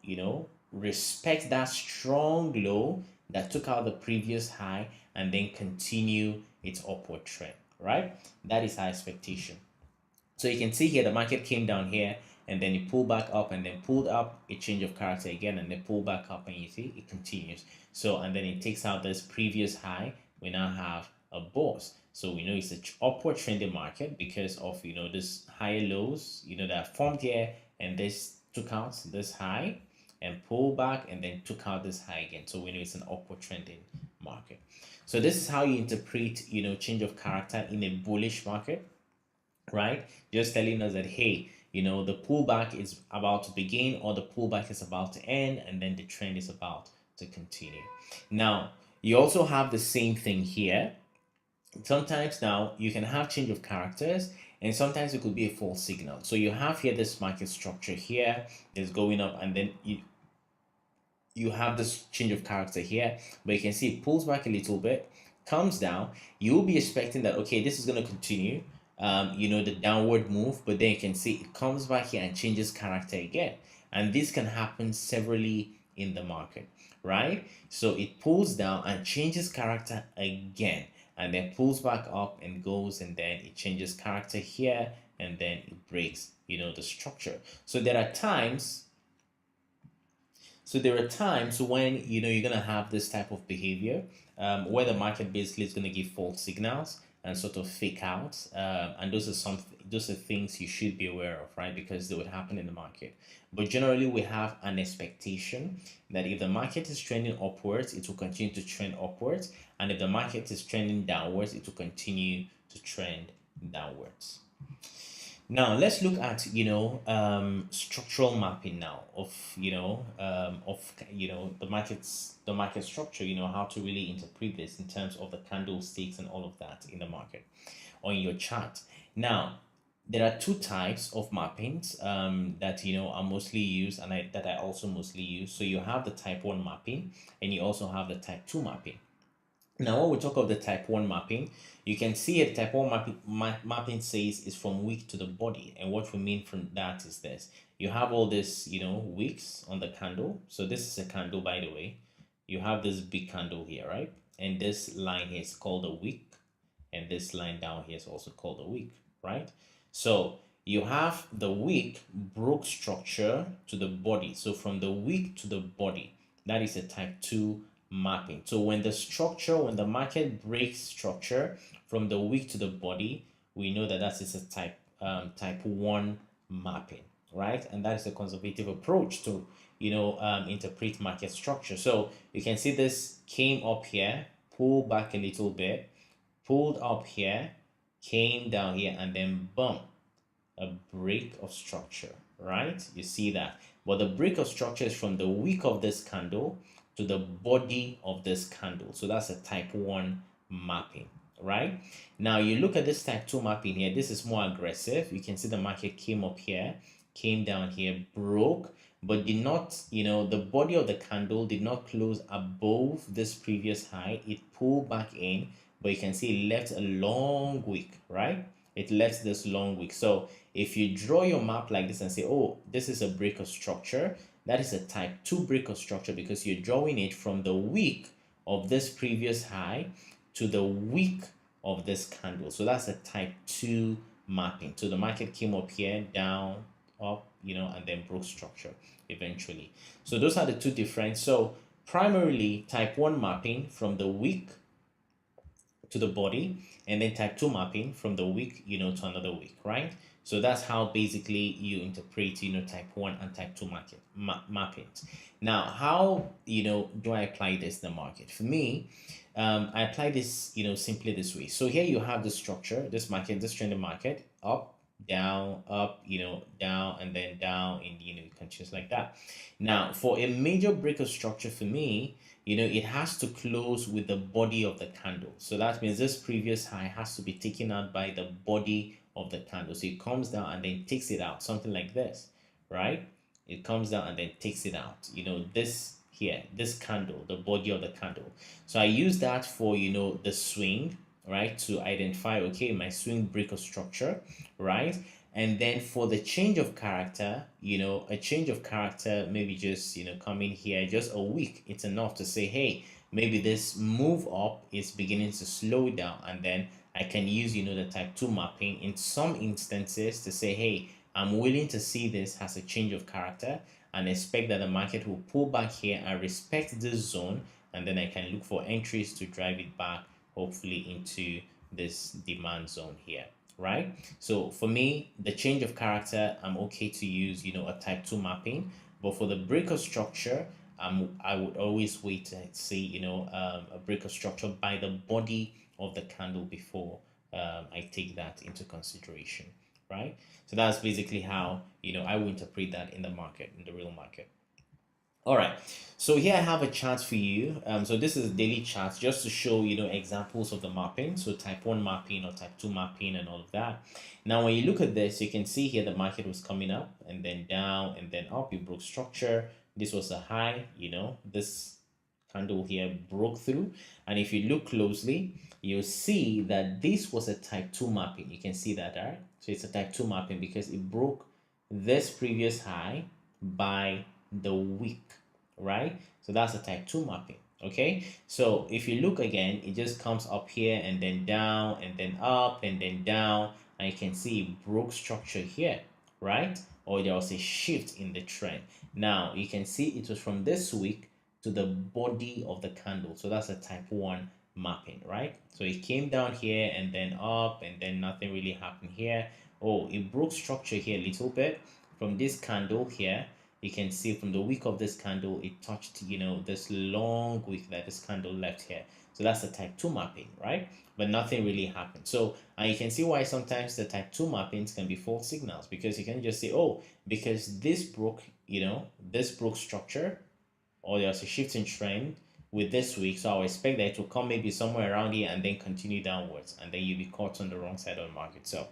respect that strong low that took out the previous high and then continue its upward trend, right? That is our expectation. So you can see here the market came down here and then it pulled back up and then pulled up a change of character again and then pulled back up, and you see it continues. So and then it takes out this previous high. We now have a boss. So we know it's an upward trending market because of this higher lows that formed here, and this took out this high and pulled back and then took out this high again. So we know it's an upward trending market. So this is how you interpret change of character in a bullish market, right? Just telling us that, hey, the pullback is about to begin or the pullback is about to end, and then the trend is about to continue. Now, you also have the same thing here. Sometimes now you can have change of characters, and sometimes it could be a false signal. So you have here this market structure here is going up, and then you have this change of character here, but you can see it pulls back a little bit, comes down. You'll be expecting that, okay, this is going to continue the downward move, but then you can see it comes back here and changes character again. And this can happen severally in the market, right? So it pulls down and changes character again, and then pulls back up and goes, and then it changes character here, and then it breaks the structure. So there are times when you're gonna have this type of behavior, where the market basically is gonna give false signals and sort of fake out, and those are things you should be aware of, right? Because they would happen in the market. But generally, we have an expectation that if the market is trending upwards, it will continue to trend upwards, and if the market is trending downwards, it will continue to trend downwards. Now let's look at structural mapping now of the market structure, how to really interpret this in terms of the candlesticks and all of that in the market or in your chart. Now there are two types of mappings that are mostly used, and that I also mostly use. So you have the type 1 mapping and you also have the type 2 mapping. Now, when we talk of the type 1 mapping, you can see a type 1 mapping says is from wick to the body. And what we mean from that is this. You have all this, wicks on the candle. So this is a candle, by the way. You have this big candle here, right? And this line here is called a wick. And this line down here is also called a wick, right? So you have the wick broke structure to the body. So from the wick to the body, that is a type 2 mapping. So when the market breaks structure from the wick to the body, we know that is a type 1 mapping, right? And that is a conservative approach to interpret market structure. So you can see this came up here, pulled back a little bit, pulled up here, came down here, and then boom, a break of structure, right? You see that. But the break of structure is from the wick of this candle to the body of this candle. So that's a type 1 mapping, right? Now you look at this type 2 mapping here. This is more aggressive. You can see the market came up here, came down here, broke, but did not, the body of the candle did not close above this previous high. It pulled back in, but you can see it left a long wick, right? It left this long wick. So if you draw your map like this and say, oh, this is a break of structure, that is a type 2 break of structure because you're drawing it from the wick of this previous high to the wick of this candle. So that's a type 2 mapping. So the market came up here, down, up, and then broke structure eventually. So those are the two different. So primarily type 1 mapping from the wick to the body, and then type 2 mapping from the wick to another wick, right? So that's how basically you interpret type 1 and type 2 mappings. Now how do I apply this in the market? For me, I apply this simply this way. So here you have the structure, this trending market, up, down, up, down, and then down, and it continues like that. Now for a major break of structure for me, it has to close with the body of the candle. So that means this previous high has to be taken out by the body of the candle. So it comes down and then takes it out, something like this, right? It comes down and then takes it out. This here, this candle, the body of the candle. So I use that for, the swing, right? To identify, okay, my swing break of structure, right? And then for the change of character, a change of character, maybe just, coming here, just a week, it's enough to say, hey, maybe this move up is beginning to slow down. And then I can use, the type 2 mapping in some instances to say, hey, I'm willing to see this as a change of character and expect that the market will pull back here and respect this zone. And then I can look for entries to drive it back, hopefully into this demand zone here, right? So for me, the change of character, I'm okay to use, a type 2 mapping. But for the break of structure, I would always wait to see, a break of structure by the body of the candle before I take that into consideration, right? So that's basically how, I would interpret that in the market, in the real market. All right, so here I have a chart for you. So this is a daily chart just to show, examples of the mapping. So type 1 mapping or type 2 mapping and all of that. Now, when you look at this, you can see here the market was coming up and then down and then up. You broke structure. This was a high, this candle here broke through. And if you look closely, you'll see that this was a type 2 mapping. You can see that, all right? So it's a type 2 mapping because it broke this previous high by the week, right? So that's a type 2 mapping. Okay, so if you look again, it just comes up here and then down and then up and then down, and you can see it broke structure here, right? Or there was a shift in the trend. Now you can see it was from this week to the body of the candle. So that's a type 1 mapping, right? So it came down here and then up and then nothing really happened here. Oh, it broke structure here a little bit from this candle here. You can see from the wick of this candle, it touched, this long wick that this candle left here. So that's the type 2 mapping, right? But nothing really happened. So, and you can see why sometimes the type 2 mappings can be false signals, because you can just say, oh, because this broke, this broke structure, or there's a shifting trend with this week. So I'll expect that it will come maybe somewhere around here and then continue downwards. And then you'll be caught on the wrong side of the market. So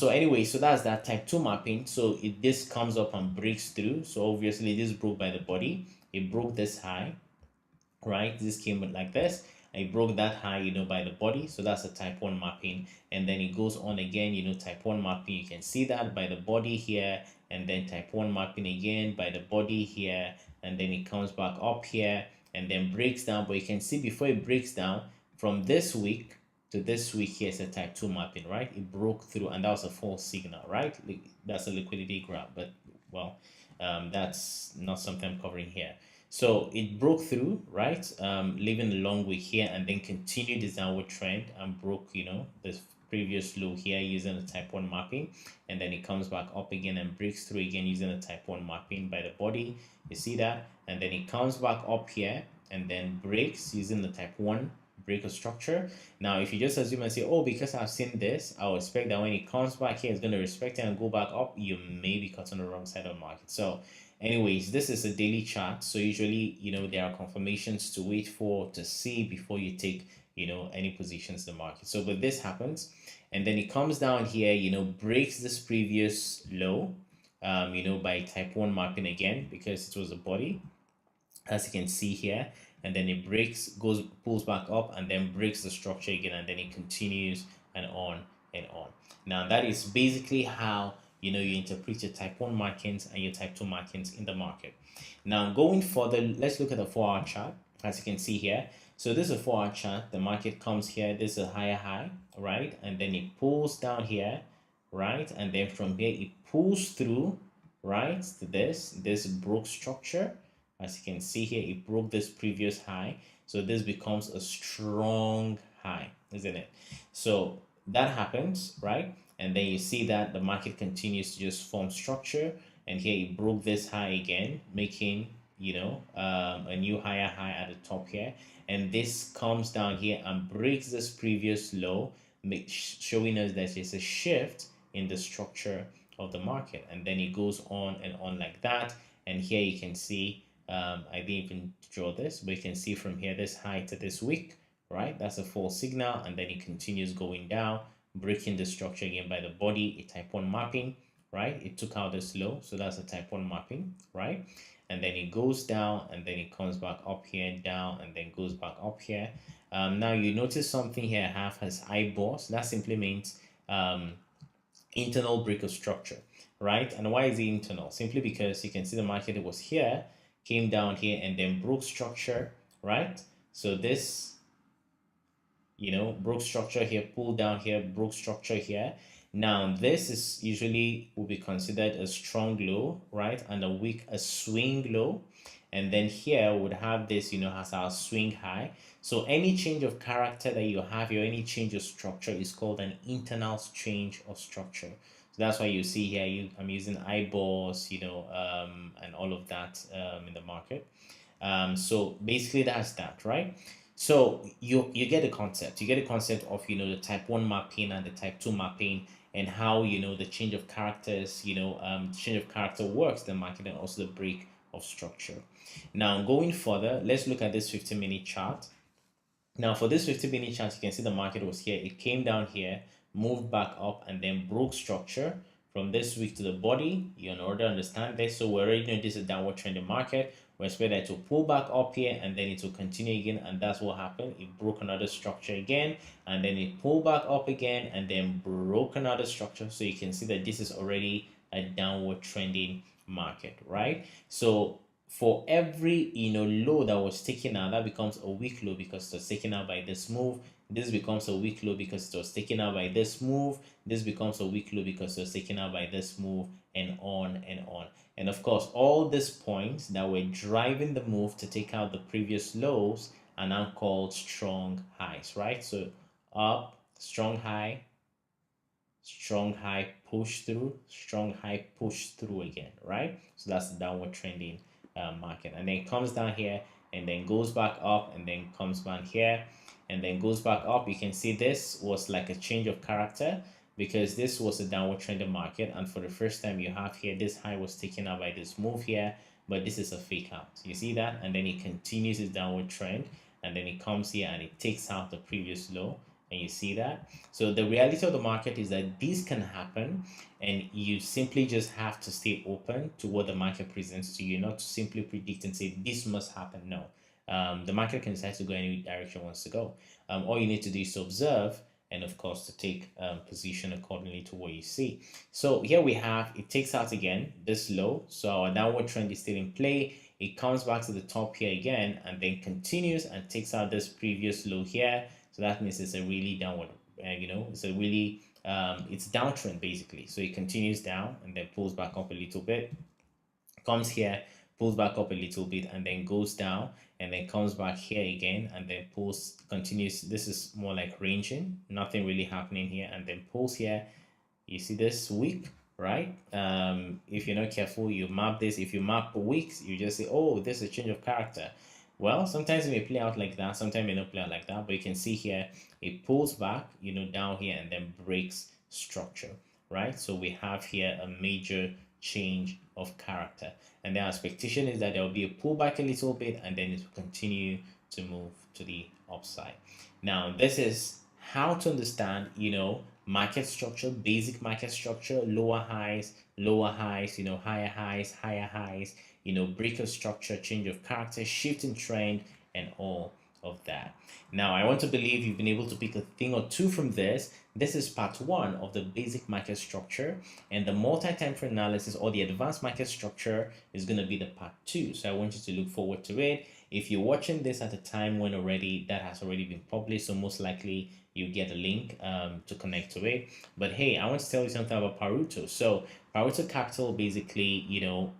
anyway, so that's that type 2 mapping. So this comes up and breaks through. So obviously this broke by the body. It broke this high, right? This came like this. It broke that high, by the body. So that's a type 1 mapping. And then it goes on again, type 1 mapping. You can see that by the body here. And then type 1 mapping again by the body here. And then it comes back up here and then breaks down. But you can see before it breaks down, from this week to this week here is a type 2 mapping, right? It broke through and that was a false signal, right? That's a liquidity grab, but well, that's not something I'm covering here. So it broke through, right? Leaving a long wick here and then continued this downward trend and broke, this previous low here using the type 1 mapping, and then it comes back up again and breaks through again using the type 1 mapping by the body. You see that? And then it comes back up here and then breaks using the type 1 break of structure. Now if you just assume and say, oh, because I've seen this, I'll expect that when it comes back here, it's going to respect it and go back up, you may be caught on the wrong side of the market. So anyways, this is a daily chart, so usually there are confirmations to wait for, to see before you take any positions in the market. So but this happens and then it comes down here, breaks this previous low, by type 1 mapping again because it was a body, as you can see here, and then it breaks, pulls back up and then breaks the structure again, and then it continues and on and on. Now that is basically how you interpret your type 1 markings and your type 2 markings in the market. Now going further, let's look at the 4-hour chart. As you can see here, so this is a 4-hour chart. The market comes here, this is a higher high, right? And then it pulls down here, right? And then from here it pulls through, right, to this broke structure. As you can see here, it broke this previous high. So this becomes a strong high, isn't it? So that happens, right? And then you see that the market continues to just form structure. And here it broke this high again, making, a new higher high at the top here. And this comes down here and breaks this previous low, showing us that it's a shift in the structure of the market. And then it goes on and on like that. And here you can see I didn't even draw this, but you can see from here, this high to this wick, right? That's a false signal, and then it continues going down, breaking the structure again by the body, a type 1 mapping, right? It took out this low, so that's a type 1 mapping, right? And then it goes down, and then it comes back up here, down, and then goes back up here. Now you notice something here I have as eyeballs. That simply means internal break of structure, right? And why is it internal? Simply because you can see the market was here, came down here, and then broke structure, right? So this, broke structure here, pulled down here, broke structure here. Now this is usually will be considered a strong low, right? And a swing low. And then here would have this, as our swing high. So any change of character that you have here, any change of structure is called an internal change of structure. So that's why you see here, I'm using eyeballs, and all of that in the market. So basically that's that, right? So you get the concept. You get the concept of the type 1 mapping and the type 2 mapping, and how the change of characters, change of character works the market, and also the break of structure. Now going further, let's look at this 15-minute chart. Now for this 15-minute chart, you can see the market was here. It came down here, moved back up, and then broke structure from this week to the body. You in order to understand this, so we already know this is a downward trending market. We expect that to pull back up here, and then it will continue again, and that's what happened. It broke another structure again, and then it pulled back up again, and then broke another structure. So you can see that this is already a downward trending market, right? So for every low that was taken out, that becomes a weak low because it was taken out by this move. This becomes a weak low because it was taken out by this move. This becomes a weak low because it was taken out by this move, and on and on. And of course, all these points that were driving the move to take out the previous lows are now called strong highs, right? So up, strong high, push through, strong high, push through again, right? So that's the downward trending market. And then comes down here, and then goes back up, and then comes back here, and then goes back up. You can see this was like a change of character, because this was a downward trending market, and for the first time you have here, this high was taken out by this move here, but this is a fake out. You see that? And then it continues its downward trend, and then it comes here and it takes out the previous low, and you see that. So the reality of the market is that this can happen, and you simply just have to stay open to what the market presents to you, not to simply predict and say this must happen. No, the market can decide to go any direction it wants to go. All you need to do is to observe, and of course to take position accordingly to what you see. So here we have, it takes out again this low, so our downward trend is still in play. It comes back to the top here again, and then continues and takes out this previous low here. So that means it's a really downward, it's a really it's downtrend basically. So it continues down and then pulls back up a little bit, comes here, pulls back up a little bit, and then goes down, and then comes back here again, and then pulls, continues. This is more like ranging, nothing really happening here, and then pulls here. You see this week, right? If you're not careful, you map this. If you map weeks, you just say, oh, this is a change of character. Well, sometimes it may play out like that, sometimes it may not play out like that, but you can see here, it pulls back, down here, and then breaks structure, right? So we have here a major change of character, and the expectation is that there will be a pullback a little bit, and then it will continue to move to the upside. Now, this is how to understand, market structure, basic market structure, lower highs, higher highs, higher highs, break of structure, change of character, shifting trend, and all of that. Now, I want to believe you've been able to pick a thing or two from this. This is part one of the basic market structure, and the multi-time frame analysis, or the advanced market structure, is going to be the part two. So I want you to look forward to it. If you're watching this at a time when already that has already been published, so most likely you get a link to connect to it. But hey, I want to tell you something about Paruto. So Paruto Capital, basically,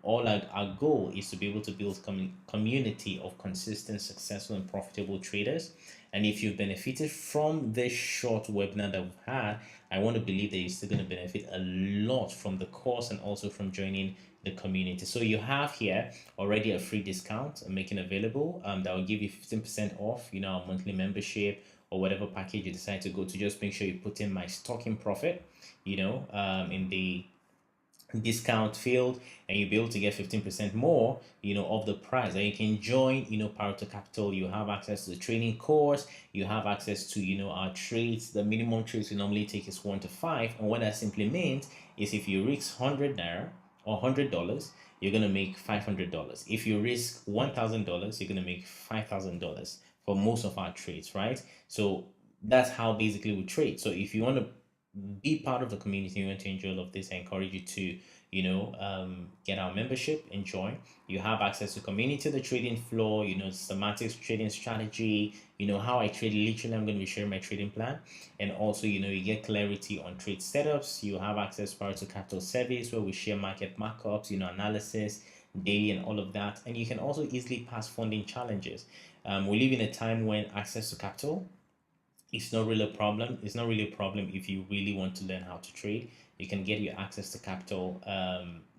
all our goal is to be able to build community of consistent, successful, and profitable traders. And if you've benefited from this short webinar that we've had, I want to believe that you're still going to benefit a lot from the course and also from joining the community. So you have here already a free discount I'm making available that will give you 15% off, our monthly membership, or whatever package you decide to go to. Just make sure you put in my stocking profit, in the discount field, and you'll be able to get 15% more of the price. And you can join Paruto Capital. You have access to the training course, you have access to our trades. The minimum trades we normally take is 1 to 5, and what that simply means is if you risk 100 naira or $100, you're going to make $500. If you risk $1,000, you're going to make $5,000 for most of our trades, right? So that's how basically we trade. So if you want to be part of the community, you want to enjoy all of this, I encourage you to get our membership and join. You have access to community, the trading floor, semantics, trading strategy, how I trade. Literally, I'm going to be sharing my trading plan. And also, you get clarity on trade setups. You have access to capital service, where we share market markups, analysis daily and all of that. And you can also easily pass funding challenges. We live in a time when access to capital, it's not really a problem. It's not really a problem if you really want to learn how to trade. You can get your access to capital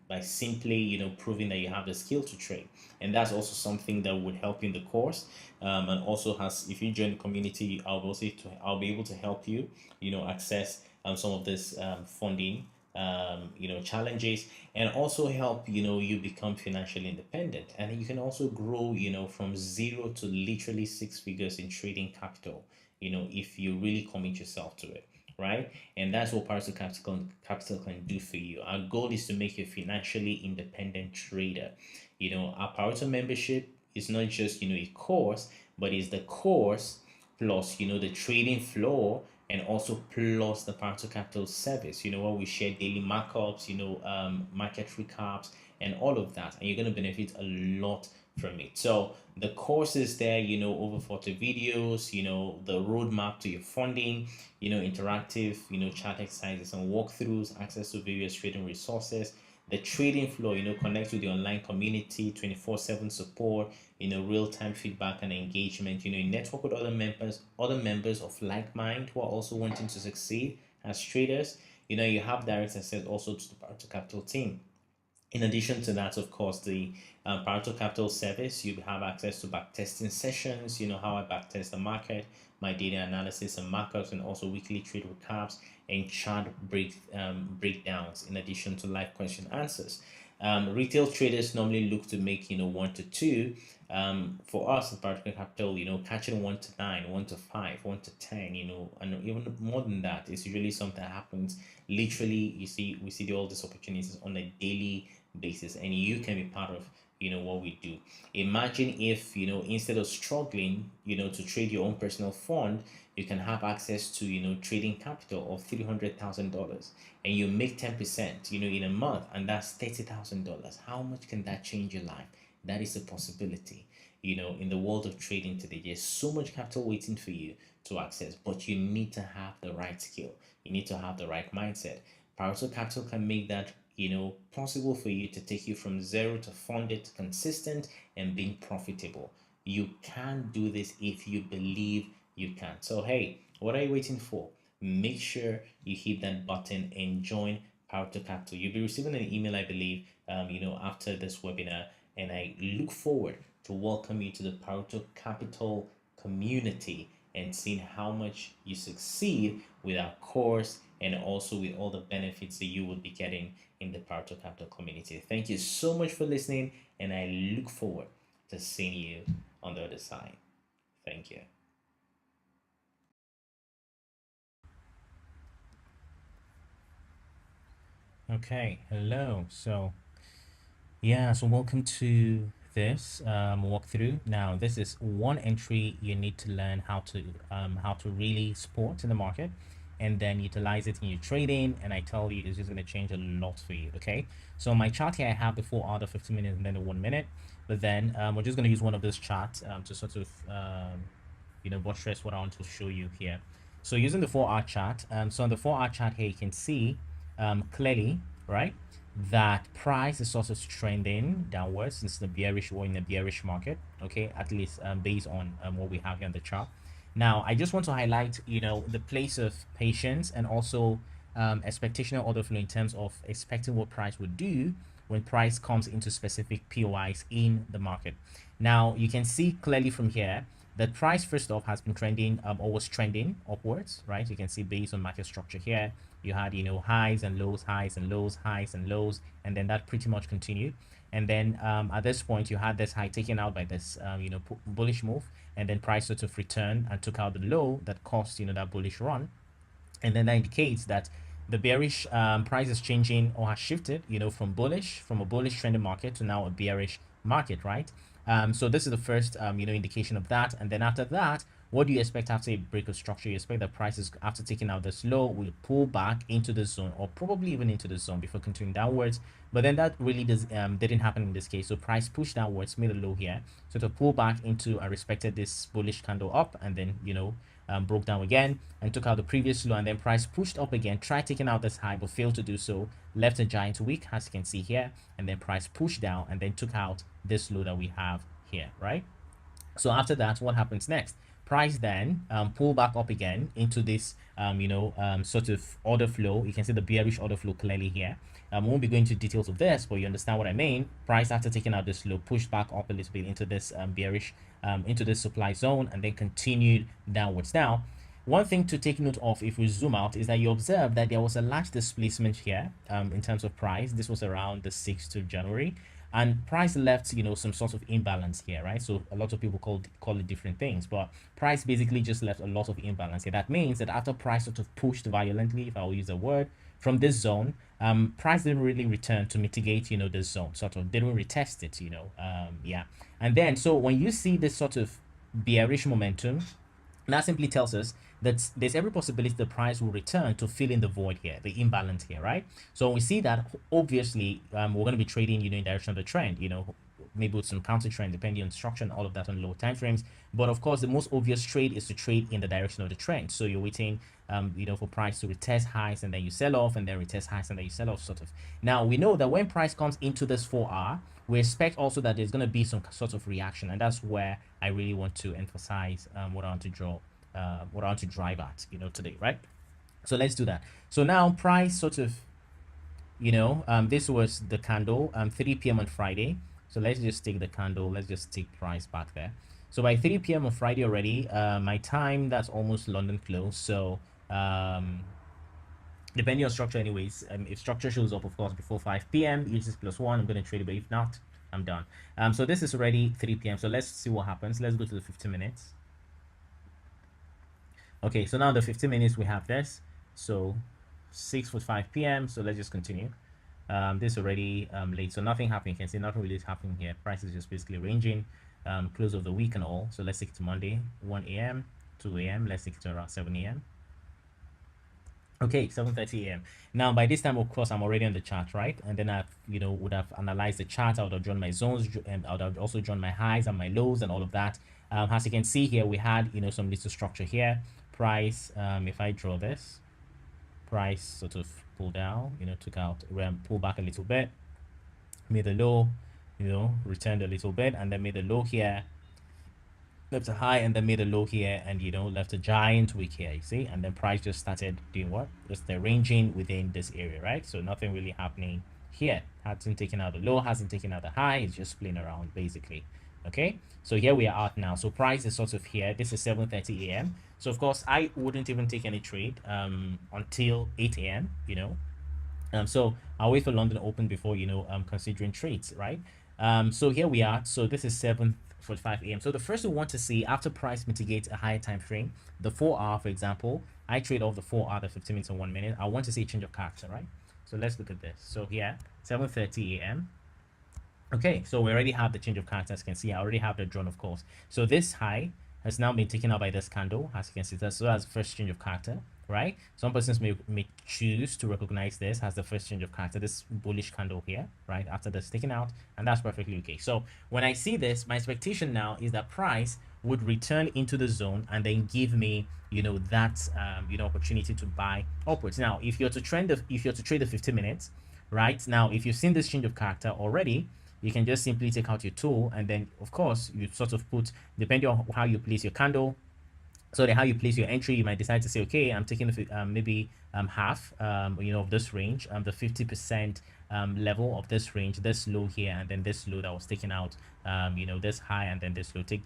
by simply, proving that you have the skill to trade, and that's also something that would help you in the course. And also, has if you join the community, I'll be able to help you, access some of this funding. Challenges, and also help you become financially independent, and you can also grow from zero to literally six figures in trading capital, if you really commit yourself to it, right? And that's what Paruto Capital can do for you. Our goal is to make you a financially independent trader. Our Paruto membership is not just a course, but it's the course plus the trading floor, and also plus the Paruto Capital service, where we share daily markups, market recaps, and all of that, and you're going to benefit a lot from it. So the course is there, over 40 videos, the roadmap to your funding, interactive, chat exercises and walkthroughs, access to various trading resources, the trading floor, connect with the online community, 24/7 support, real-time feedback and engagement, you network with other members of like mind who are also wanting to succeed as traders. You have direct access also to the Pareto Capital team. In addition to that, of course, the Pareto Capital service, you have access to backtesting sessions, how I backtest the market, my data analysis and markups, and also weekly trade recaps and chart breakdowns, in addition to live question answers. Retail traders normally look to make 1 to 2. For us at Pareto Capital, catching 1 to 9, 1 to 5, 1 to 10, and even more than that is usually something that happens literally. We see all these opportunities on a daily basis, and you can be part of what we do. Imagine if instead of struggling to trade your own personal fund, you can have access to trading capital of $300,000, and you make 10% in a month, and that's $30,000. How much can that change your life? That is a possibility. In the world of trading today, there's so much capital waiting for you to access, but you need to have the right skill. You need to have the right mindset. Pareto Capital can make that possible for you, to take you from zero to funded, consistent, and being profitable. You can do this if you believe you can. So hey, what are you waiting for? Make sure you hit that button and join Pareto Capital. You'll be receiving an email, I believe, after this webinar, and I look forward to welcome you to the Pareto Capital community and seeing how much you succeed with our course, and also with all the benefits that you will be getting in the Pareto Capital community. Thank you so much for listening, and I look forward to seeing you on the other side. Thank you. Okay, hello. So welcome to this walkthrough. Now, this is one entry you need to learn how to really sport in the market, and then utilize it in your trading. And I tell you, this is going to change a lot for you. Okay, so my chart here, I have the 4 hour, 15 minutes, and then the 1 minute. But then we're just going to use one of those charts to sort of buttress what I want to show you here. So using the 4 hour chart, so on the 4 hour chart here, you can see clearly, right, that price is sort of trending downwards since the bearish, or in the bearish market. Okay, at least based on what we have here on the chart. Now, I just want to highlight, the place of patience, and also expectational order flow, in terms of expecting what price would do when price comes into specific POIs in the market. Now, you can see clearly from here the price first off has been trending, or was trending upwards, right? You can see based on market structure here, you had, highs and lows, highs and lows, highs and lows, and then that pretty much continued. And then at this point, you had this high taken out by this, bullish move, and then price sort of returned and took out the low that caused, that bullish run, and then that indicates that the bearish price is changing or has shifted, from a bullish trending market to now a bearish market, right? So this is the first, indication of that. And then after that, what do you expect after a break of structure? You expect that prices, after taking out this low, will pull back into the zone, or probably even into the zone before continuing downwards. But then that really didn't happen in this case. So price pushed downwards, made a low here. So to pull back into, I respected this bullish candle up, and then, broke down again and took out the previous low, and then price pushed up again, tried taking out this high but failed to do so, left a giant wick as you can see here, and then price pushed down and then took out this low that we have here, right? So after that, what happens next? Price then pull back up again into this sort of order flow. You can see the bearish order flow clearly here. I won't be going into details of this, but you understand what I mean. Price, after taking out this low, pushed back up a little bit into this bearish, into this supply zone, and then continued downwards. Now, one thing to take note of if we zoom out is that you observe that there was a large displacement here, in terms of price. This was around the 6th of January, and price left, some sort of imbalance here, right? So a lot of people call it different things, but price basically just left a lot of imbalance here. That means that after price sort of pushed violently, if I will use a word, from this zone, price didn't really return to mitigate, this zone, sort of didn't retest it, yeah. And then, so when you see this sort of bearish momentum, that simply tells us that there's every possibility the price will return to fill in the void here, the imbalance here, right? So when we see that, obviously, we're going to be trading, in direction of the trend, maybe with some counter trend, depending on structure and all of that on lower time frames. But of course, the most obvious trade is to trade in the direction of the trend. So you're waiting, for price to retest highs and then you sell off, and then retest highs and then you sell off, sort of. Now we know that when price comes into this 4 hour, we expect also that there's going to be some sort of reaction, and that's where I really want to emphasize what I want to draw, what I want to drive at, today, right? So let's do that. So now price sort of, this was the candle, 3 p.m. on Friday. So let's just take the candle. Let's just take price back there. So by 3 p.m. on Friday already, my time, that's almost London close. So depending on structure anyways, if structure shows up, of course, before 5 p.m, uses +1, I'm going to trade it, but if not, I'm done. So this is already 3 p.m, so let's see what happens. Let's go to the 15 minutes. Okay, so now the 15 minutes, we have this. So 6:45 p.m, so let's just continue. This is already late, so nothing happening. You can see nothing really is happening here. Price is just basically ranging, close of the week and all. So let's take it to Monday, 1 a.m, 2 a.m, let's take it to around 7 a.m. Okay, 7:30 a.m. Now, by this time, of course, I'm already on the chart, right? And then I, would have analyzed the chart. I would have drawn my zones, and I would have also drawn my highs and my lows and all of that. As you can see here, we had, some little structure here. Price, if I draw this, price sort of pulled down, took out, pulled back a little bit, made a low, returned a little bit, and then made a low here, left a high, and then made a low here, and left a giant wick here, you see, and then price just started doing what? Just the ranging within this area, right? So nothing really happening here. Hasn't taken out the low, hasn't taken out the high, it's just playing around basically. Okay, so here we are out now. So price is sort of here. This is 7:30 a.m. So of course I wouldn't even take any trade until 8 a.m, so I'll wait for London open before considering trades, right? So here we are. So this is 7:45 a.m. So the first we want to see, after price mitigates a higher time frame, the 4 hour, for example, I trade off the 4 hour, the 15 minutes and 1 minute. I want to see a change of character, right? So let's look at this. So here, 7:30 a.m. Okay, so we already have the change of character. As you can see, I already have the drawn, of course. So this high has now been taken out by this candle, as you can see. So that's the first change of character, right? Some persons may choose to recognize this as the first change of character, this bullish candle here, right, after this taken out, and that's perfectly okay. So when I see this, my expectation now is that price would return into the zone and then give me, that opportunity to buy upwards. Now, if you're to trade the 15 minutes, right, now if you've seen this change of character already, you can just simply take out your tool, and then of course you sort of put, depending on how you place your candle, so then how you place your entry, you might decide to say, okay, I'm taking maybe half of this range, the 50% level of this range, this low here, and then this low that was taken out, this high, and then this low. Take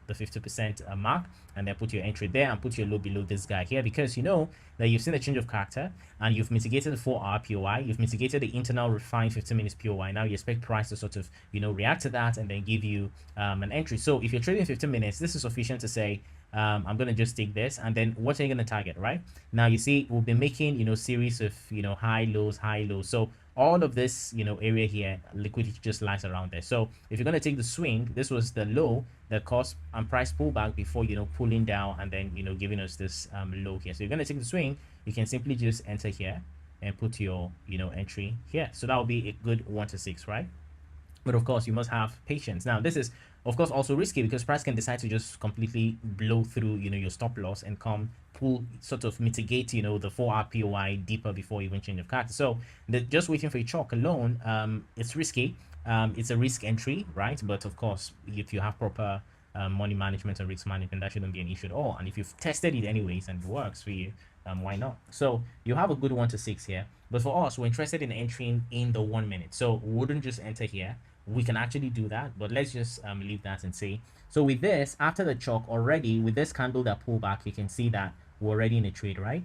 the 50% mark, and then put your entry there and put your low below this guy here, because you know that you've seen a change of character and you've mitigated the 4-hour POI, you've mitigated the internal refined 15 minutes POI. Now you expect price to sort of, you know, react to that and then give you an entry. So if you're trading 15 minutes, this is sufficient to say, I'm going to just take this, and then what are you going to target, right? Now you see we'll be making, you know, series of, you know, high lows, high lows. So all of this, you know, area here, liquidity just lies around there. So if you're going to take the swing, this was the low that caused price pullback before, you know, pulling down and then, you know, giving us this low here. So you're going to take the swing, you can simply just enter here and put your, you know, entry here. So that will be a good 1 to 6, right? But of course, you must have patience. Now, this is, of course, also risky because price can decide to just completely blow through, you know, your stop loss and come pull, sort of mitigate, you know, the 4-hour POI deeper before even change of character. So just waiting for a chalk alone, it's risky. It's a risk entry, right? But of course, if you have proper money management and risk management, that shouldn't be an issue at all. And if you've tested it anyways and it works for you, why not? So you have a good 1 to 6 here. But for us, we're interested in entering in the 1 minute. So we wouldn't just enter here. We can actually do that, but let's just leave that and see. So with this, after the chalk already, with this candle that pulled back, you can see that we're already in a trade, right?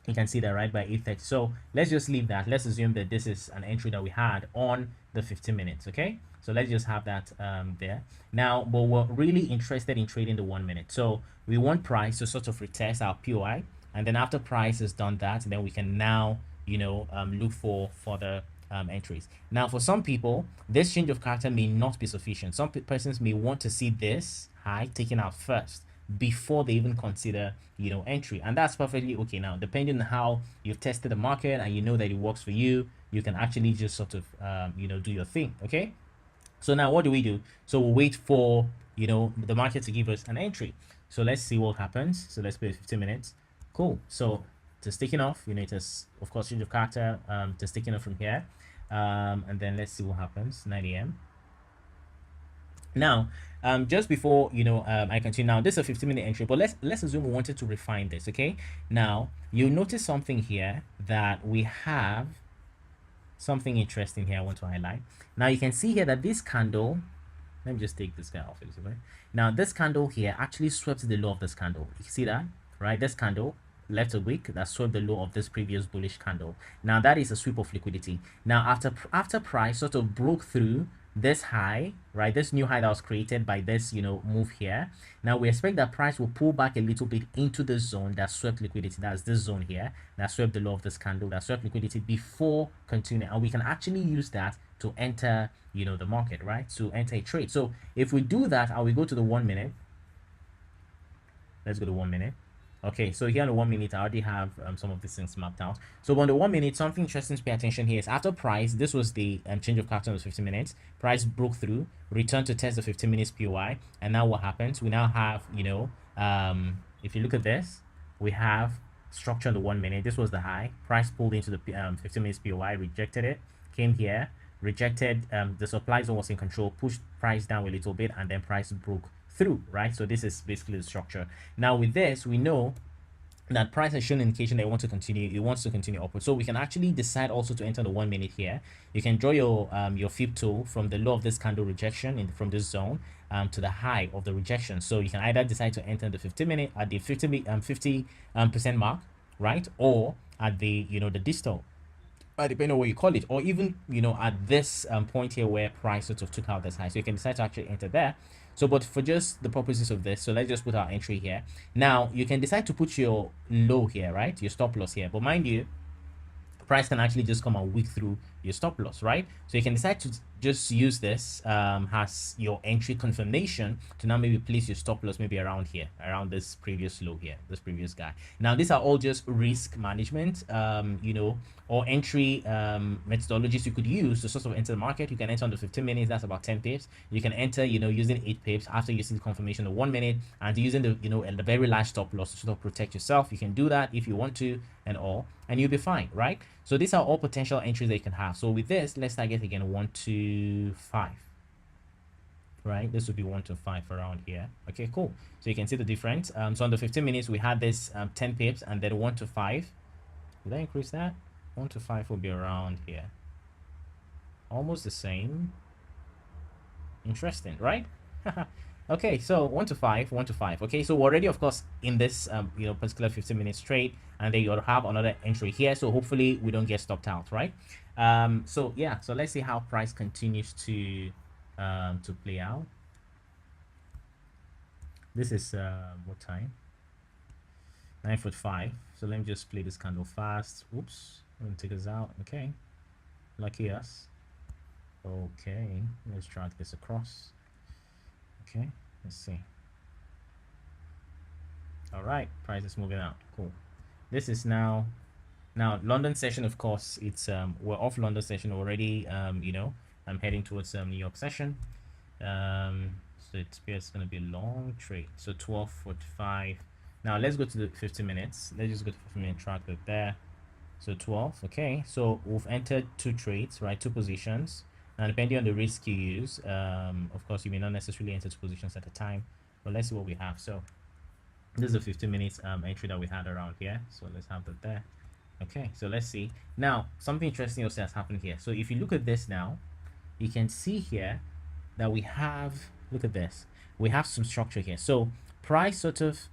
You can see that right by 8:30. So let's just leave that. Let's assume that this is an entry that we had on the 15 minutes, okay? So let's just have that there. Now, but we're really interested in trading the 1 minute. So we want price to sort of retest our POI. And then after price has done that, then we can now, you know, look for the entries. Now, for some people, this change of character may not be sufficient. Some persons may want to see this high taken out first before they even consider, you know, entry, and that's perfectly okay. Now, depending on how you've tested the market and you know that it works for you, you can actually just sort of, you know, do your thing. Okay. So now what do we do? So we'll wait for, you know, the market to give us an entry. So let's see what happens. So let's put 15 minutes. Cool. So it's taking off, you know, it has, of course, change of character, just taking off from here. And then let's see what happens. 9 a.m. Now, just before, you know, I continue. Now, this is a 15-minute entry, but let's assume we wanted to refine this. Okay. Now, you'll notice something here that we have something interesting here I want to highlight. Now, you can see here that this candle, let me just take this guy off. Now, this candle here actually swept the low of this candle. You see that, right? This candle left a wick that swept the low of this previous bullish candle. Now that is a sweep of liquidity. Now after price sort of broke through this high, right, this new high that was created by this, you know, move here, now we expect that price will pull back a little bit into the zone that swept liquidity. That's this zone here that swept the low of this candle, that swept liquidity before continuing, and we can actually use that to enter, you know, the market, right, to enter a trade. So if we do that, I will go to the 1 minute. Let's go to 1 minute. Okay, so here on the 1 minute, I already have some of these things mapped out. So on the 1 minute, something interesting to pay attention here is after price, this was the change of character on the 15 minutes. Price broke through, returned to test the 15 minutes POI, and now what happens? We now have, you know, if you look at this, we have structure on the 1 minute. This was the high. Price pulled into the 15 minutes POI, rejected it, came here, rejected, the supply zone was in control, pushed price down a little bit, and then price broke through, right? So this is basically the structure. Now with this, we know that price has shown indication that it wants to continue upward. So we can actually decide also to enter the 1 minute here. You can draw your fib tool from the low of this candle rejection from this zone to the high of the rejection. So you can either decide to enter the 15 minute at the 50% mark, right, or at the, you know, the distal, depending on what you call it, or even, you know, at this point here where price sort of took out this high. So you can decide to actually enter there. So, but for just the purposes of this, so let's just put our entry here. Now you can decide to put your low here, right, your stop loss here, but mind you, price can actually just come and wick through your stop loss, right? So you can decide to just use this as your entry confirmation to now maybe place your stop loss maybe around here, around this previous low here, this previous guy. Now these are all just risk management, you know, or entry methodologies you could use to sort of enter the market. You can enter on the 15 minutes, that's about 10 pips. You can enter, you know, using 8 pips after you see the confirmation of 1 minute, and using the, you know, the very large stop loss to sort of protect yourself. You can do that if you want to, and all, and you'll be fine, right? So these are all potential entries that you can have. So with this, let's target again 1 to 5, right? This would be 1 to 5 around here. Okay, cool. So you can see the difference. So on the 15 minutes, we had this 10 pips, and then 1 to 5. Did I increase that? 1 to 5 will be around here. Almost the same. Interesting, right? Okay, so 1 to 5, 1 to 5. Okay, so we're already, of course, in this particular 15 minutes trade, and then you'll have another entry here. So hopefully we don't get stopped out, right? So yeah, so let's see how price continues to play out. This is what time? 9:45. So let me just play this candle fast. Oops, let me take us out. Okay, lucky us. Okay, let's drag this across. Okay, let's see. All right, price is moving out. Cool. This is now London session. Of course, it's we're off London session already. I'm heading towards New York session. So it's gonna be a long trade. So 12:45. Now let's go to the 15 minutes. Let's just go to 15-minute track right there. So 12. Okay, so we've entered two trades, right? Two positions. Now depending on the risk you use, of course you may not necessarily enter two positions at a time, but let's see what we have. So this is a 15 minutes entry that we had around here. So let's have that there. Okay, so let's see. Now something interesting also has happened here. So if you look at this now, you can see here that we have, look at this, we have some structure here. So price sort of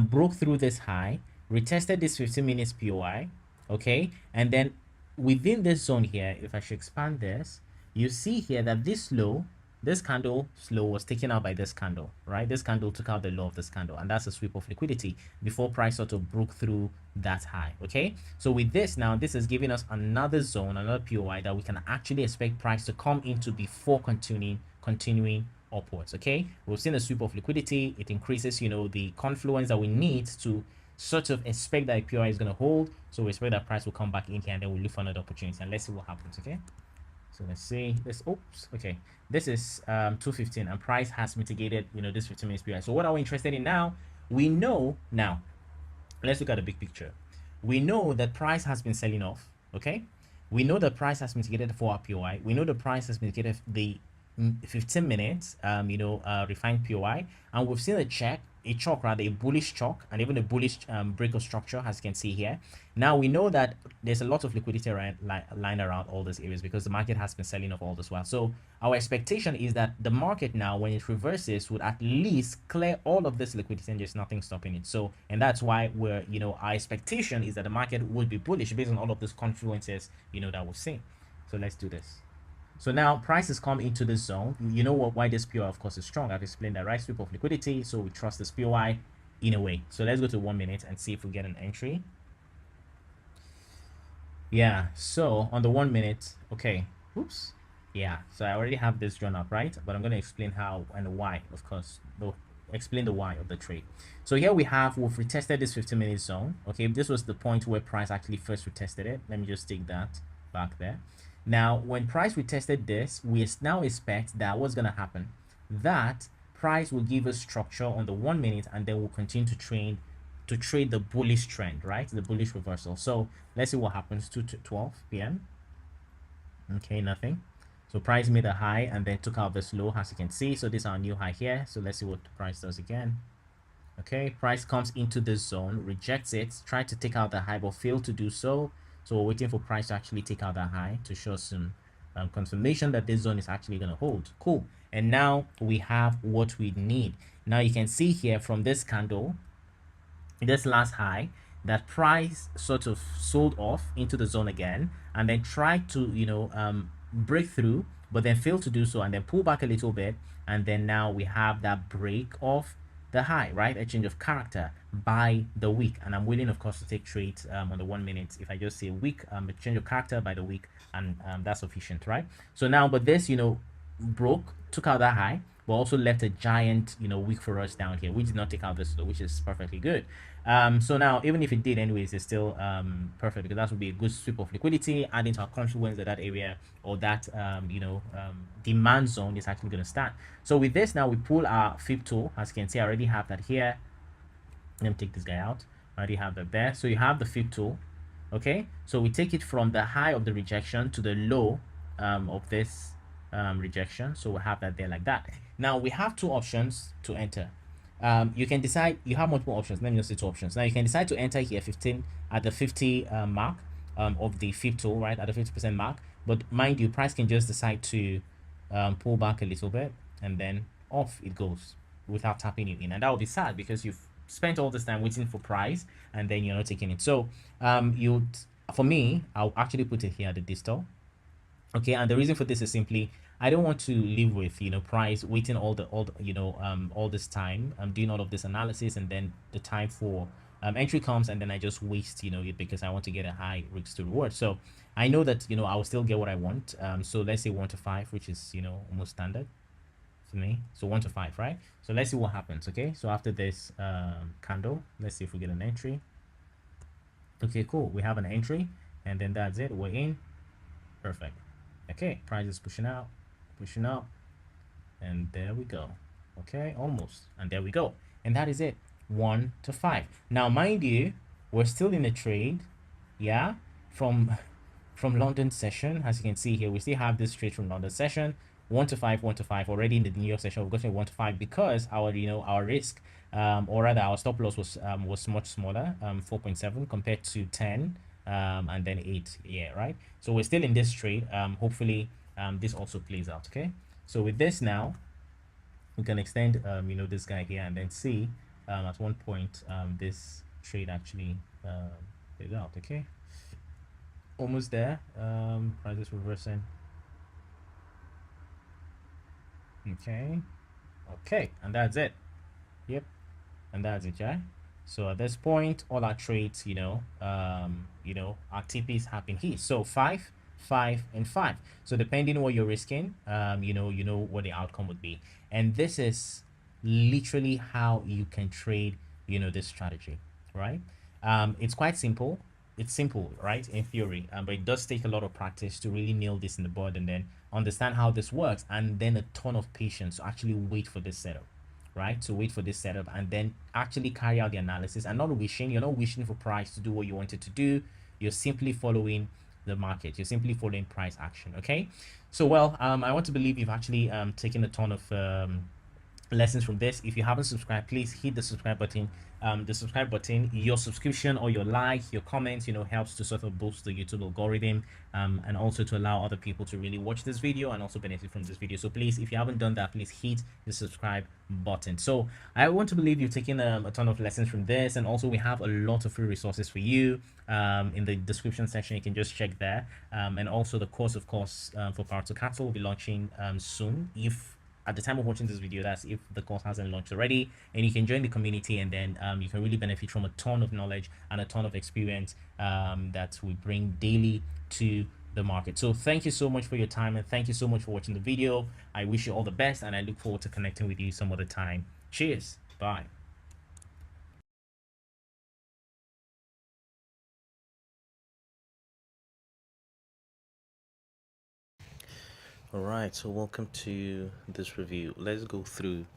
broke through this high, retested this 15 minutes POI, okay, and then within this zone here, if I should expand this, you see here that this low, this candle low was taken out by this candle, right? This candle took out the low of this candle, and that's a sweep of liquidity before price sort of broke through that high. Okay, so with this now, this is giving us another zone, another POI that we can actually expect price to come into before continuing upwards. Okay, we've seen a sweep of liquidity. It increases the confluence that we need to sort of expect that POI is going to hold. So we expect that price will come back in here, and then we'll look for another opportunity, and let's see what happens. Okay, so let's see this. Oops, okay, this is 215, and price has mitigated this 15 minutes POI. So what are we interested in now? We know now, let's look at the big picture. We know that price has been selling off. Okay, we know that price has mitigated for our POI. We know the price has mitigated the 15 minutes refined POI, and we've seen a chalk rather, a bullish chalk, and even a bullish break of structure, as you can see here. Now we know that there's a lot of liquidity lying around all these areas because the market has been selling off all this while. So our expectation is that the market now, when it reverses, would at least clear all of this liquidity, and there's nothing stopping it. So, and that's why we're our expectation is that the market would be bullish based on all of these confluences that we're seeing. So let's do this. So now prices come into this zone. You know why this POI, of course, is strong. I've explained that, right? Sweep of liquidity. So we trust this POI in a way. So let's go to 1 minute and see if we get an entry. Yeah, so on the 1 minute, okay. Oops. Yeah, so I already have this drawn up, right? But I'm going to explain how and why, of course. Explain the why of the trade. So here we've retested this 15-minute zone. Okay, this was the point where price actually first retested it. Let me just take that back there. Now, when price retested this, we now expect that what's going to happen? That price will give us structure on the 1 minute, and then we'll continue to trade the bullish trend, right? The bullish reversal. So let's see what happens to 12 p.m. Okay, nothing. So price made a high and then took out this low, as you can see. So this is our new high here. So let's see what the price does again. Okay, price comes into this zone, rejects it, tried to take out the high, but failed to do so. So we're waiting for price to actually take out that high to show some confirmation that this zone is actually going to hold. Cool. And now we have what we need. Now you can see here from this candle, this last high, that price sort of sold off into the zone again, and then tried to break through, but then failed to do so, and then pull back a little bit, and then now we have that break of the high, right? A change of character by the week, and I'm willing, of course, to take trades on the 1 minute if I just say week, a change of character by the week, and that's sufficient, right? So now, but this broke, took out that high, but also left a giant wick for us down here. We did not take out this, which is perfectly good. So now, even if it did anyways, it's still perfect, because that would be a good sweep of liquidity, adding to our confluence that area, or that demand zone is actually going to start. So with this now, we pull our fib tool. As you can see, I already have that here. Let me take this guy out. I already have that there. So you have the fib tool. Okay, so we take it from the high of the rejection to the low of this rejection. So we'll have that there like that. Now we have two options to enter. You can decide, you have multiple options. Let me just say two options. Now you can decide to enter here 15 at the 50 mark of the fib tool, right, at the 50% mark. But mind you, price can just decide to pull back a little bit, and then off it goes. without tapping you in, and that would be sad because you've spent all this time waiting for price and then you're not taking it. So you for me, I'll actually put it here at the distal. Okay, and the reason for this is simply I don't want to live with price waiting all this time doing all of this analysis, and then the time for entry comes and then I just waste it because I want to get a high risk to reward. So I know that I will still get what I want. So let's say 1 to 5, which is almost standard for me. So 1 to 5, right? So let's see what happens. Okay, so after this candle, let's see if we get an entry. Okay, cool, we have an entry, and then that's it, we're in. Perfect. Okay, price is pushing out, and there we go. Okay, almost, and there we go. And that is it, 1 to 5. Now, mind you, we're still in a trade, yeah, from London session. As you can see here, we still have this trade from London session, 1 to 5, 1 to 5. Already in the New York session, we've gotten 1 to 5 because our risk, or rather our stop loss was much smaller, 4.7 compared to 10, and then 8. Yeah, right. So we're still in this trade. Hopefully, this also plays out. Okay. So with this now, we can extend this guy here and then see at one point this trade actually plays out. Okay. Almost there. Price is reversing. Okay. Okay, and that's it. Yep, and that's it, yeah. So at this point, all our trades, our TPs have been hit. So 5, 5, and 5. So depending on what you're risking, you know what the outcome would be. And this is literally how you can trade, this strategy, right? It's quite simple. It's simple, right, in theory, but it does take a lot of practice to really nail this in the board and then understand how this works, and then a ton of patience to actually wait for this setup, right? To wait for this setup and then actually carry out the analysis and not wishing. You're not wishing for price to do what you wanted to do. You're simply following the market. You're simply following price action. Okay. So, well, I want to believe you've actually taken a ton of lessons from this. If you haven't subscribed, please hit the subscribe button. Your subscription or your like, your comments, helps to sort of boost the YouTube algorithm, and also to allow other people to really watch this video and also benefit from this video. So please, if you haven't done that, please hit the subscribe button. So I want to believe you've taken a ton of lessons from this, and also we have a lot of free resources for you in the description section. You can just check there, and also the course, of course, for Paruto Capital will be launching soon. If at the time of watching this video, that's if the course hasn't launched already, and you can join the community, and then you can really benefit from a ton of knowledge and a ton of experience that we bring daily to the market. So thank you so much for your time, and thank you so much for watching the video. I wish you all the best, and I look forward to connecting with you some other time. Cheers. Bye. All right, so welcome to this review. Let's go through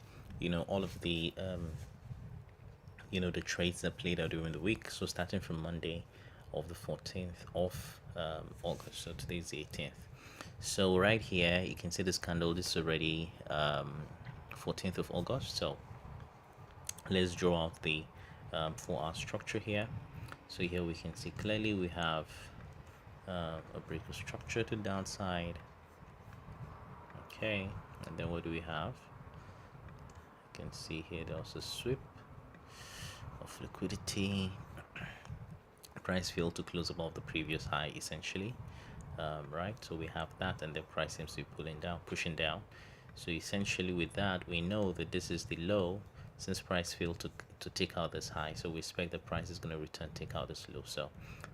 all of the the trades that played out during the week. So starting from Monday of the 14th of August. So today's the 18th. So right here you can see this candle. This is already 14th of August. So let's draw out the 4-hour structure here. So here we can see clearly we have a break of structure to the downside. Okay, and then what do we have? You can see here there's a sweep of liquidity. Price failed to close above the previous high essentially, right? So we have that, and the price seems to be pushing down. So essentially with that, we know that this is the low, since price failed to take out this high. So we expect the price is going to return, take out this low. So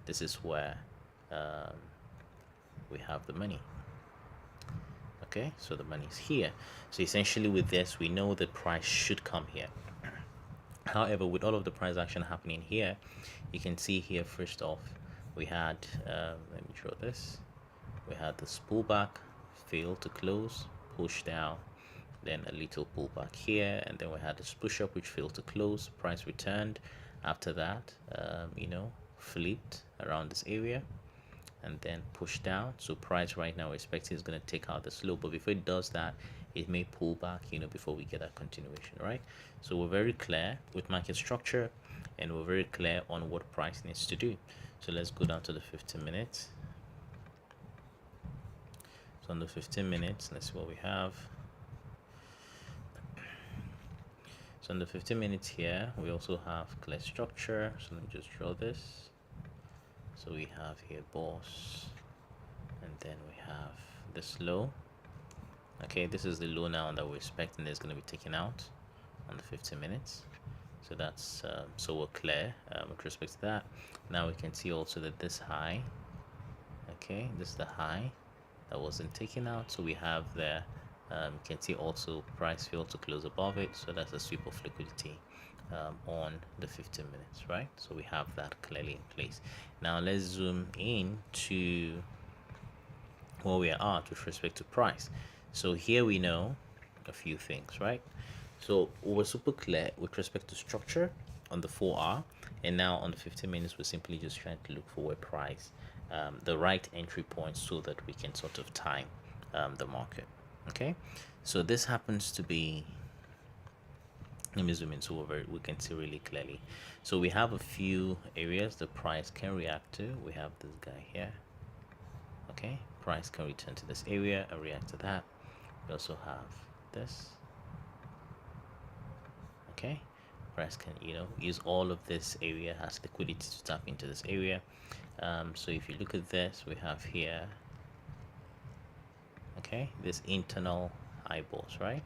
this is where we have the money. Okay, so the money is here. So essentially with this, we know that price should come here. However, with all of the price action happening here, you can see here, first off, we had let me draw this. We had this pullback, failed to close, push down, then a little pullback here, and then we had this push up which failed to close. Price returned after that, flipped around this area and then push down. So price right now we're expecting is going to take out the slow, but before it does that, it may pull back before we get a continuation, right? So we're very clear with market structure, and we're very clear on what price needs to do. So let's go down to the 15 minutes. So on the 15 minutes, let's see what we have. So in the 15 minutes here, we also have clear structure. So let me just draw this. So we have here boss, and then we have this low. Okay, this is the low now that we're expecting is going to be taken out on the 15 minutes. So that's so we're clear with respect to that. Now we can see also that this high, okay, this is the high that wasn't taken out. So we have there, you can see also price failed to close above it. So that's a sweep of liquidity on the 15 minutes, right? So we have that clearly in place. Now let's zoom in to where we are at with respect to price. So here we know a few things, right? So we're super clear with respect to structure on the 4 hour, and now on the 15 minutes we're simply just trying to look for where price the right entry point so that we can sort of time the market. Okay, so this happens to be, let me zoom in so we can see really clearly. So we have a few areas the price can react to. We have this guy here. Okay, price can return to this area and react to that. We also have this. Okay, price can, you know, use all of this area, has liquidity to tap into this area. So if you look at this, we have here, okay, this internal eyeballs, right?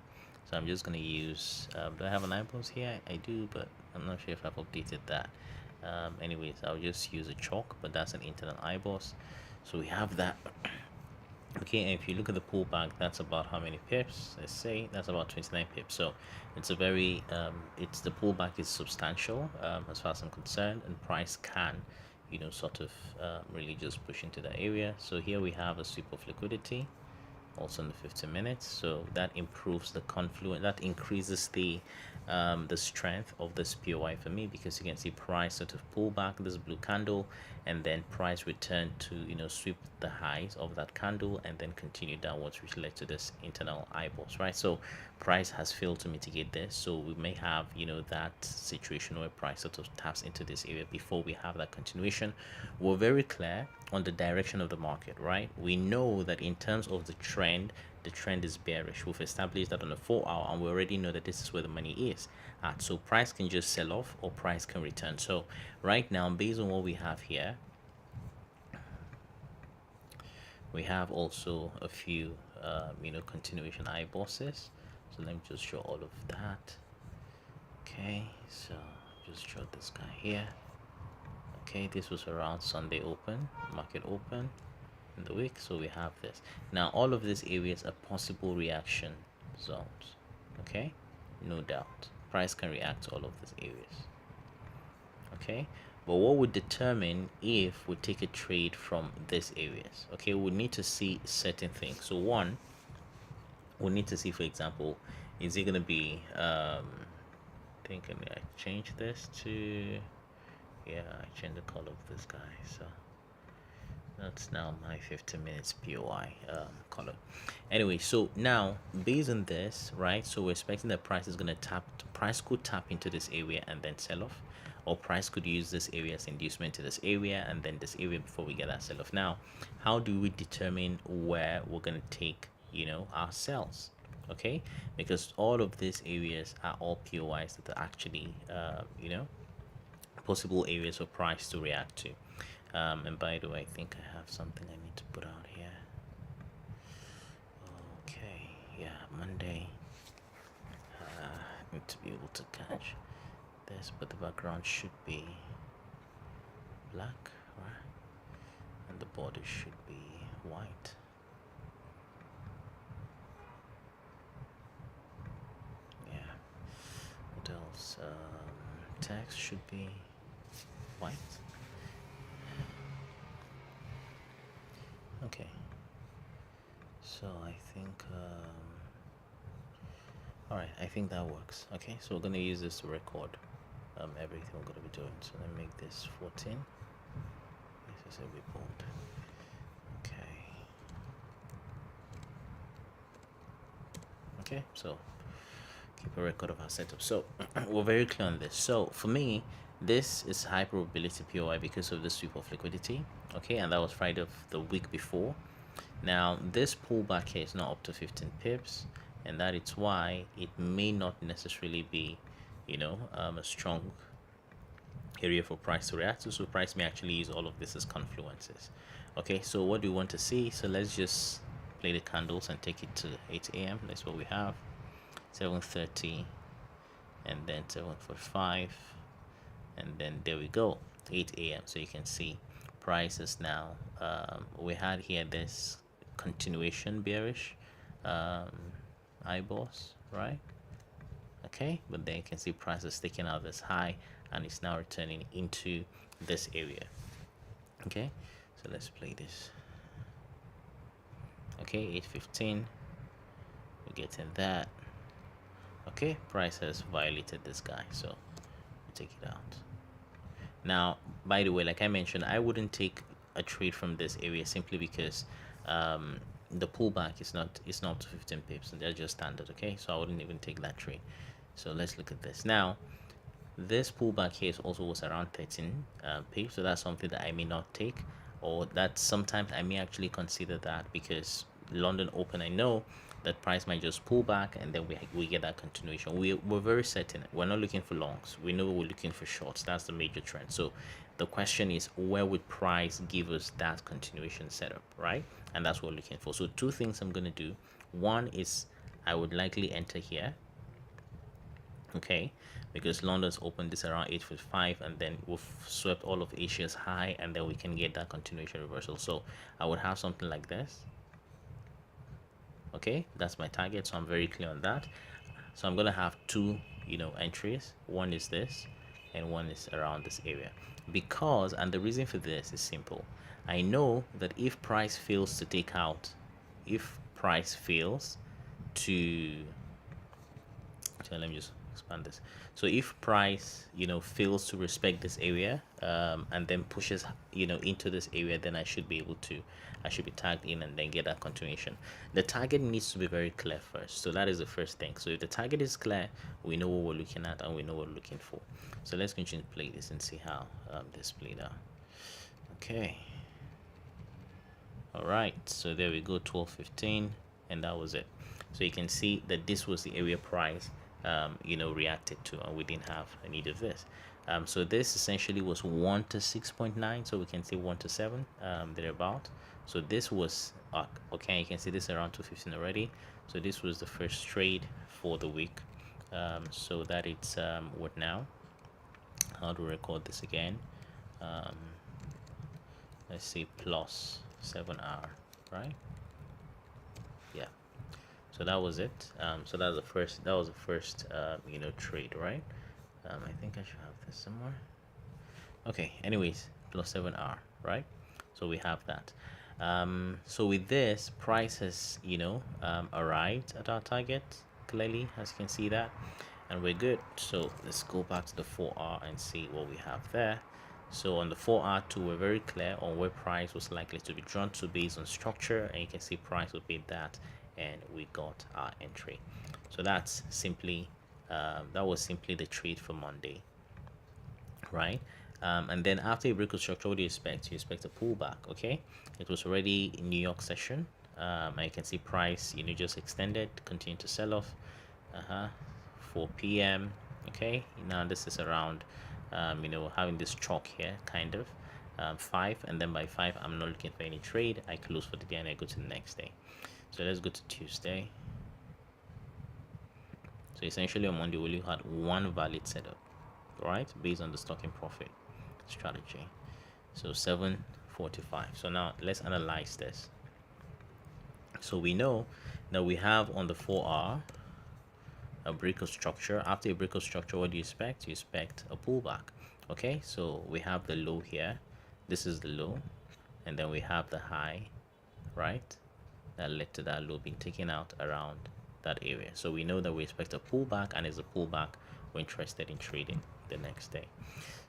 So I'm just going to use, do I have an eyeballs here? I do, but I'm not sure if I've updated that. Anyways, I'll just use a chalk, but that's an internal eyeballs. So we have that. Okay, and if you look at the pullback, that's about how many pips? Let's say that's about 29 pips. So it's a very it's the pullback is substantial as far as I'm concerned, and price can, you know, sort of really just push into that area. So here we have a sweep of liquidity also in the 15 minutes. So that improves the confluence, that increases the strength of this POI for me, because you can see price sort of pull back this blue candle, and then price return to, you know, sweep the highs of that candle and then continue downwards, which led to this internal eyeballs, right? So price has failed to mitigate this, so we may have, you know, that situation where price sort of taps into this area before we have that continuation. We're very clear on the direction of the market, right? We know that in terms of the trend is bearish. We've established that on the 4 hour, and we already know that this is where the money is at. So price can just sell off or price can return. So right now, based on what we have here, we have also a few you know, continuation eye bosses. So let me just show all of that. Okay, so just show this guy here. Okay, this was around Sunday open, market open in the week. So we have this. Now all of these areas are possible reaction zones. Okay, no doubt price can react to all of these areas. Okay, but what would determine if we take a trade from these areas? Okay, we need to see certain things. So one, we need to see, for example, is it going to be I think I change this to, yeah, I changed the color of this guy, so that's now my 15 minutes POI color. Anyway, so now based on this, right, so we're expecting that price is going to price could tap into this area and then sell off, or price could use this area as inducement to this area and then this area before we get that sell off. Now, how do we determine where we're going to take, you know, our sells? Okay, because all of these areas are all POIs that are actually you know, possible areas for price to react to. And by the way, I think I have something I need to put out here. Okay, yeah, Monday. Need to be able to catch this, but the background should be black, right? And the border should be white. Yeah. What else? Text should be white. Okay, so I think all right, I think that works. Okay, so we're going to use this to record everything we're going to be doing. So let me make this 14. This is a report. Okay, okay, so keep a record of our setup. So we're very clear on this. So for me, this is high probability POI because of the sweep of liquidity. Okay, and that was Friday of the week before. Now this pullback here is not up to 15 pips, and that is why it may not necessarily be a strong area for price to react to. So price may actually use all of this as confluences. Okay, so what do we want to see? So let's just play the candles and take it to 8 a.m. That's what we have. 7:30 and then 7:45, and then there we go, 8 a.m. So you can see prices now, we had here this continuation bearish um, eyeballs, right? Okay, but then you can see prices taking out this high and it's now returning into this area. Okay, so let's play this. Okay, 8:15, we're getting that. Okay, price has violated this guy, so we take it out. Now, by the way, like I mentioned, I wouldn't take a trade from this area simply because the pullback is not 15 pips, and they're just standard. Okay, so I wouldn't even take that trade. So let's look at this now. This pullback here is also was around 13 pips, so that's something that I may not take, or that sometimes I may actually consider that, because London Open, I know that price might just pull back and then we get that continuation. We're very certain we're not looking for longs, we know we're looking for shorts. That's the major trend. So the question is, where would price give us that continuation setup, right? And that's what we're looking for. So two things I'm going to do. One is I would likely enter here, okay, because London's opened this around 8:45, and then we've swept all of Asia's high, and then we can get that continuation reversal. So I would have something like this. Okay, that's my target, so I'm very clear on that. So I'm gonna have two entries. One is this and one is around this area, because, and the reason for this is simple. I know that if price fails to take out, if price fails to, so let me just expand this. So if price fails to respect this area and then pushes into this area, then I should be tagged in and then get that continuation. The target needs to be very clear first, so that is the first thing. So if the target is clear, we know what we're looking at and we know what we're looking for. So let's continue to play this and see how this played out. Okay, all right, so there we go, 12:15, and that was it. So you can see that this was the area price reacted to, and we didn't have a need of this. So this essentially was 1 to 6.9, so we can say 1 to 7 thereabout. So this was okay, you can see this around 215 already. So this was the first trade for the week. So that it's what now, how do we record this again? Let's say plus 7R, right? Yeah, so that was it. So that was the first trade, right? I think I should have this somewhere. Okay, anyways, plus 7R, right? So we have that. So with this, price has arrived at our target clearly, as you can see that, and we're good. So let's go back to the 4R and see what we have there. So on the 4R2, we're very clear on where price was likely to be drawn to based on structure, and you can see price will be that, and we got our entry. So that's simply that was simply the trade for Monday, right? And then after a break of structure, what do you expect? You expect a pullback. Okay, it was already in New York session, and you can see price just extended, continue to sell off. 4 p.m. Okay, now this is around having this chalk here, kind of 5, and then by 5 I'm not looking for any trade. I close for the day and I go to the next day. So let's go to Tuesday. So essentially on Monday we only had one valid setup, right, based on the stocking profit strategy. So 7:45. So now let's analyze this. So we know that we have on the 4R a break of structure. After a break of structure, what do you expect? You expect a pullback. Okay, so we have the low here, this is the low, and then we have the high, right, that led to that low being taken out around that area. So we know that we expect a pullback, and as a pullback, we're interested in trading the next day.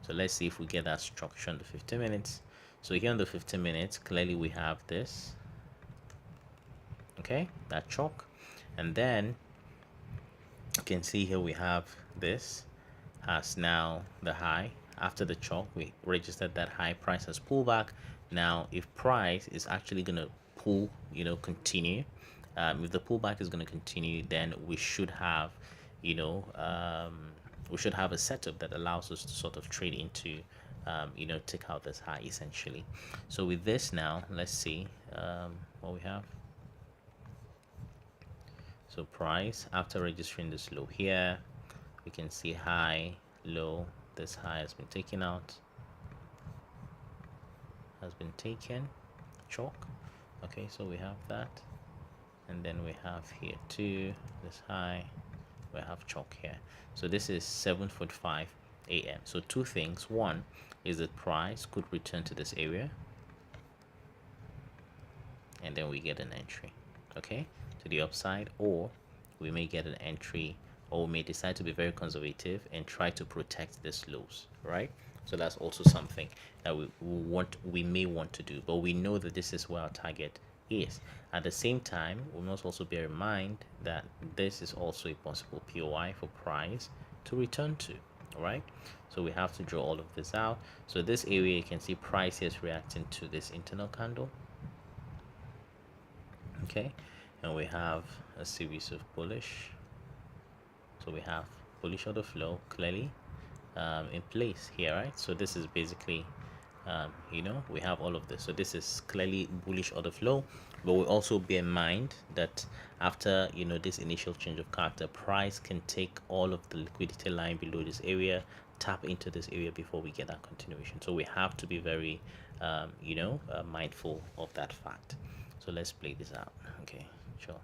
So let's see if we get that structure on the 15 minutes. So here on the 15 minutes, clearly we have this, okay, that chalk, and then you can see here we have this as now the high. After the chalk, we registered that high, price has pulled back. Now if price is actually going to pull, continue, if the pullback is going to continue, then we should have we should have a setup that allows us to sort of trade into take out this high essentially. So with this now, let's see what we have. So price after registering this low here, we can see high, low. This high has been taken out, has been taken, chalk. Okay, so we have that, and then we have here too this high, we have chalk here. So this is 7:45 a.m. So two things: one is that price could return to this area, and then we get an entry, okay, to the upside, or we may get an entry, or we may decide to be very conservative and try to protect this lows, right? So that's also something that we may want to do, but we know that this is where our target is. At the same time, we must also bear in mind that this is also a possible POI for price to return to. All right, so we have to draw all of this out. So this area, you can see price is reacting to this internal candle, okay, and we have a series of bullish. So we have bullish order flow clearly in place here, right? So this is basically we have all of this. So this is clearly bullish order flow, but we also bear in mind that after this initial change of character, price can take all of the liquidity line below this area, tap into this area before we get that continuation. So we have to be very mindful of that fact. So let's play this out. Okay, sure,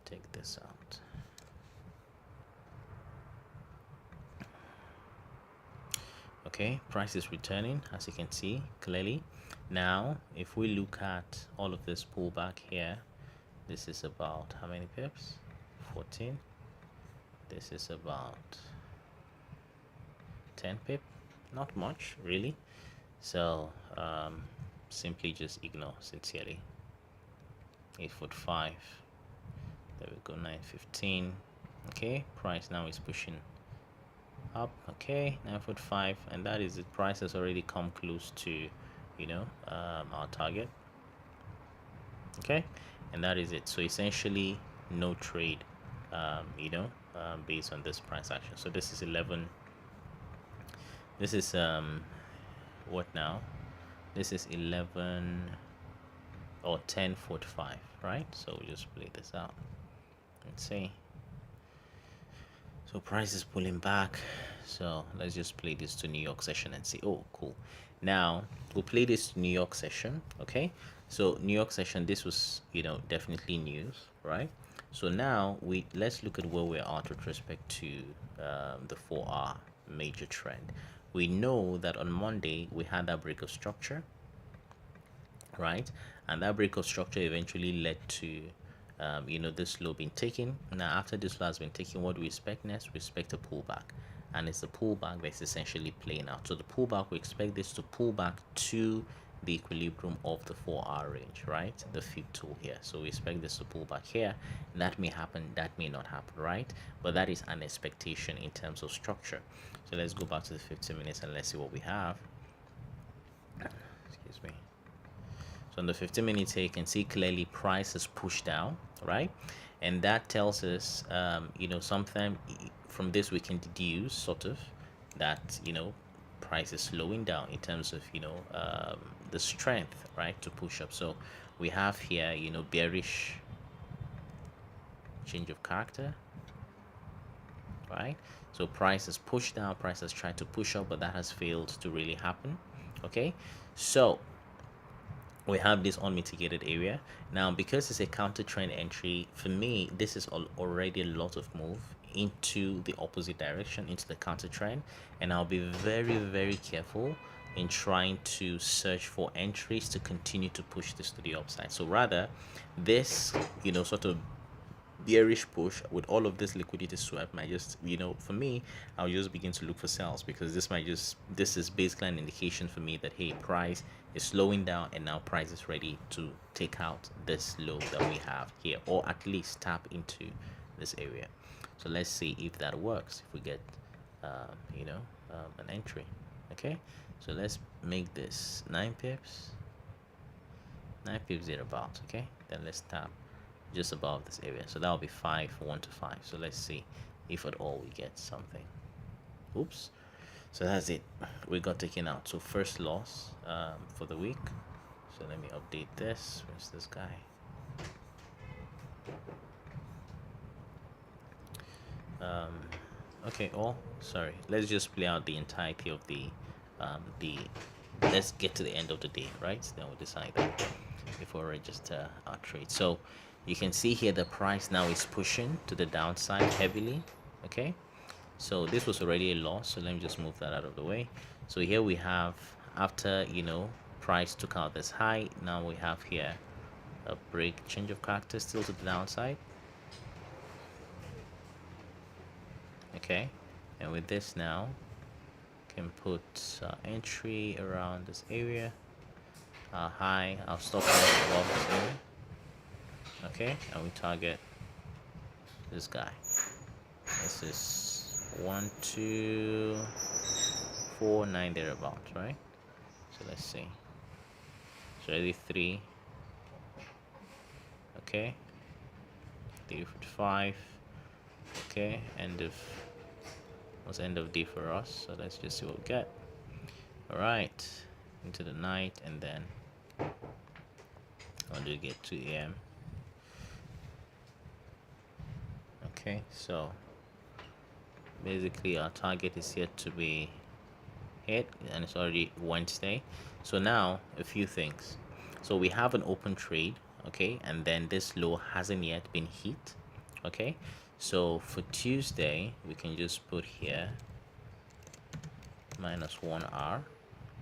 take this out. Okay, price is returning, as you can see clearly. Now if we look at all of this pullback here, this is about how many pips? 14. This is about 10 pip, not much really. So simply just ignore sincerely. 8.5, there we go, 9.15. okay, price now is pushing up, okay, 9.5, and that is it. Price has already come close to our target, okay, and that is it. So essentially no trade based on this price action. So this is 11, this is what now, this is 11 or 10.45, right? So we just play this out and see. So price is pulling back. So let's just play this to New York session and see. Oh, cool. Now we'll play this to New York session. Okay. So New York session, this was, definitely news, right? So now let's look at where we are at with respect to the 4-hour major trend. We know that on Monday we had that break of structure, right? And that break of structure eventually led to this low being taken. Now after this low has been taken, what do we expect next? We expect a pullback, and it's the pullback that's essentially playing out. So the pullback, we expect this to pull back to the equilibrium of the 4-hour range, right? The fib tool here. So we expect this to pull back here. That may happen, that may not happen, right? But that is an expectation in terms of structure. So let's go back to the 15 minutes and let's see what we have. Excuse me. So on the 15 minutes here, you can see clearly price is pushed down, right? And that tells us, something from this we can deduce sort of that, price is slowing down in terms of, the strength, right, to push up. So we have here, bearish change of character, right? So price is pushed down, price has tried to push up, but that has failed to really happen. Okay, so we have this unmitigated area now. Because it's a counter trend entry, for me this is already a lot of move into the opposite direction, into the counter trend, and I'll be very, very careful in trying to search for entries to continue to push this to the upside. So rather this sort of bearish push with all of this liquidity swept might just, for me, I'll just begin to look for sales, because this is basically an indication for me that, hey, price is slowing down and now price is ready to take out this low that we have here, or at least tap into this area. So let's see if that works, if we get an entry. Okay, so let's make this 9 pips thereabouts. Okay, then let's tap just above this area. So that'll be 5, 1 to 5. So let's see if at all we get something. Oops. So that's it. We got taken out. So first loss for the week. So let me update this. Where's this guy? Okay. Oh, sorry. Let's just play out the entirety of the. Let's get to the end of the day, right? Then we'll decide that before we register our trade. So you can see here the price now is pushing to the downside heavily. Okay. So this was already a loss, so let me just move that out of the way. So here we have, after price took out this high, now we have here a break, change of character still to the downside. Okay, and with this now can put entry around this area, high, I'll stop loss above this area. Okay, and we target this guy. This is 1 2 4 9 thereabout, right? So let's see. It's already 3. Okay, 3:55. Okay, end of day for us. So let's just see what we get. All right, into the night, and then when do we get 2 a.m.? Okay, so basically our target is yet to be hit, and it's already Wednesday. So now a few things. So we have an open trade, okay, and then this low hasn't yet been hit. Okay, so for Tuesday we can just put here -1 hour.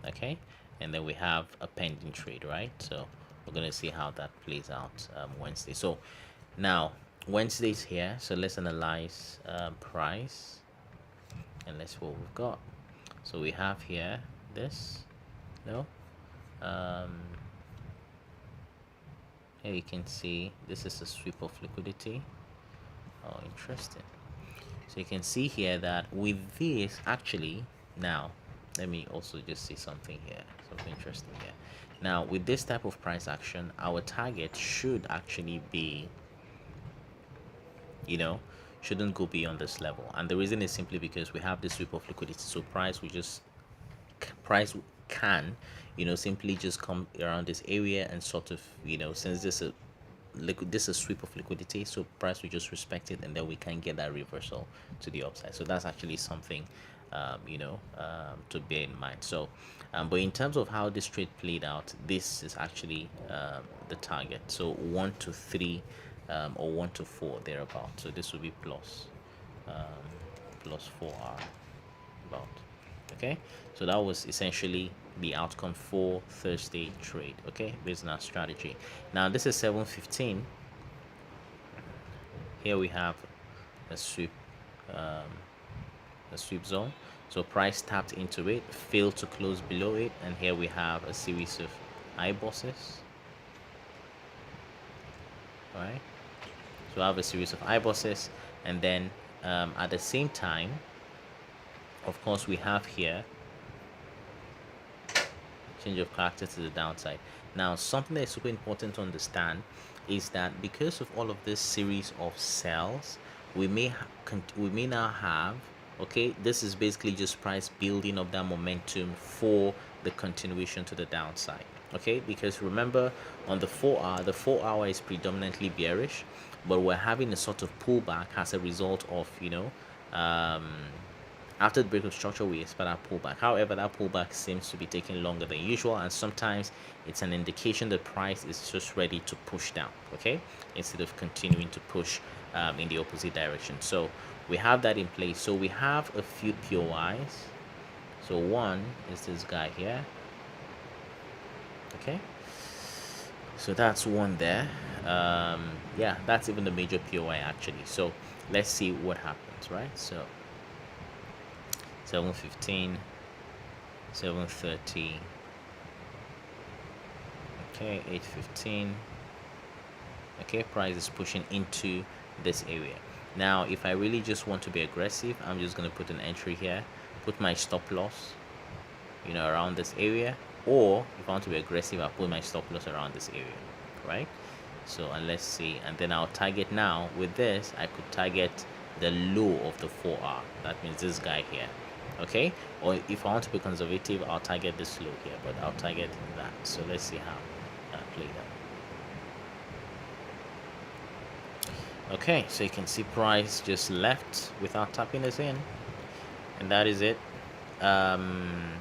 Okay, and then we have a pending trade, right? So we're gonna see how that plays out Wednesday. So now Wednesday's here, so let's analyze price, and let's see what we've got. So we have here this, here you can see this is a sweep of liquidity. Oh, interesting. So you can see here that with this, actually, now let me also just see something here, something interesting here. Now with this type of price action, our target should actually be, shouldn't go beyond this level, and the reason is simply because we have this sweep of liquidity. So price can simply just come around this area and sort of, since this is a sweep of liquidity, so price will just respect it, and then we can get that reversal to the upside. So that's actually something to bear in mind. So but in terms of how this trade played out, this is actually the target. So 1 to 3 or 1 to 4 thereabout. So this will be plus 4 hour about. Okay, so that was essentially the outcome for Thursday trade. Okay, based on our strategy. Now this is 7:15. Here we have a sweep zone. So price tapped into it, failed to close below it, and here we have a series of high bosses. All right, so I have a series of high bosses, and then at the same time, of course, we have here change of character to the downside. Now something that is super important to understand is that because of all of this series of cells, we may now have, okay, this is basically just price building up that momentum for the continuation to the downside. Okay, because remember, on the 4 hour is predominantly bearish, but we're having a sort of pullback as a result of after the break of structure, we expect that pullback. However, that pullback seems to be taking longer than usual, and sometimes it's an indication the price is just ready to push down, okay, instead of continuing to push in the opposite direction. So we have that in place. So we have a few POIs. So one is this guy here. Okay, so that's one there. Yeah, that's even the major POI actually. So let's see what happens, right? So 7:15, 7:30, okay, 8:15. Okay, price is pushing into this area. Now if I really just want to be aggressive, I'm just going to put an entry here, put my stop loss around this area, or if I want to be aggressive, I'll put my stop loss around this area, right? So, and let's see, and then I'll target. Now with this, I could target the low of the 4 hour. That means this guy here. Okay, or if I want to be conservative, I'll target this low here, but I'll target that. So let's see how that played out. Okay, so you can see price just left without tapping this in, and that is it. um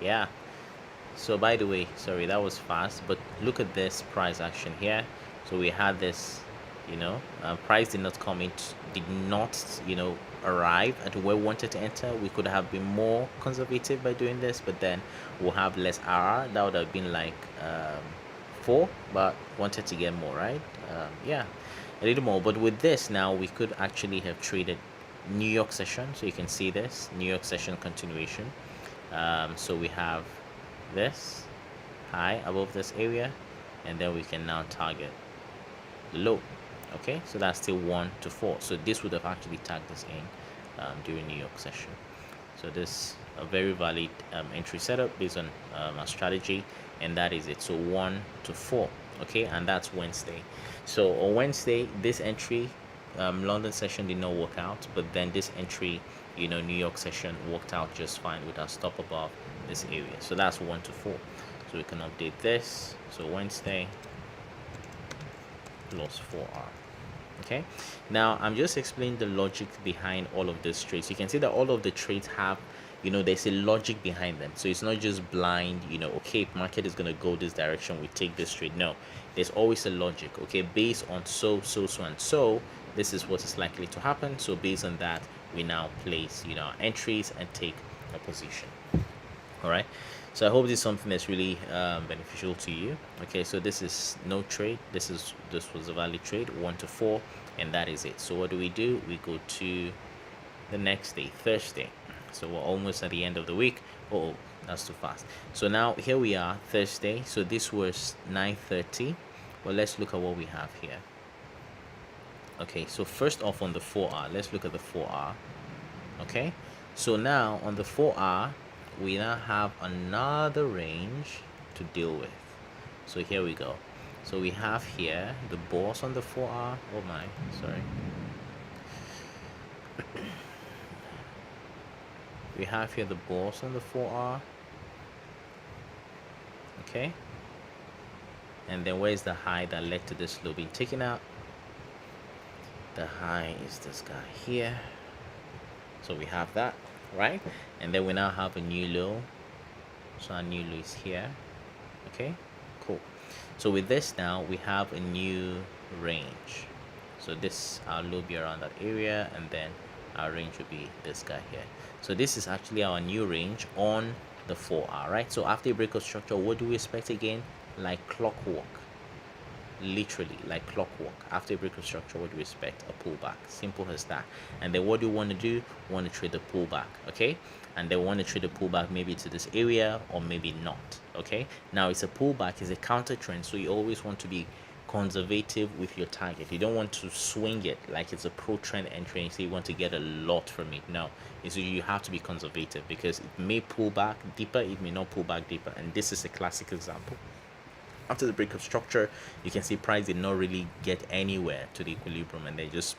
yeah. So by the way, sorry, that was fast, but look at this price action here. So we had this, price did not come in, did not, arrive at where we wanted to enter. We could have been more conservative by doing this, but then we'll have less RR. That would have been like 4, but wanted to get more, right? Yeah, a little more. But with this now, we could actually have traded New York session. So you can see this New York session continuation. So we have this high above this area, and then we can now target the low. Okay, so that's still 1 to 4. So this would have actually tagged this in during New York session. So this a very valid entry setup based on our strategy, and that is it. So 1 to 4. Okay, and that's Wednesday. So on Wednesday, this entry, London session did not work out, but then this entry, New York session worked out just fine with our stop above this area. So that's 1 to 4. So we can update this. So Wednesday loss 4R. Okay, now I'm just explaining the logic behind all of these trades. You can see that all of the trades have, there's a logic behind them. So it's not just blind, okay, market is going to go this direction, we take this trade. No, there's always a logic. Okay, based on so and so, this is what is likely to happen. So based on that, we now place, our entries and take a position. All right, so I hope this is something that's really beneficial to you. Okay, so this is no trade. This was a valid trade, 1 to 4, and that is it. So what do? We go to the next day, Thursday. So we're almost at the end of the week. Oh, that's too fast. So now here we are, Thursday. So this was 9:30. Well, let's look at what we have here. Okay, so first off, on the 4R, let's look at the 4R. Okay, so now on the 4R, we now have another range to deal with. So here we go. So we have here the boss on the 4R. Oh my, sorry. We have here the boss on the 4R. Okay, and then where's the high that led to this low being taken out? The high is this guy here. So we have that, right? And then we now have a new low. So our new low is here. Okay, cool. So with this now, we have a new range. So this, our low be around that area, and then our range would be this guy here. So this is actually our new range on the 4R, right? So after a breakout structure, what do we expect again? Like clockwork. Literally like clockwork. After a breakout structure, what do we expect? A pullback. Simple as that. And then what do you want to do? We want to trade the pullback. Okay, and then we want to trade the pullback maybe to this area or maybe not. Okay, now it's a pullback, it's a counter trend, so you always want to be conservative with your target. You don't want to swing it like it's a pro trend entry and say you want to get a lot from it. No, it's you have to be conservative because it may pull back deeper, it may not pull back deeper, and this is a classic example. After the breakup structure, you can see price did not really get anywhere to the equilibrium, and they just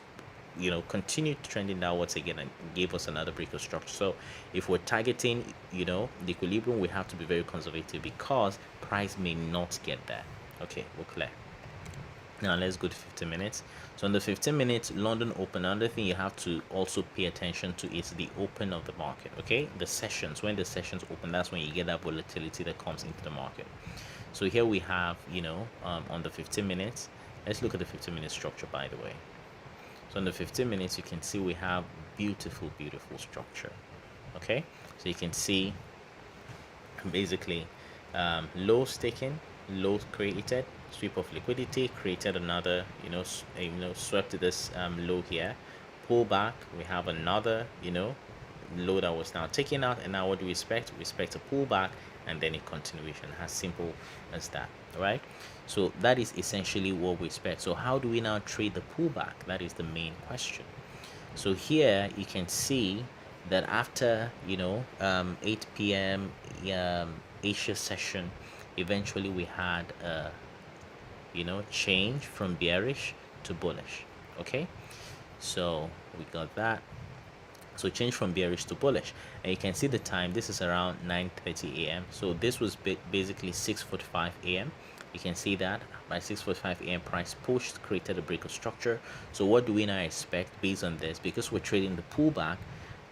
continued trending downwards again and gave us another breakup structure. So if we're targeting the equilibrium, we have to be very conservative because price may not get there. Okay, we're clear. Now let's go to 15 minutes. So in the 15 minutes London open, another thing you have to also pay attention to is the open of the market. Okay, the sessions, when the sessions open, that's when you get that volatility that comes into the market. So here we have on the 15 minutes, let's look at the 15-minute structure, by the way. So in the 15 minutes you can see we have beautiful structure. Okay, so you can see basically lows taken, lows created, sweep of liquidity, created another swept this low here, pull back, we have another low that was now taken out, and now what do we expect? We expect a pullback and then a continuation, as simple as that. All right, so that is essentially what we expect. So how do we now trade the pullback? That is the main question. So here you can see that after 8 p.m. Asia session, eventually we had a change from bearish to bullish. Okay, so we got that, So change from bearish to bullish, and you can see the time. This is around 9:30 a.m. So this was basically 6:45 a.m. You can see that by 6:45 a.m. price pushed, created a break of structure. So what do we now expect based on this? Because we're trading the pullback,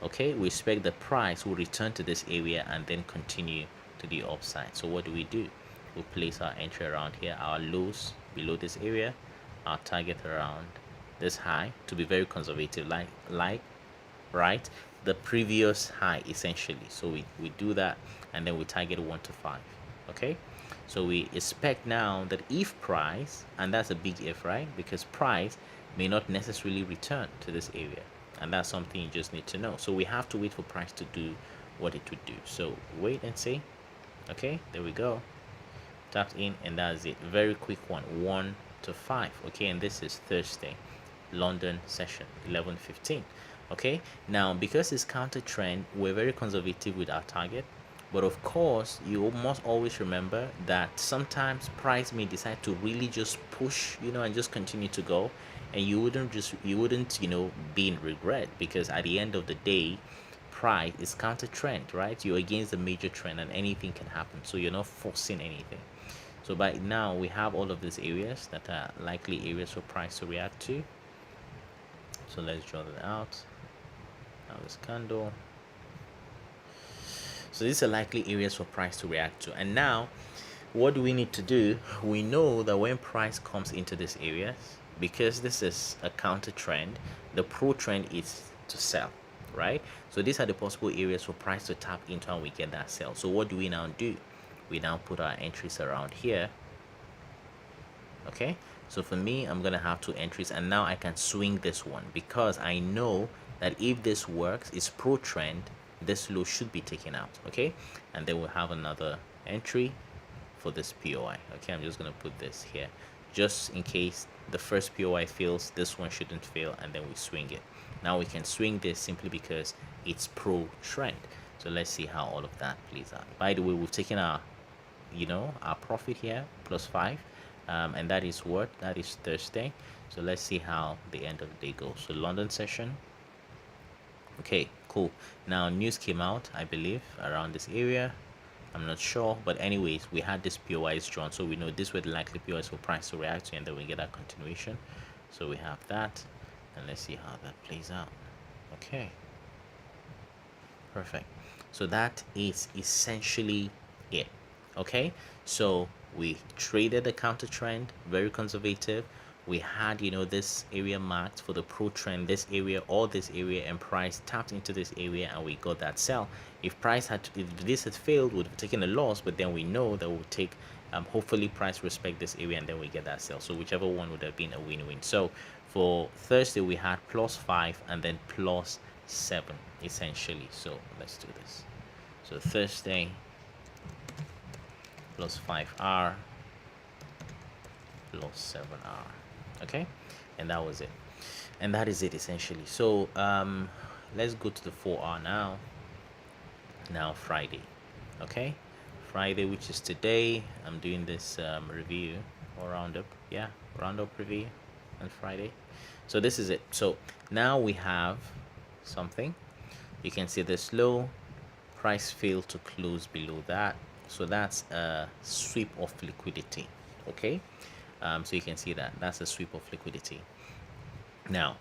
okay, we expect the price will return to this area and then continue to the upside. So what do? We place our entry around here, our lows below this area, our target around this high, to be very conservative, like right, the previous high essentially. So we do that, and then we target 1 to 5. Okay, so we expect now that if price, and that's a big if, right, because price may not necessarily return to this area, and that's something you just need to know. So we have to wait for price to do what it would do. So wait and see. Okay, there we go, tapped in, and that's it. Very quick one, 1 to 5. Okay, and this is Thursday, London session, 11:15. Okay, now because it's counter trend, we're very conservative with our target, but of course you must always remember that sometimes price may decide to really just push, and just continue to go, and you wouldn't be in regret, because at the end of the day, price is counter trend, right? You're against the major trend and anything can happen, so you're not forcing anything. So by now we have all of these areas that are likely areas for price to react to. So let's draw that out. Now this candle. So these are likely areas for price to react to. And now what do we need to do? We know that when price comes into these areas, because this is a counter trend, the pro trend is to sell, right? So these are the possible areas for price to tap into, and we get that sell. So what do? We now put our entries around here. Okay, so for me, I'm gonna have 2 entries, and now I can swing this one, because I know that if this works, it's pro trend, this low should be taken out. Okay, and then we'll have another entry for this POI. Okay, I'm just gonna put this here just in case the first POI fails, this one shouldn't fail, and then we swing it. Now we can swing this simply because it's pro trend. So let's see how all of that plays out. By the way, we've taken our our profit here, +5, and that is what? That is Thursday. So let's see how the end of the day goes. So London session. Okay, cool. Now news came out, I believe, around this area. I'm not sure, but anyways, we had this POIs drawn, so we know this were the likely POIs for price to react to, and then we get that continuation. So we have that, and let's see how that plays out. Okay, perfect. So that is essentially it. Okay, so we traded the counter trend, very conservative. We had this area marked for the pro trend, this area or this area, and price tapped into this area, and we got that sell. If this had failed, we would have taken a loss, but then we know that we'll take hopefully price respect this area, and then we get that sell. So whichever one would have been a win-win. So for Thursday we had +5 and then +7 essentially. So let's do this. So Thursday +5R +7R. Okay, and that was it, and that is it essentially. So let's go to the 4R now. Friday. Okay, Friday, which is today. I'm doing this review or roundup. Yeah, roundup review on Friday. So this is it. So now we have something. You can see this low, price failed to close below that, so that's a sweep of liquidity. Okay, so you can see that that's a sweep of liquidity. Now,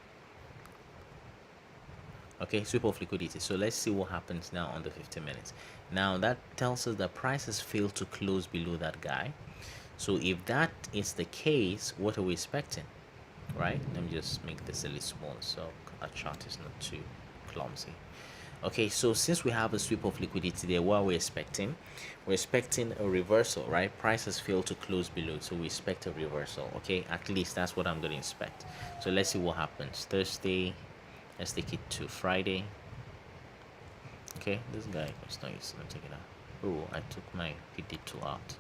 okay, sweep of liquidity. So let's see what happens now on the 15 minutes. Now that tells us that prices failed to close below that guy. So if that is the case, what are we expecting? Right, let me just make this a little small so our chart is not too clumsy. Okay, so since we have a sweep of liquidity there, what are we expecting? We're expecting a reversal, right? Price has failed to close below, so we expect a reversal. Okay, at least that's what I'm going to expect. So let's see what happens. Thursday, let's take it to Friday. Okay, this guy is not used to take it out. Oh, I took my PD2 out.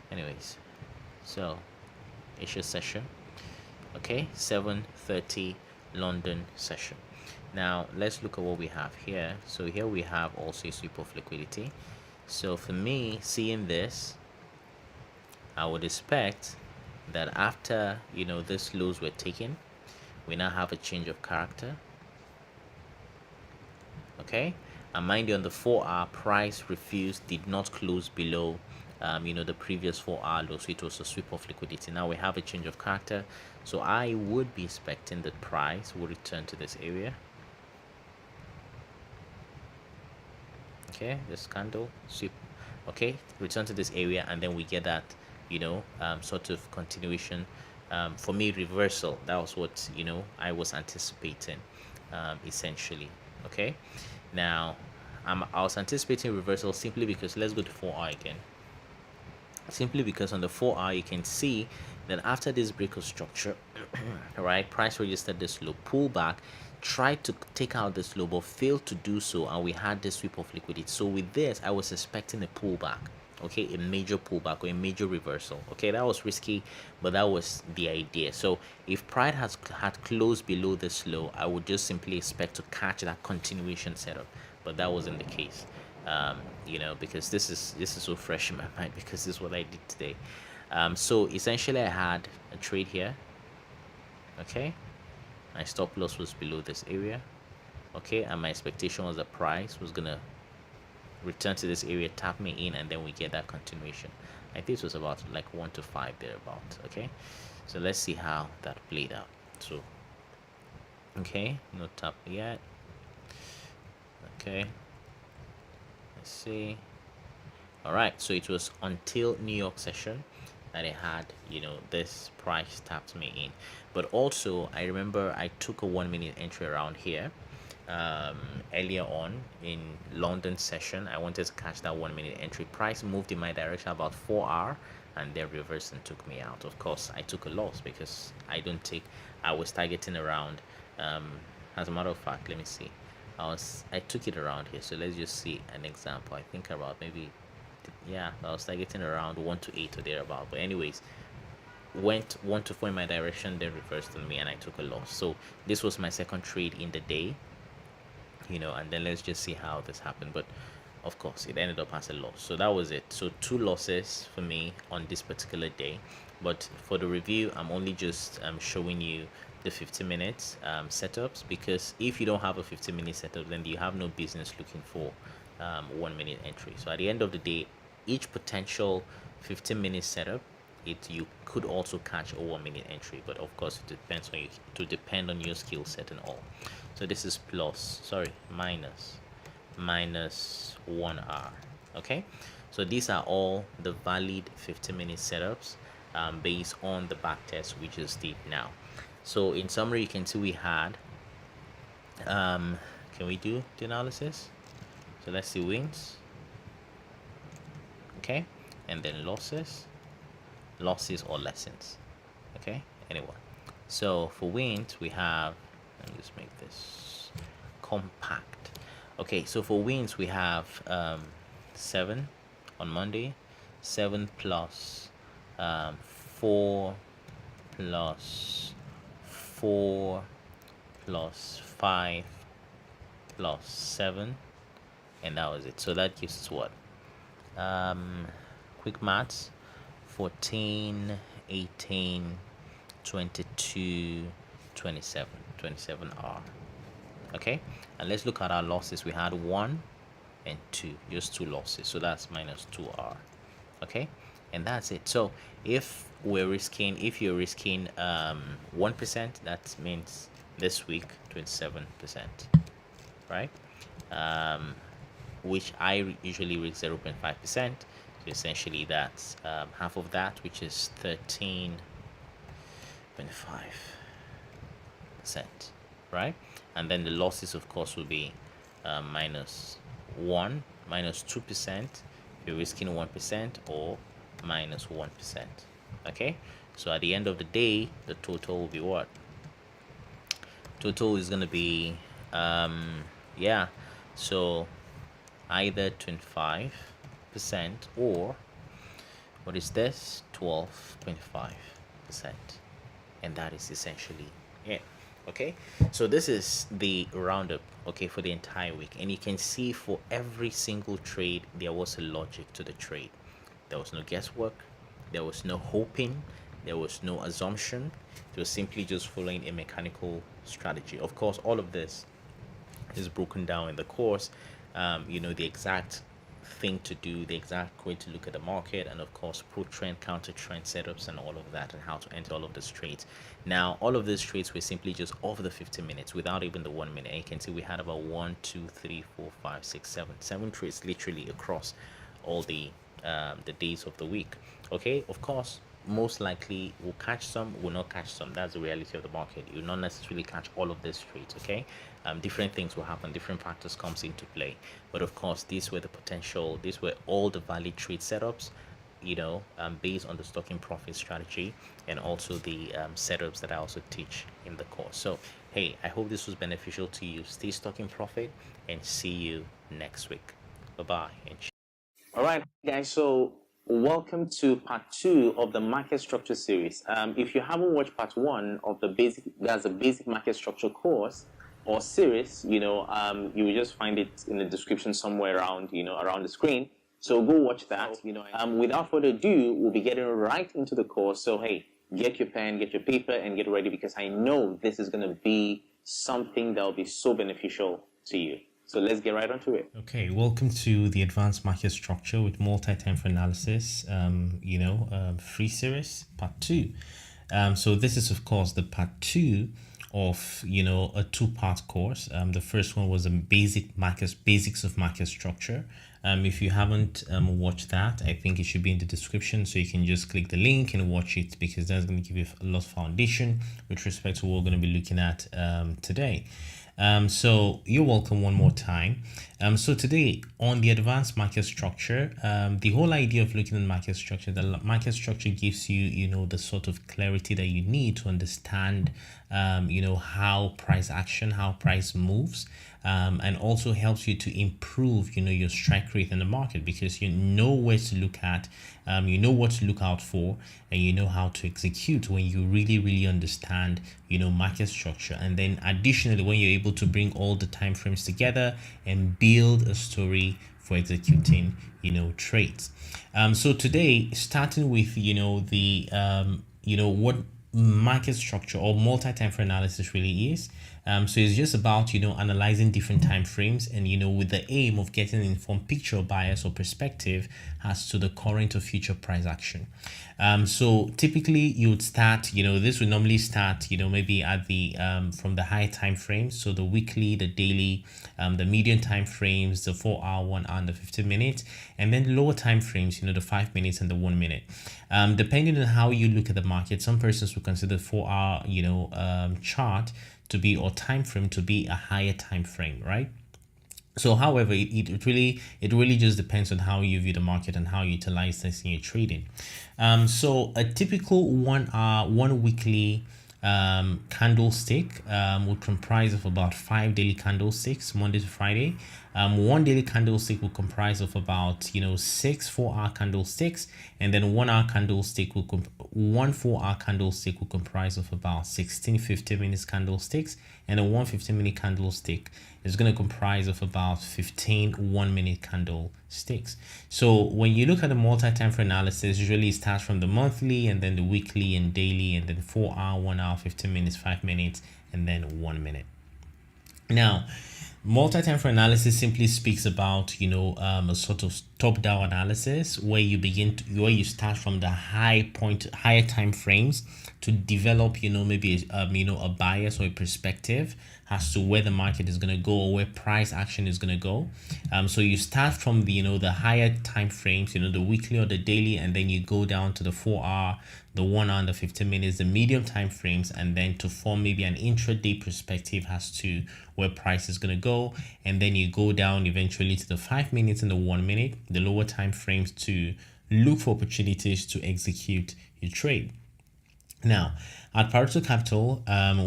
Anyways, so Asia session. Okay, 7:30 London session. Now let's look at what we have here. So here we have also a sweep of liquidity. So for me, seeing this, I would expect that after these lows were taken, we now have a change of character. Okay, and mind you, on the 4 hour, price refused, did not close below the previous 4 hour low, so it was a sweep of liquidity. Now we have a change of character, so I would be expecting that price will return to this area. Okay, this candle sweep, okay, return to this area, and then we get that sort of continuation. For me, reversal, that was what I was anticipating, essentially. Okay, now I was anticipating reversal simply because, let's go to 4 hour again, simply because on the 4 hour you can see that after this break of structure, right, price registered this low, pullback, tried to take out this low but failed to do so, and we had this sweep of liquidity. So with this, I was expecting a pullback, okay, a major pullback or a major reversal. Okay, that was risky, but that was the idea. So if pride had closed below this low, I would just simply expect to catch that continuation setup, but that wasn't the case. Because this is so fresh in my mind, because this is what I did today. So essentially I had a trade here. Okay, my stop loss was below this area. Okay, and my expectation was the price was gonna return to this area, tap me in, and then we get that continuation. I think it was about like 1 to 5 thereabout. Okay, so let's see how that played out. So okay, no tap yet. Okay, let's see. All right, so it was until New York session that I had this price tapped me in. But also I remember I took a 1 minute entry around here earlier on in London session. I wanted to catch that 1 minute entry. Price moved in my direction about 4 hour, and then reversed and took me out. Of course I took a loss because I was targeting around, as a matter of fact, let me see, I took it around here. So let's just see an example. I think about maybe, yeah, I was targeting around 1 to 8 or thereabout. But anyways, went 1 to 4 in my direction, then reversed on me, and I took a loss. So this was my second trade in the day, and then let's just see how this happened. But of course it ended up as a loss, so that was it. So 2 losses for me on this particular day. But for the review, I'm only just showing you the 15 minutes setups, because if you don't have a 15-minute setup, then you have no business looking for 1 minute entry. So at the end of the day, each potential 15-minute setup, you could also catch a 1 minute entry, but of course it depends on you, to depend on your skill set and all. So this is minus 1 hour. Okay, so these are all the valid 15-minute setups based on the back test we just did now. So in summary, you can see we had can we do the analysis? So let's see wins, okay, and then losses or lessons. Okay, anyway, so for wins we have, let me just make this compact. Okay, so for wins we have 7 on Monday, 7 plus 4 plus 4 plus 5 plus 7, and that was it. So that gives us what, quick maths, 14, 18, 22, 27 R. Okay, and let's look at our losses. We had 1 and 2, just 2 losses, so that's minus 2R. Okay, and that's it. So if you're risking 1%, that means this week 27%, right? Which I usually risk 0.5%. So essentially that's half of that, which is 13.5%, right? And then the losses, of course, will be minus 2%, if you're risking 1%, or minus 1%. Okay, so at the end of the day, the total will be what? Total is going to be yeah, so either 25% or what is this, 12.5%, and that is essentially it. Okay, so this is the roundup, okay, for the entire week, and you can see for every single trade there was a logic to the trade. There was no guesswork, there was no hoping, there was no assumption. It was simply just following a mechanical strategy. Of course, all of this is broken down in the course. The exact thing to do, the exact way to look at the market, and of course, pro trend, counter trend setups, and all of that, and how to enter all of those trades. Now, all of these trades were simply just over the 15 minutes without even the 1 minute. And you can see we had about 1, 2, 3, 4, 5, 6, 7 trades literally across all the days of the week. Okay, of course, most likely will catch some, will not catch some. That's the reality of the market. You will not necessarily catch all of these trades. Okay, different things will happen, different factors comes into play. But of course, these were the potential. These were all the valid trade setups. Based on the stocking profit strategy and also the setups that I also teach in the course. So, hey, I hope this was beneficial to you. Stay stocking profit and see you next week. Bye bye. All right, guys. So, welcome to part 2 of the market structure series. If you haven't watched part 1 of that's a basic market structure course or series, you will just find it in the description somewhere around the screen. So go watch that. Without further ado, we'll be getting right into the course. So hey, get your pen, get your paper, and get ready because I know this is going to be something that will be so beneficial to you. So let's get right onto it. Okay, welcome to the Advanced Market Structure with Multi-Time for Analysis, free series, part 2. So this is, of course, the part 2 of, a two-part course. The first one was a basics of market structure. If you haven't watched that, I think it should be in the description, so you can just click the link and watch it because that's going to give you a lot of foundation with respect to what we're going to be looking at today. So you're welcome one more time. So today on the advanced market structure, the whole idea of looking at market structure, the market structure gives you, the sort of clarity that you need to understand, how price action, how price moves, and also helps you to improve, your strike rate in the market because you know where to look at, you know what to look out for, and you know how to execute when you really understand, market structure. And then additionally, when you're able to bring all the time frames together and build a story for executing, trades. So today, starting with, what market structure or multi-time frame analysis really is. So it's just about, analyzing different time frames and, with the aim of getting an informed picture, bias or perspective as to the current or future price action. So typically you would start, this would normally start, maybe at the, from the high time frames. So the weekly, the daily, the medium time frames, the 4 hour, 1 hour, and the 15 minutes, and then lower time frames, the 5 minutes and the 1 minute. Depending on how you look at the market, some persons will consider 4 hour, chart to be, or time frame to be, a higher time frame, right? So, however, it really just depends on how you view the market and how you utilize this in your trading. So a typical 1 hour, 1 weekly candlestick would comprise of about 5 daily candlesticks, Monday to Friday. 1 daily candlestick will comprise of about 6 4-hour candlesticks, and then 1 hour candlestick will 1 4-hour candlestick will comprise of about 16 15 minutes candlesticks, and a 1 15-minute candlestick is going to comprise of about 15 1-minute candlesticks. So when you look at the multi-time frame analysis, usually it starts from the monthly and then the weekly and daily, and then 4 hour, 1 hour, 15 minutes, 5 minutes, and then 1 minute. Now, multi-time frame analysis simply speaks about a sort of top-down analysis where you start from the higher time frames to develop maybe a bias or a perspective as to where the market is going to go or where price action is going to go. So you start from the the higher time frames, the weekly or the daily, and then you go down to the 4 hour, the 1 hour, and the 15 minutes, the medium time frames, and then to form maybe an intraday perspective as to where price is going to go. And then you go down eventually to the 5 minutes and the 1 minute, the lower time frames, to look for opportunities to execute your trade. Now, at Paruto Capital,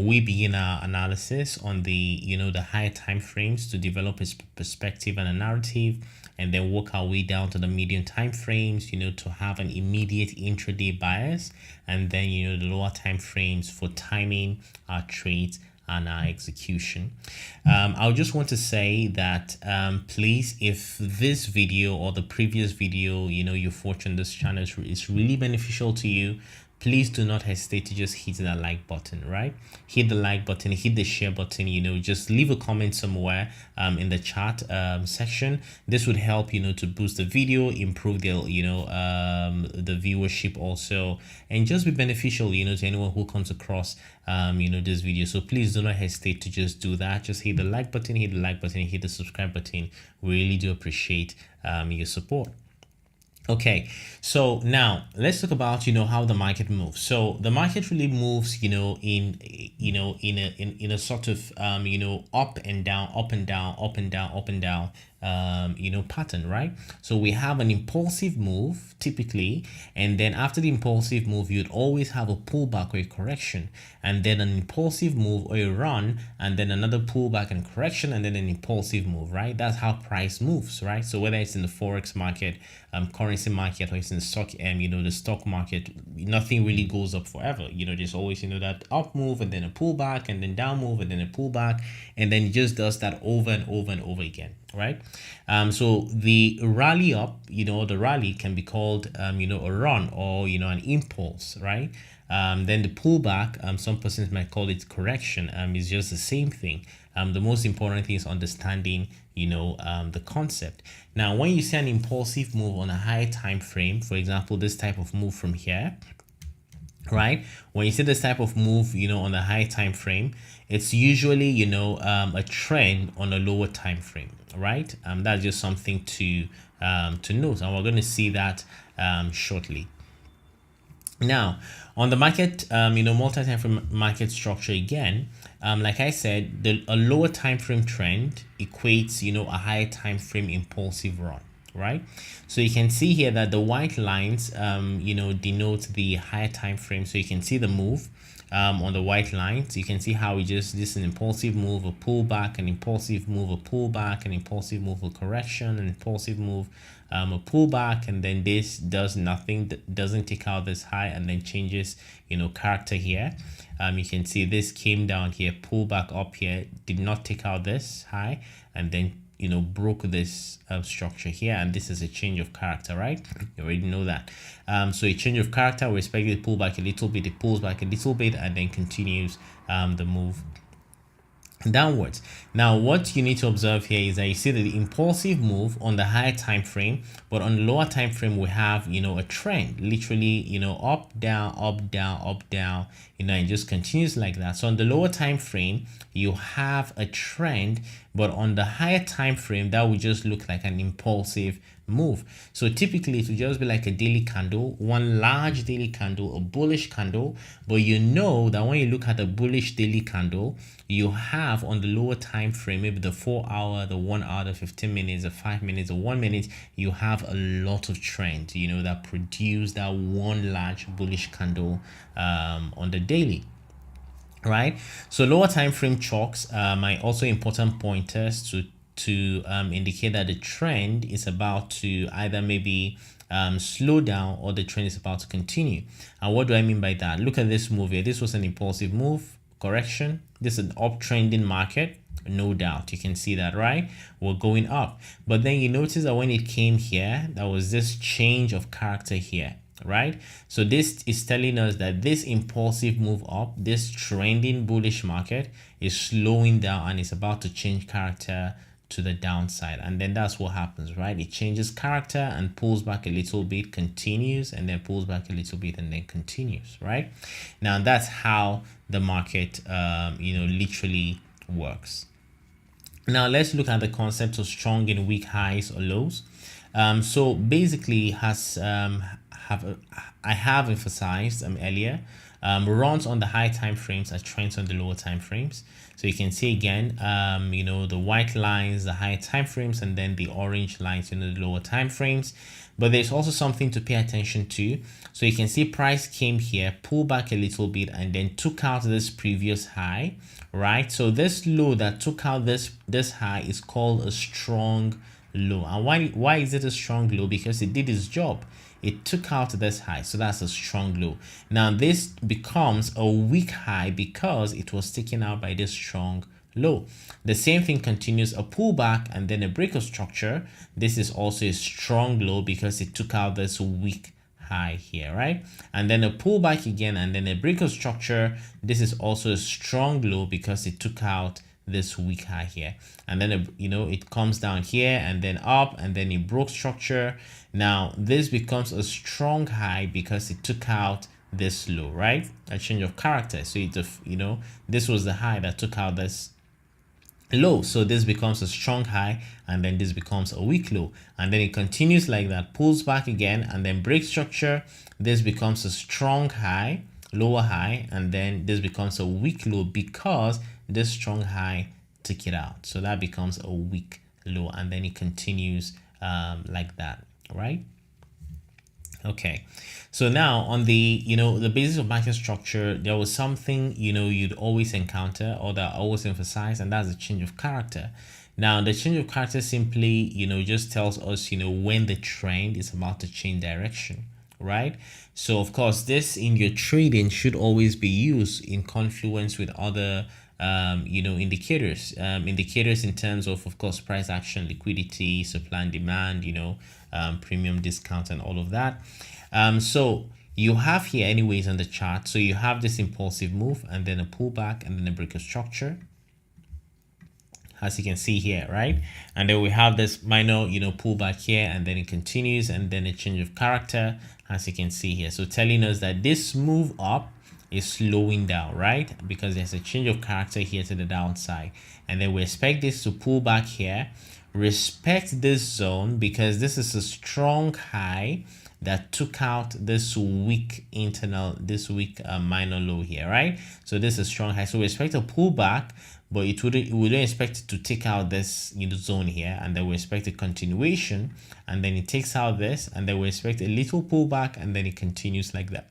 we begin our analysis on the the higher time frames to develop a perspective and a narrative, and then work our way down to the medium time frames, to have an immediate intraday bias, and then the lower time frames for timing our trades and our execution. I just want to say that please, if this video or the previous video, you've watched on this channel is really beneficial to you, please do not hesitate to just hit that like button, right? Hit the like button, hit the share button, just leave a comment somewhere in the chat section. This would help, to boost the video, improve the, the viewership also, and just be beneficial, to anyone who comes across, this video. So please do not hesitate to just do that. Just hit the like button, hit the like button, hit the subscribe button. We really do appreciate your support. Okay, so now let's talk about how the market moves. So the market really moves in a sort of up and down, up and down, up and down, up and down pattern, right? So we have an impulsive move typically, and then after the impulsive move you'd always have a pullback or a correction, and then an impulsive move or a run, and then another pullback and correction, and then an impulsive move, right? That's how price moves, right? So whether it's in the forex market, currency market, or it's in the stock the stock market, nothing really goes up forever. There's always that up move and then a pullback and then down move and then a pullback, and then it just does that over and over and over again, right? So the rally up, the rally can be called a run or an impulse, right? Then the pullback, some persons might call it correction, is just the same thing. The most important thing is understanding the concept. Now when you see an impulsive move on a high time frame, for example this type of move from here, right? When you see this type of move on a high time frame, it's usually a trend on a lower time frame, right? That's just something to note, and we're going to see that shortly. Now on the market, multi-time frame market structure again, like I said, a lower time frame trend equates a higher time frame impulsive run, right? So you can see here that the white lines denote the higher time frame. So you can see the move on the white lines. You can see how this is an impulsive move, a pullback, an impulsive move, a pullback, an impulsive move, a correction, an impulsive move, a pullback, and then this does nothing, doesn't take out this high, and then changes character here. You can see this came down here, pull back up here, did not take out this high, and then broke this structure here, and this is a change of character, right? You already know that. So a change of character, we expect it to pull back a little bit, it pulls back a little bit, and then continues the move downwards. Now what you need to observe here is that you see the impulsive move on the higher time frame, but on the lower time frame we have a trend, literally up down, up down, up down, and just continues like that. So on the lower time frame you have a trend, but on the higher time frame that would just look like an impulsive move. So typically it will just be like a daily candle, one large daily candle, a bullish candle. But that when you look at a bullish daily candle, you have on the lower time frame, maybe the 4 hour, the 1 hour, the 15 minutes, the 5 minutes, the 1 minute, you have a lot of trend that produce that one large bullish candle on the daily, right? So lower time frame chalks are also important pointers to indicate that the trend is about to either maybe slow down or the trend is about to continue. And what do I mean by that? Look at this move here. This was an impulsive move, correction. This is an uptrending market, no doubt. You can see that, right? We're going up. But then you notice that when it came here, there was this change of character here, right? So this is telling us that this impulsive move up, this trending bullish market is slowing down and is about to change character to the downside. And then that's what happens, right? It changes character and pulls back a little bit, continues, and then pulls back a little bit and then continues, right? Now that's how the market literally works. Now let's look at the concept of strong and weak highs or lows. So basically I have emphasized earlier, runs on the high time frames are trends on the lower time frames. So you can see again, the white lines, the high time frames, and then the orange lines, the lower time frames. But there's also something to pay attention to. So you can see price came here, pulled back a little bit, and then took out this previous high, right? So this low that took out this high is called a strong low. And why is it a strong low? Because it did its job. It took out this high, so that's a strong low. Now this becomes a weak high because it was taken out by this strong low. The same thing continues, a pullback and then a break of structure. This is also a strong low because it took out this weak high here, right? And then a pullback again, and then a break of structure. This is also a strong low because it took out this weak high here, and then it comes down here and then up, and then it broke structure. Now this becomes a strong high because it took out this low, right? A change of character. So it's this was the high that took out this low, so this becomes a strong high, and then this becomes a weak low, and then it continues like that, pulls back again, and then breaks structure. This becomes a strong high, lower high, and then this becomes a weak low because this strong high took it out, so that becomes a weak low, and then it continues like that, right? Okay, so now on the the basis of market structure, there was something you'd always encounter, or that I always emphasize, and that's a change of character. Now the change of character simply just tells us when the trend is about to change direction, right? So of course this in your trading should always be used in confluence with other indicators in terms of course price action, liquidity, supply and demand, premium discount and all of that. So you have here anyways on the chart, so you have this impulsive move and then a pullback and then a break of structure, as you can see here, right? And then we have this minor pullback here, and then it continues, and then a change of character, as you can see here. So telling us that this move up is slowing down, right? Because there's a change of character here to the downside, and then we expect this to pull back here, respect this zone, because this is a strong high that took out this weak minor low here, right? So this is a strong high, so we expect a pullback, but we don't expect it to take out this zone here, and then we expect a continuation, and then it takes out this, and then we expect a little pullback, and then it continues like that.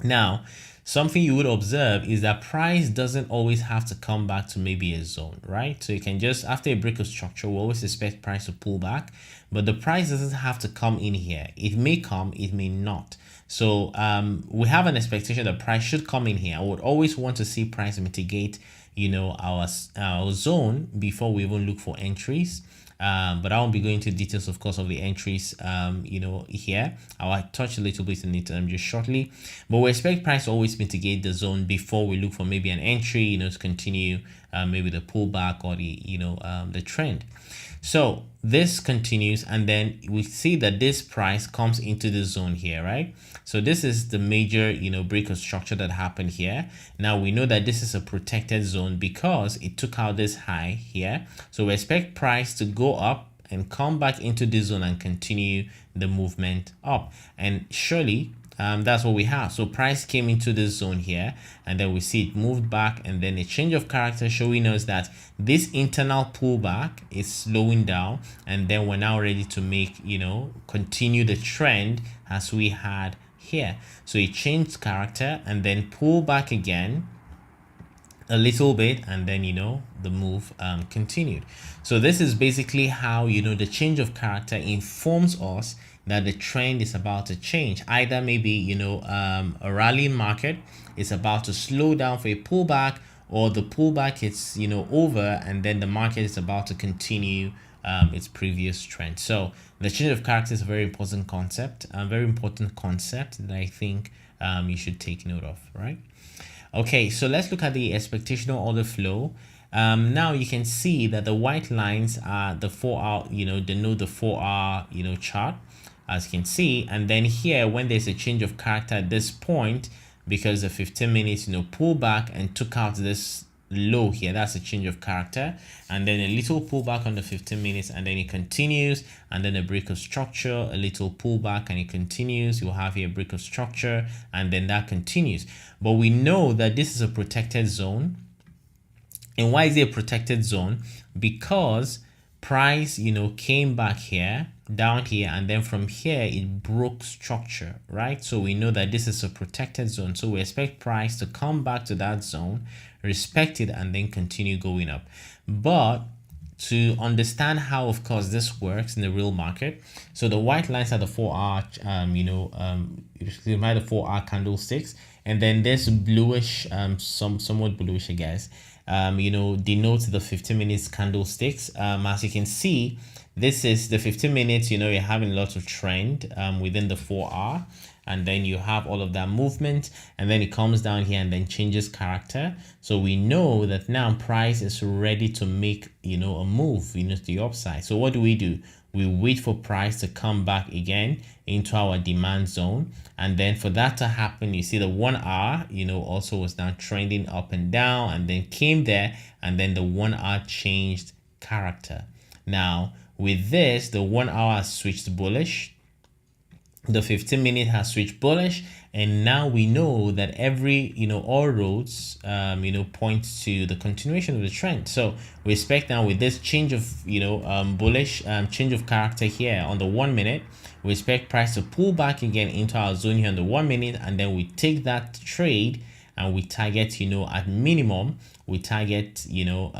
Now something you would observe is that price doesn't always have to come back to maybe a zone, right? So you can just, after a break of structure, we always expect price to pull back, but the price doesn't have to come in here. It may come, it may not. So we have an expectation that price should come in here. I would always want to see price mitigate our zone before we even look for entries. But I won't be going into details, of course, of the entries here. I'll touch a little bit on it just shortly, but we expect price to always mitigate the zone before we look for maybe an entry to continue maybe the pullback or the trend. So this continues, and then we see that this price comes into the zone here, right? So this is the major break of structure that happened here. Now we know that this is a protected zone because it took out this high here, so we expect price to go up and come back into this zone and continue the movement up, and surely that's what we have. So price came into this zone here, and then we see it moved back, and then a change of character showing us that this internal pullback is slowing down, and then we're now ready to make continue the trend as we had here. So it changed character and then pull back again a little bit, and then the move continued. So this is basically how the change of character informs us that the trend is about to change. Either maybe a rallying market is about to slow down for a pullback, or the pullback is over, and then the market is about to continue its previous trend. So the change of character is a very important concept, that I think you should take note of, right? Okay, so let's look at the expectational order flow. Now you can see that the white lines are the 4-hour, denote the 4-hour, chart, as you can see. And then here, when there's a change of character at this point, because the 15 minutes, pull back and took out this low here, that's a change of character, and then a little pullback on the 15 minutes, and then it continues, and then a break of structure, a little pullback, and it continues. You'll have here a break of structure, and then that continues. But we know that this is a protected zone. And why is it a protected zone? Because price came back here, down here, and then from here it broke structure, right? So we know that this is a protected zone, so we expect price to come back to that zone, respect it, and then continue going up. But to understand how, of course, this works in the real market, so the white lines are the 4-hour the 4-hour candlesticks, and then this bluish somewhat bluish, I guess, denotes the 15 minutes candlesticks. As you can see, This is the 15 minutes, you know, you're having lots of trend within the 4 hour, and then you have all of that movement, and then it comes down here and then changes character. So we know that now price is ready to make, you know, a move, you know, to the upside. So what do? We wait for price to come back again into our demand zone, and then for that to happen, you see the 1 hour, you know, also was now trending up and down, and then came there, and then the 1 hour changed character. Now with this, the 1 hour has switched bullish, the 15 minute has switched bullish, and now we know that every, you know, all roads you know, point to the continuation of the trend. So we expect now with this change of, you know, bullish change of character here on the 1 minute, we expect price to pull back again into our zone here on the 1 minute, and then we take that trade and we target, you know, at minimum we target, you know,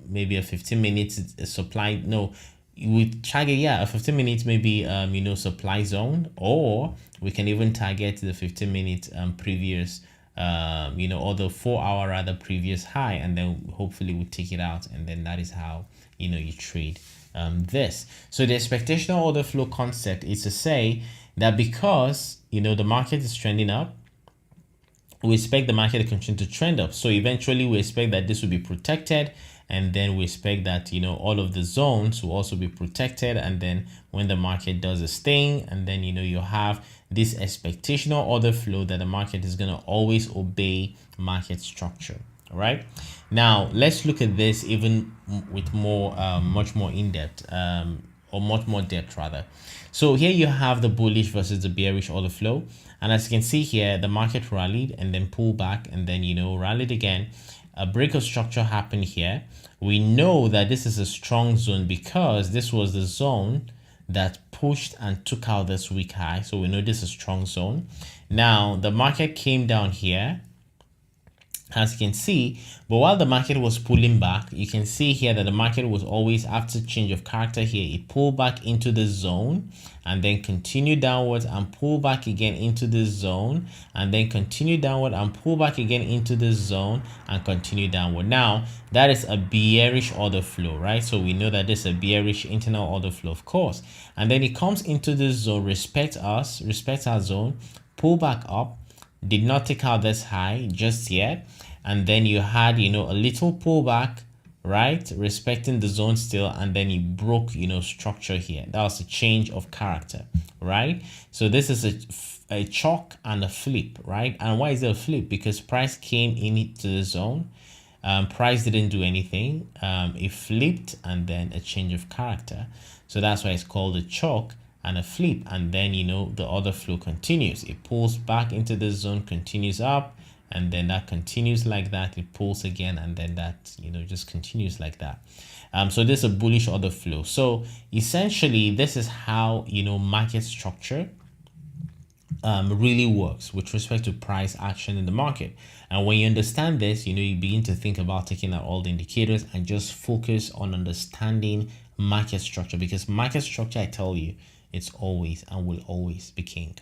maybe a 15 minutes supply, no, we target, yeah, a 15 minutes maybe you know, supply zone, or we can even target the 15 minute previous you know, or the 4 hour rather previous high, and then hopefully we take it out, and then that is how, you know, you trade this. So the expectational order flow concept is to say that because, you know, the market is trending up, we expect the market to continue to trend up. So eventually we expect that this will be protected, and then we expect that, you know, all of the zones will also be protected, and then when the market does its thing, and then, you know, you have this expectational order flow that the market is going to always obey market structure. All right, now let's look at this even with more much more in-depth or much more depth rather. So here you have the bullish versus the bearish order flow, and as you can see here, the market rallied and then pulled back, and then, you know, rallied again. A break of structure happened here. We know that this is a strong zone because this was the zone that pushed and took out this weak high. So we know this is a strong zone. Now the market came down here, as you can see, but while the market was pulling back, you can see here that the market was always, after change of character here, it pulled back into the zone and then continue downwards and pull back again into the zone, and then continue downward and pull back again into the zone and continue downward. Now that is a bearish order flow, right? So we know that this is a bearish internal order flow, of course, and then it comes into this zone, respect our zone, pull back up, did not take out this high just yet, and then you had, you know, a little pullback, right, respecting the zone still, and then you broke, you know, structure here. That was a change of character, right? So this is a chalk and a flip, right? And why is it a flip? Because price came into the zone, price didn't do anything, it flipped, and then a change of character. So that's why it's called a chalk and a flip, and then, you know, the order flow continues. It pulls back into the zone, continues up, and then that continues like that. It pulls again, and then that, you know, just continues like that. So this is a bullish order flow. So essentially this is how, you know, market structure really works with respect to price action in the market. And when you understand this, you know, you begin to think about taking out all the indicators and just focus on understanding market structure, because market structure, I tell you, it's always and will always be king.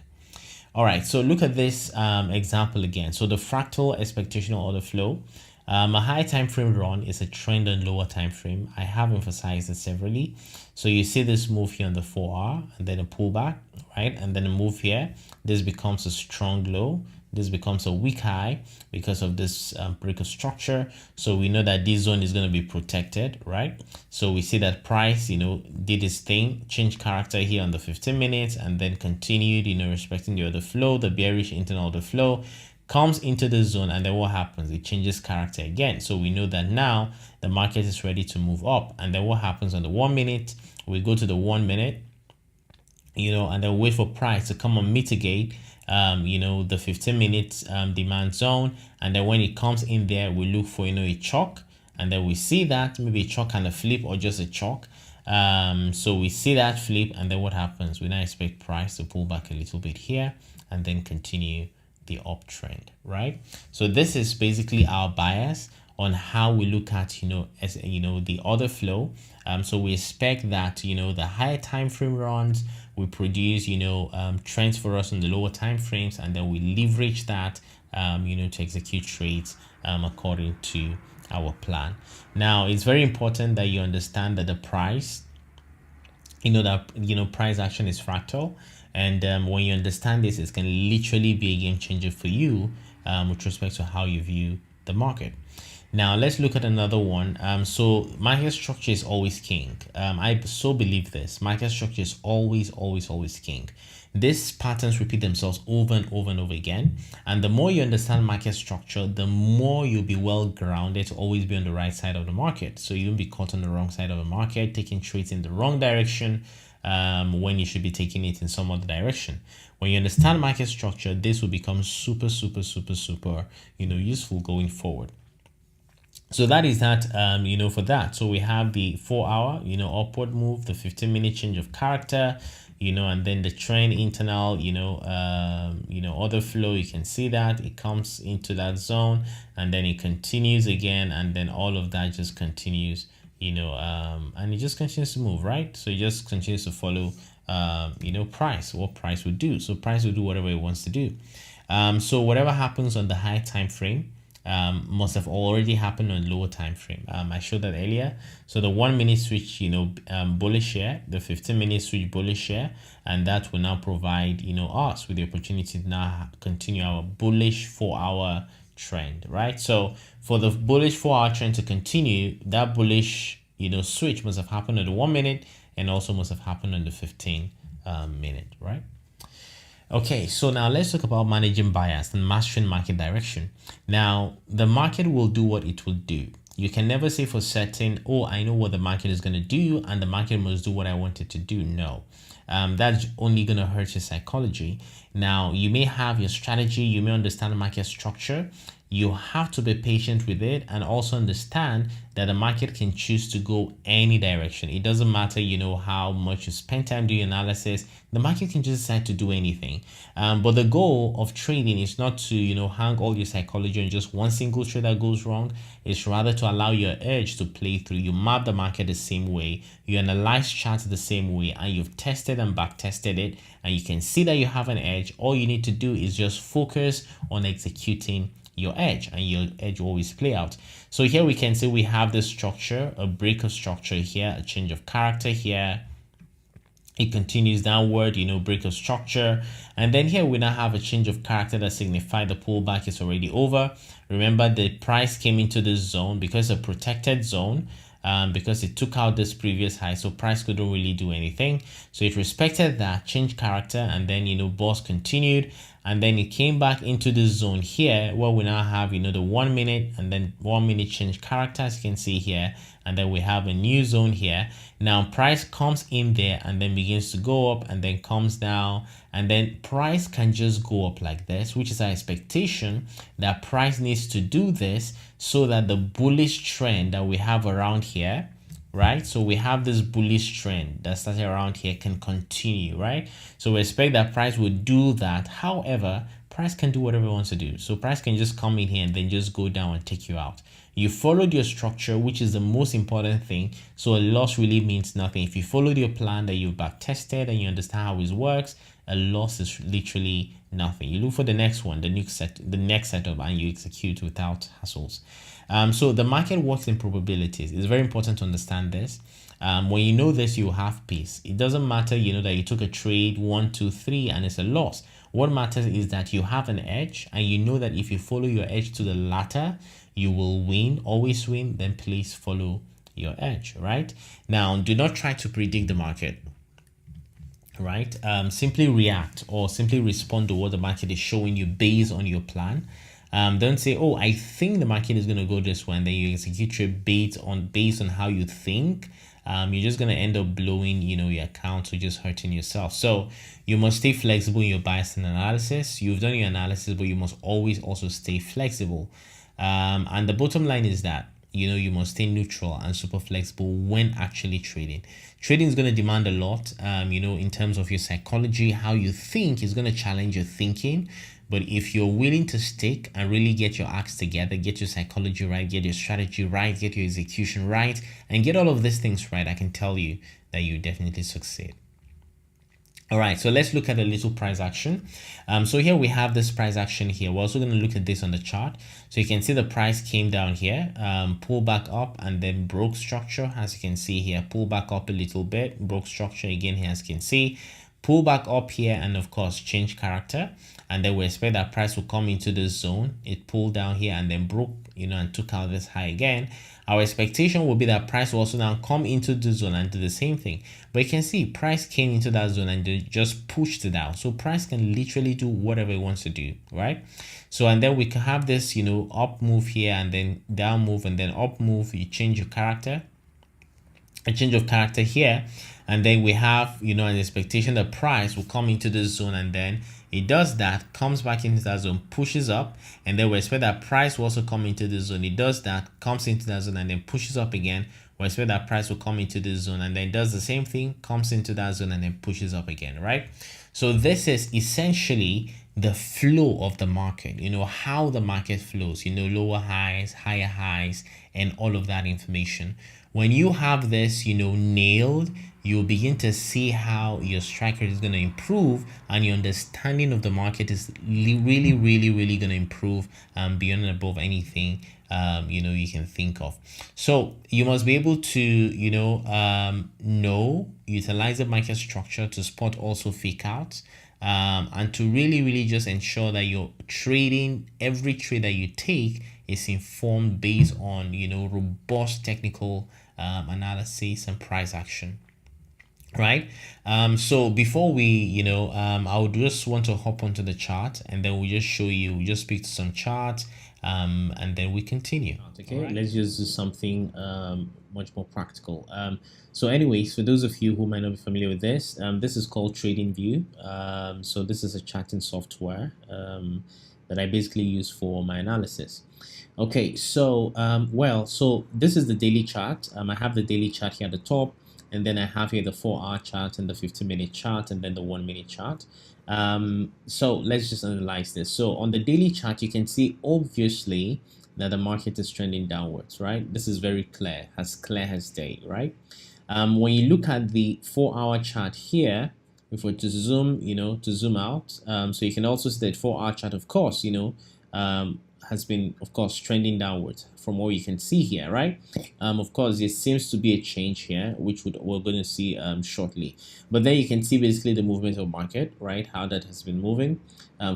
All right, so look at this example again. So the fractal expectational order flow, a high time frame run is a trend on lower time frame. I have emphasized it severally. So you see this move here on the 4 hour, and then a pullback, right, and then a move here. This becomes a strong low. This becomes a weak high because of this break of structure. So we know that this zone is going to be protected, right? So we see that price, you know, did its thing, changed character here on the 15 minutes, and then continued, you know, respecting the order flow, the bearish internal order flow, comes into the zone, and then what happens? It changes character again. So we know that now the market is ready to move up. And then what happens on the 1 minute? We go to the 1 minute, you know, and then wait for price to come and mitigate you know, the 15 minutes demand zone, and then when it comes in there, we look for, you know, a chalk, and then we see that maybe a chalk and a flip, or just a chalk. So we see that flip, and then what happens? We now expect price to pull back a little bit here and then continue the uptrend, right? So this is basically our bias on how we look at, you know, as you know, the order flow. So we expect that, you know, the higher time frame runs will produce, you know, trends for us on the lower time frames, and then we leverage that, you know, to execute trades according to our plan. Now, it's very important that you understand that the price you know that price action is fractal, and when you understand this, it can literally be a game changer for you with respect to how you view the market. Now let's look at another one. So market structure is always king. I so believe this. Market structure is always king. These patterns repeat themselves over and over and over again. And the more you understand market structure, the more you'll be well grounded to always be on the right side of the market. So you won't be caught on the wrong side of the market, taking trades in the wrong direction when you should be taking it in some other direction. When you understand market structure, this will become super useful going forward. So that is that, for that. So we have the 4-hour, upward move, the 15-minute change of character, and then the trend internal, order flow. You can see that it comes into that zone and then it continues again, and then all of that just continues, and it just continues to move, right? So it just continues to follow, price, what price would do. So price will do whatever it wants to do. So whatever happens on the high time frame, must have already happened on lower time frame. I showed that earlier. So the 1 minute switch, bullish here, the 15-minute switch bullish here, and that will now provide, us with the opportunity to now continue our bullish 4-hour trend, right? So for the bullish 4-hour trend to continue, that bullish, switch must have happened on the 1 minute and also must have happened on the 15 minute, right? Okay, so now let's talk about managing bias and mastering market direction. Now, the market will do what it will do. You can never say for certain, oh, I know what the market is going to do and the market must do what I want it to do. No, that's only going to hurt your psychology. Now, you may have your strategy, you may understand the market structure. You have to be patient with it and also understand that the market can choose to go any direction. It doesn't matter, how much you spend time doing analysis. The market can just decide to do anything. But the goal of trading is not to, hang all your psychology on just one single trade that goes wrong. It's rather to allow your edge to play through. You map the market the same way, you analyze charts the same way, and you've tested and back tested it, and you can see that you have an edge. All you need to do is just focus on executing your edge, and your edge will always play out. So here we can see we have this structure, a break of structure here, a change of character here. It continues downward, break of structure. And then here we now have a change of character that signifies the pullback is already over. Remember, the price came into this zone because a protected zone, because it took out this previous high, so price couldn't really do anything. So it respected that, changed character, and then boss continued, and then it came back into this zone here where we now have the 1 minute and then 1 minute change character, as you can see here, and then we have a new zone here. Now price comes in there and then begins to go up and then comes down, and then price can just go up like this, which is our expectation that price needs to do this so that the bullish trend that we have around here, right? So we have this bullish trend that started around here can continue, right? So we expect that price would do that. However, price can do whatever it wants to do. So price can just come in here and then just go down and take you out. You followed your structure, which is the most important thing. So a loss really means nothing. If you followed your plan that you've back tested and you understand how it works, a loss is literally nothing. You look for the next one, the next setup, and you execute without hassles. So the market works in probabilities. It's very important to understand this. When you know this, you have peace. It doesn't matter, that you took a trade 1, 2, 3 and it's a loss. What matters is that you have an edge, and you know that if you follow your edge to the latter, you will win, always win. Then please follow your edge, right? Now, do not try to predict the market, right? Simply react or simply respond to what the market is showing you based on your plan. Don't say, oh, I think the market is going to go this way, and then you execute your based on how you think. You're just going to end up blowing, your account or just hurting yourself. So you must stay flexible in your bias and analysis. You've done your analysis, but you must always also stay flexible. And the bottom line is that, you must stay neutral and super flexible when actually trading. Trading is going to demand a lot, in terms of your psychology, how you think is going to challenge your thinking. But if you're willing to stick and really get your acts together, get your psychology right, get your strategy right, get your execution right, and get all of these things right, I can tell you that you definitely succeed. All right, so let's look at a little price action. So here we have this price action here. We're also going to look at this on the chart. So you can see the price came down here, pull back up, and then broke structure. As you can see here, pull back up a little bit, broke structure again here, as you can see, pull back up here, and of course change character. And then we expect that price will come into this zone. It pulled down here and then broke, and took out this high again. Our expectation will be that price will also now come into the zone and do the same thing. But you can see price came into that zone and they just pushed it down. So price can literally do whatever it wants to do, right? So, and then we can have this, up move here and then down move and then up move. You change your character, a change of character here, and then we have an expectation that price will come into this zone, and then it does that, comes back into that zone, pushes up, and then we expect that price will also come into the zone. It does that, comes into that zone, and then pushes up again. We expect that price will come into this zone, and then does the same thing, comes into that zone, and then pushes up again, right? So this is essentially the flow of the market, how the market flows, lower highs, higher highs, and all of that information. When you have this, nailed, you'll begin to see how your strike rate is going to improve, and your understanding of the market is really, really, really going to improve beyond and above anything you can think of. So you must be able to utilize the market structure to spot also fake outs, and to really just ensure that you're trading, every trade that you take is informed based on robust technical analysis and price action, right? So before we I would just want to hop onto the chart, and then we just show you, we just speak to some charts, and then we continue. Okay, right. Let's just do something much more practical. So anyways, for those of you who might not be familiar with this, this is called TradingView. So this is a charting software that I basically use for my analysis. Okay, so so this is the daily chart. I have the daily chart here at the top, and then I have here the 4-hour chart and the 15-minute chart, and then the 1-minute chart. So let's just analyze this. So on the daily chart, you can see obviously that the market is trending downwards, right? This is very clear as day, right? When you look at the 4-hour chart here, if we're to zoom, to zoom out, so you can also see that 4-hour chart, of course, has been, of course, trending downwards from what you can see here, right? Of course, there seems to be a change here, which we're going to see shortly. But then you can see basically the movement of market, right? How that has been moving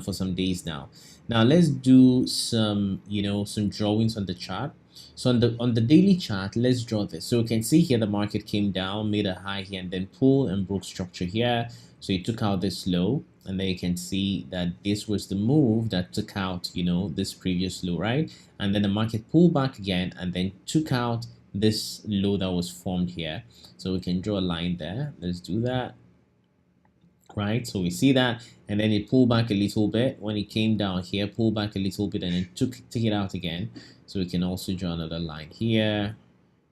for some days now. Now let's do some, some drawings on the chart. So on the daily chart, let's draw this. So you can see here the market came down, made a high here, and then pulled and broke structure here. So it took out this low, and then you can see that this was the move that took out, this previous low, right? And then the market pulled back again and then took out this low that was formed here. So we can draw a line there. Let's do that. Right, so we see that, and then it pulled back a little bit when it came down here, pulled back a little bit, and then took it out again. So we can also draw another line here.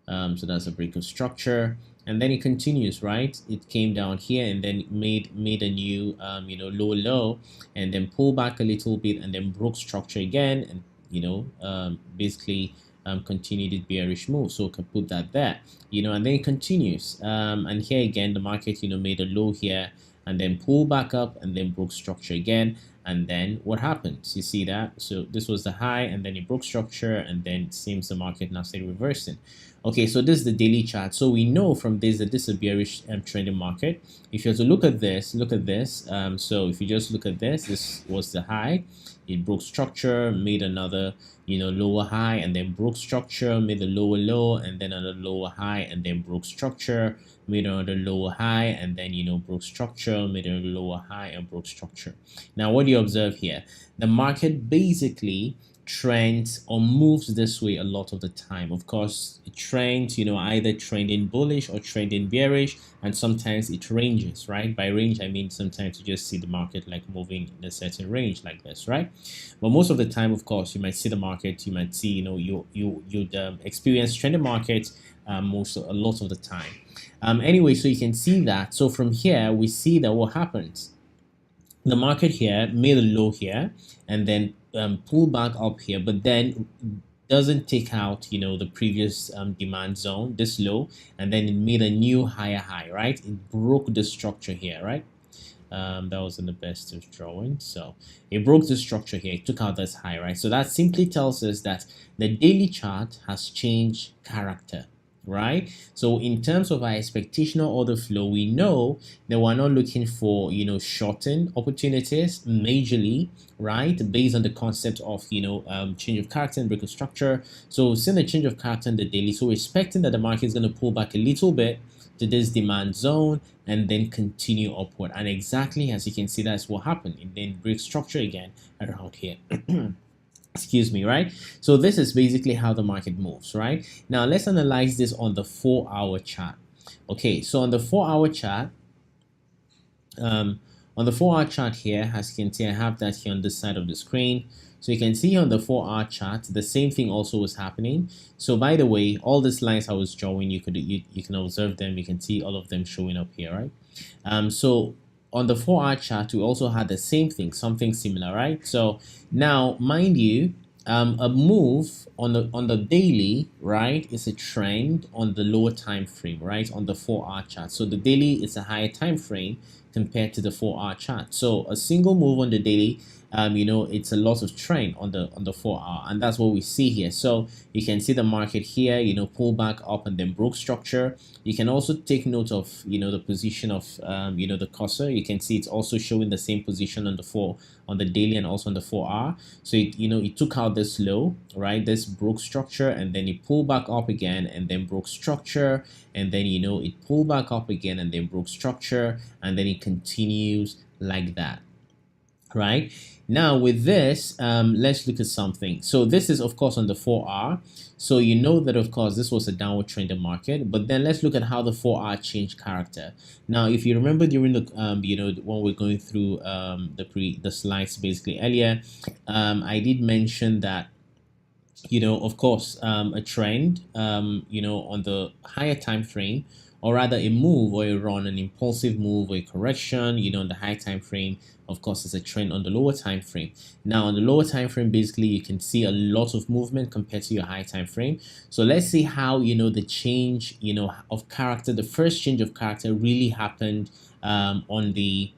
So that's a break of structure, and then it continues, right? It came down here and then made a new lower low, and then pulled back a little bit and then broke structure again, and basically continued its bearish move. So we can put that there, and then it continues, and here again the market made a low here and then pull back up and then broke structure again. And then what happens? You see that? So this was the high, and then it broke structure, and then it seems the market now started reversing. Okay, so this is the daily chart. So we know from this that this is a bearish trending market. If you have to look at this, so if you just look at this was the high. It broke structure, made another lower high, and then broke structure, made a lower low, and then another lower high, and then broke structure, made another lower high, and then broke structure, made another lower high, and broke structure. Now what do you observe here? The market basically trends or moves this way a lot of the time. Of course, it trends, either trending bullish or trending bearish, and sometimes it ranges, right? By range, I mean sometimes you just see the market like moving in a certain range like this, right? But most of the time, of course, you might see the market, you might see, you'd experience trending markets a lot of the time. Anyway, so you can see that. So from here, we see that what happens. The market here made a low here and then pull back up here, but then doesn't take out the previous demand zone, this low, and then it made a new higher high, right? It broke the structure here, right? That wasn't the best of drawing. So it broke the structure here. It took out this high, right? So that simply tells us that the daily chart has changed character, right? So in terms of our expectational order flow, we know that we're not looking for, shorten opportunities majorly, right? Based on the concept of, change of character and break of structure. So we've seen a change of character in the daily. So we're expecting that the market is going to pull back a little bit to this demand zone and then continue upward. And exactly as you can see, that's what happened. It then breaks structure again around here. Excuse me, right? So this is basically how the market moves, right? Now let's analyze this on the 4-hour chart. Okay, so on the 4-hour chart, here, as you can see, I have that here on this side of the screen. So you can see on the 4-hour chart, the same thing also was happening. So by the way, all these lines I was drawing, you can observe them. You can see all of them showing up here, right? So on the 4-hour chart, we also had the same thing, something similar, right? So now, mind you, a move on the daily, right, is a trend on the lower time frame, right, on the 4-hour chart. So the daily is a higher time frame compared to the 4-hour chart. So a single move on the daily, it's a lot of trend on the 4-hour, and that's what we see here. So you can see the market here, pull back up and then broke structure. You can also take note of, the position of, the cursor. You can see it's also showing the same position on the daily and also on the 4-hour. So it took out this low, right? This broke structure and then it pulled back up again and then broke structure, and then it pulled back up again and then broke structure, and then it continues like that, right? Now with this, let's look at something. So this is of course on the 4-hour. So you know that of course this was a downward trending market, but then let's look at how the 4-hour changed character. Now if you remember during the when we're going through the slides basically earlier, I did mention that of course a trend on the higher time frame, or rather a move or a run, an impulsive move or a correction, on the high time frame, of course, is a trend on the lower time frame. Now on the lower time frame, basically you can see a lot of movement compared to your high time frame. So let's see how the change of character, the first change of character really happened on the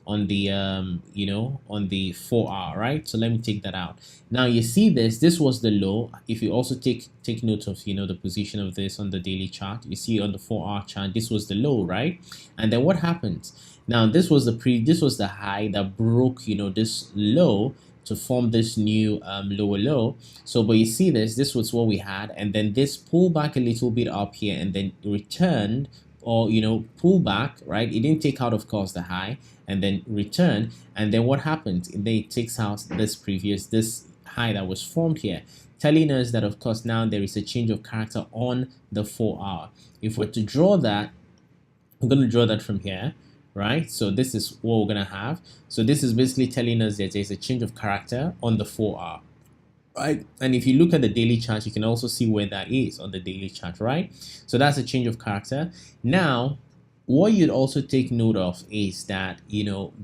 4-hour, right? So let me take that out. Now you see this was the low. If you also take note of the position of this on the daily chart, you see on the 4-hour chart, this was the low, right? And then what happens? Now this was the high that broke this low to form this new lower low. So but you see this was what we had, and then this pulled back a little bit up here and then returned, or pull back, right? It didn't take out of course the high, and then return, and then what happens? And then it takes out this high that was formed here, telling us that of course now there is a change of character on the 4-hour. If we're to draw that, I'm going to draw that from here, right? So this is what we're going to have. So this is basically telling us that there's a change of character on the 4-hour. Right? And if you look at the daily chart, you can also see where that is on the daily chart, right? So that's a change of character. Now, what you'd also take note of is that,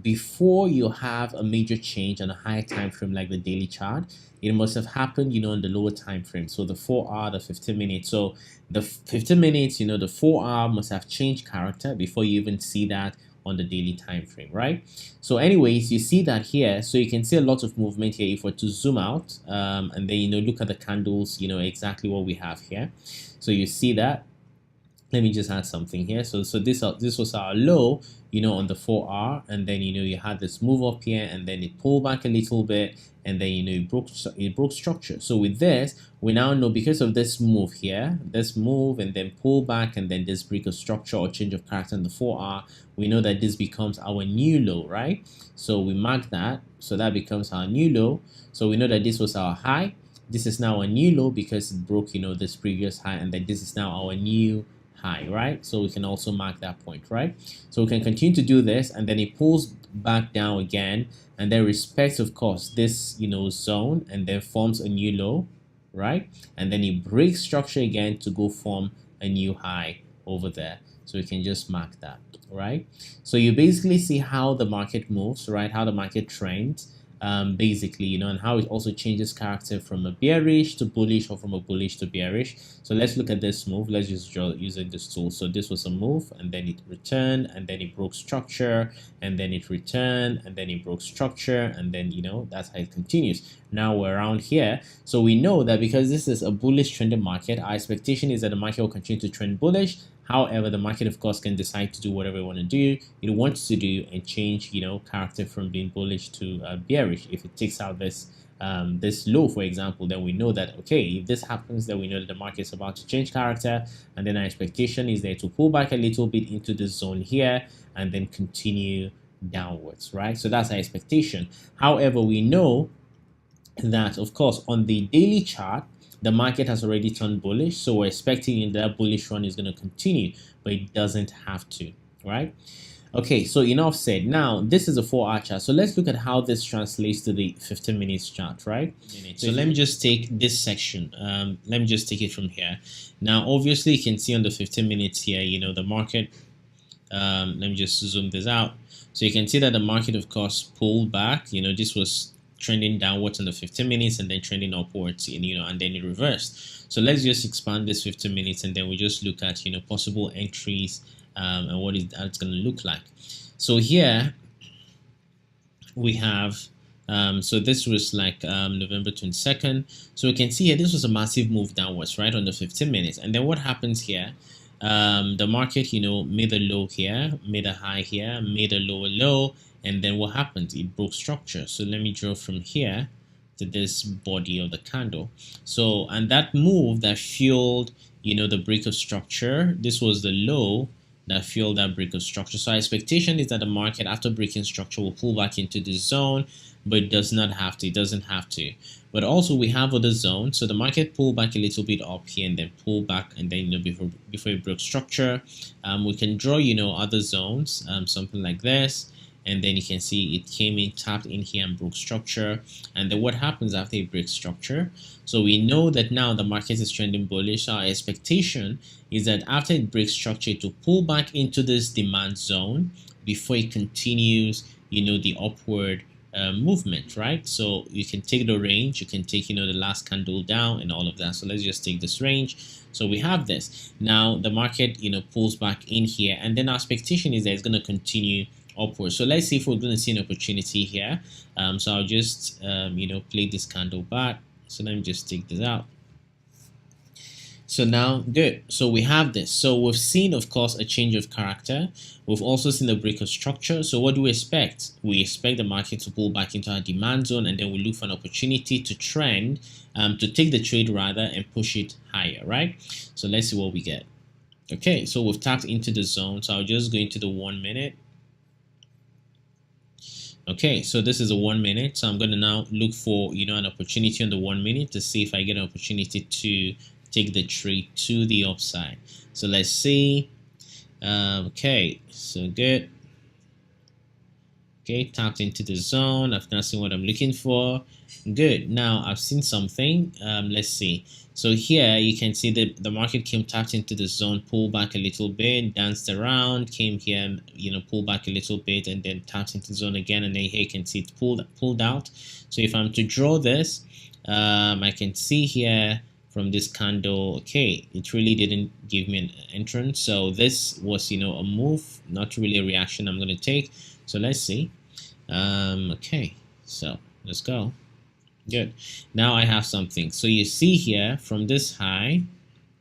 before you have a major change on a higher time frame like the daily chart, it must have happened, on the lower time frame. So the 4-hour, the 15 minutes. So the 15 minutes, the 4-hour must have changed character before you even see that on the daily time frame, right? So anyways, you see that here, so you can see a lot of movement here. If we're to zoom out and then look at the candles, exactly what we have here. So you see that. Let me just add something here. So this was our low, on the 4-hour, and then you had this move up here, and then it pulled back a little bit, and then it broke structure. So with this, we now know, because of this move here, this move and then pull back and then this break of structure or change of character in the 4-hour, we know that this becomes our new low, right? So we mark that, so that becomes our new low. So we know that this was our high. This is now a new low because it broke this previous high, and then this is now our new high, right? So we can also mark that point, right? So we can continue to do this, and then it pulls back down again, and then respects of course this zone, and then forms a new low, right? And then it breaks structure again to go form a new high over there. So we can just mark that, right? So you basically see how the market moves, right? How the market trends basically, and how it also changes character from a bearish to bullish or from a bullish to bearish. So let's look at this move. Let's just draw using this tool. So this was a move, and then it returned, and then it broke structure, and then it returned, and then it broke structure, and then that's how it continues. Now we're around here, so we know that because this is a bullish trending market, our expectation is that the market will continue to trend bullish. However, the market, of course, can decide to do whatever it wants to do and change, character from being bullish to bearish. If it takes out this this low, for example, then we know that, okay, if this happens, then we know that the market is about to change character, and then our expectation is there to pull back a little bit into the zone here and then continue downwards, right? So that's our expectation. However, we know that, of course, on the daily chart, the market has already turned bullish, so we're expecting that bullish run is going to continue, but it doesn't have to, right? Okay, so enough said. Now, this is a 4-hour chart, so let's look at how this translates to the 15 minutes chart, right? So let me just take this section. Let me just take it from here. Now, obviously, you can see on the 15 minutes here, the market. Let me just zoom this out. So you can see that the market, of course, pulled back. This was trending downwards on the 15 minutes and then trending upwards, and then it reversed. So let's just expand this 15 minutes and then we just look at possible entries and what that's going to look like. So here we have so this was like November 22nd. So we can see here this was a massive move downwards, right, on the 15 minutes. And then what happens here? The market made a low here, made a high here, made a lower low, and then what happened? It broke structure. So let me draw from here to this body of the candle. So, and that move that fueled the break of structure, this was the low that fueled that break of structure. So our expectation is that the market, after breaking structure, will pull back into this zone, but it does not have to. It doesn't have to. But also we have other zones. So the market pulled back a little bit up here and then pull back, and then before it broke structure, we can draw other zones, something like this. And then you can see it came in, tapped in here and broke structure. And then what happens after it breaks structure? So we know that now the market is trending bullish. So our expectation is that after it breaks structure, it will pull back into this demand zone before it continues, the upward movement, right? So you can take the range, you can take, the last candle down and all of that. So let's just take this range. So we have this. Now the market, pulls back in here, and then our expectation is that it's going to continue upwards. So let's see if we're going to see an opportunity here. So I'll just play this candle back. So let me just take this out. So now, good. So we have this. So we've seen, of course, a change of character. We've also seen a break of structure. So what do we expect? We expect the market to pull back into our demand zone, and then we look for an opportunity to trend, to take the trade rather, and push it higher, right? So let's see what we get. Okay, so we've tapped into the zone. So I'll just go into the 1 minute. Okay, so this is a 1 minute. So I'm going to now look for, an opportunity on the 1 minute to see if I get an opportunity to take the trade to the upside. So let's see. Okay, so good. Okay, tapped into the zone. I've not seen what I'm looking for. Good. Now I've seen something. Let's see. So here you can see that the market came, tapped into the zone, pulled back a little bit, danced around, came here, pulled back a little bit, and then tapped into the zone again. And then here you can see it pulled out. So if I'm to draw this, I can see here from this candle, okay, it really didn't give me an entrance. So this was, a move, not really a reaction I'm going to take. So let's see. Okay, so let's go. Good. Now I have something. So you see here from this high,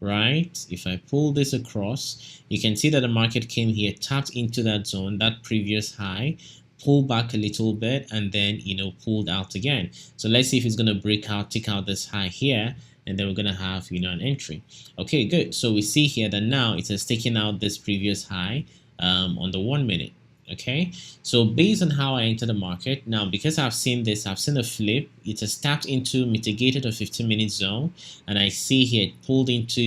right? If I pull this across, you can see that the market came here, tapped into that zone, that previous high, pulled back a little bit, and then, pulled out again. So let's see if it's going to break out, take out this high here, and then we're going to have, an entry. Okay, good. So we see here that now it has taken out this previous high on the 1 minute. Okay, so based on how I enter the market now, because I've seen this, I've seen a flip, it has tapped into, mitigated a 15-minute zone, and I see here it pulled into